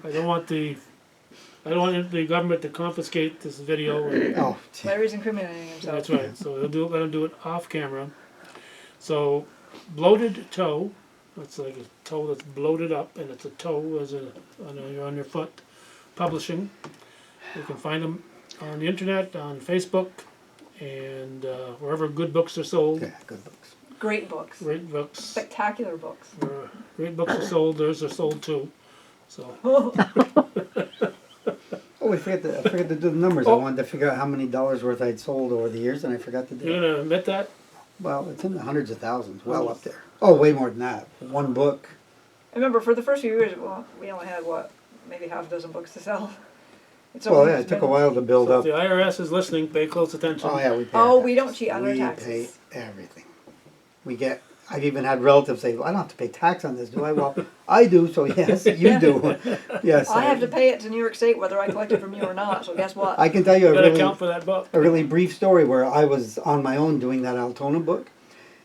I don't want the government to confiscate this video. Oh, Larry's incriminating himself. That's right. So let them do it off camera. So, bloated toe. That's like a toe that's bloated up, and it's a toe as on your foot. Publishing. You can find them on the internet, on Facebook, and wherever good books are sold. yeah, good books. Great books. Great books. Spectacular books. Great books are sold. Theirs are sold too. So. Oh, I forgot to do the numbers. I Oh. wanted to figure out how many dollars worth I'd sold over the years, and I forgot to do You're it. gonna admit that? Well, it's in the hundreds of thousands, well up there. Oh, way more than that. One book. Remember, for the first few years, well, we only had, what, maybe half a dozen books to sell. It's Well, only yeah, has it took a been- while to build So if up. the IRS is listening, pay close attention. Oh, yeah, we pay. Oh, our we don't taxes. cheat on our We taxes. pay everything. I've even had relatives say, well, I don't have to pay tax on this, do I? Well, I do, so yes, you do. Yes. I have to pay it to New York State whether I collect it from you or not, so guess what? I can tell you You gotta account for that book. a really brief story where I was on my own doing that Altona book,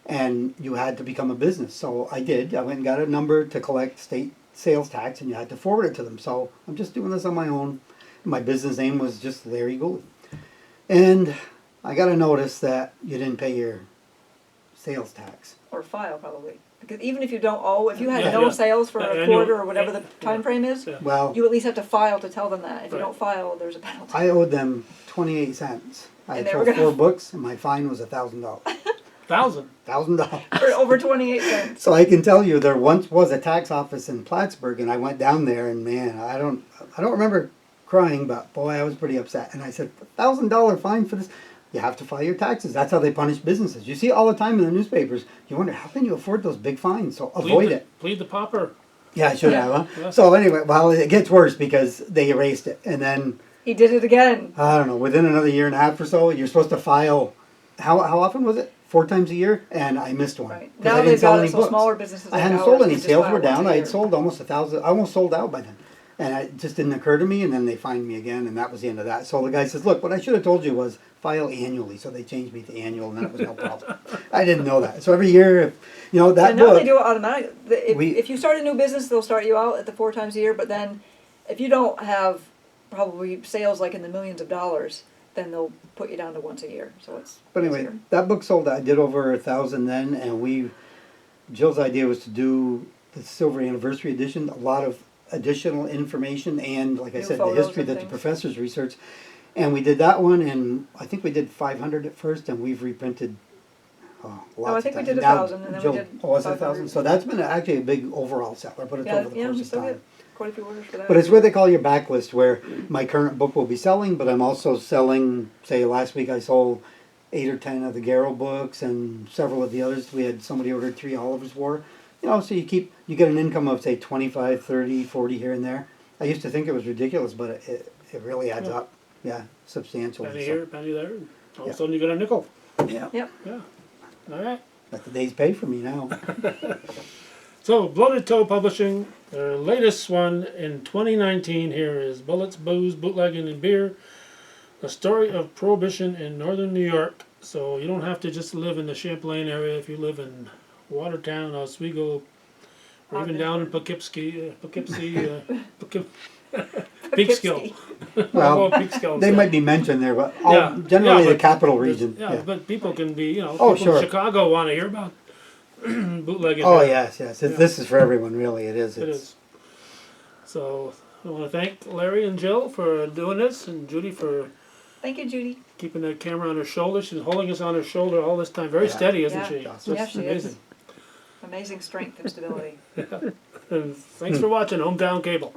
and you had to become a business. So I did. I went and got a number to collect state sales tax, and you had to forward it to them. So I'm just doing this on my own. My business name was just Larry Gould. And I got a notice that you didn't pay your sales tax. Or file, probably. Because even if you don't owe, if you had Yeah, no yeah. sales for a Annual- quarter or whatever the time frame is, Yeah. Well, you at least have to file to tell them that. If you Right. don't file, there's a penalty. I owed them 28 cents. I And had they were sold gonna- 4 books, and my fine was $1,000. $1,000. $1,000. For over 28 cents. So I can tell you, there once was a tax office in Plattsburgh, and I went down there, and man, I don't remember crying, but boy, I was pretty upset. And I said, $1,000 fine for this? You have to file your taxes. That's how they punish businesses. You see all the time in the newspapers. You wonder, how can you afford those big fines? So avoid it. Plead the pauper. Yeah, I should Yeah. have. Huh? Yeah. So anyway, well, it gets worse because they erased it, and then He did it again. I don't know. Within another year and a half or so, you're supposed to file. How often was it? 4 times a year, and I missed one. Right. 'cause Now I didn't they've sell got any it so books. smaller businesses I like hadn't ours sold can any. just Sales file were once down. a I year. had sold almost 1,000. I almost sold out by then, and it just didn't occur to me. And then they fined me again, and that was the end of that. So the guy says, "Look, what I should have told you was file annually." So they changed me to annual, and that was no problem. I didn't know that. So every year, that And now book. they do it automatically. We- If you start a new business, they'll start you out at the 4 times a year, but then if you don't have probably sales like in the millions of dollars, then they'll put you down to once a year. So it's But anyway, easier. that book sold. I did over 1,000 then, and Jill's idea was to do the silver anniversary edition, a lot of additional information, and like I New said, the photos history and that the things. professors researched. And we did that one, and I think we did 500 at first, and we've reprinted lots I of think we times. did Now 1,000, and then we Jill- did Oh, was it 500. 1,000? So that's been actually a big overall seller, but it's Yeah, over the yeah, course we of still time. get quite a few orders for that. But it's what they call your backlist, where my current book will be selling, but I'm also selling, say last week I sold 8 or 10 of the Garrow books and several of the others. We had somebody ordered 3 Oliver's War. So you get an income of say 25, 30, 40 here and there. I used to think it was ridiculous, but it really adds Yeah. up. Yeah, substantially. Penny So, here, penny there. and All of Yeah. a sudden you got a nickel. yeah, Yep. Yeah. All right. let the days pay for me now. So, Bloated Toe Publishing, their latest one in 2019 here is Bullets, Booze, Bootlegging and Beer, a story of Prohibition in northern New York. So you don't have to just live in the Champlain area. If you live in Watertown, Oswego, or even down in Poughkeepsie, Peekskill. Well, Peekskill. They might be mentioned there, but Yeah. generally Yeah, the but capital there's- region. Yeah, but people can be, Oh, people sure. in Chicago want to hear about bootlegging. Oh beer. yes, yes. Yeah. This is for everyone, really. It is. It It's, is. So I want to thank Larry and Jill for doing this, and Judy for Thank you, Judy. keeping that camera on her shoulder. She's holding us on her shoulder all this time. Very Yeah. steady, isn't Yeah. she? Yeah, It's Yeah, just she is. amazing. Amazing strength and stability. And thanks for watching Hometown Cable.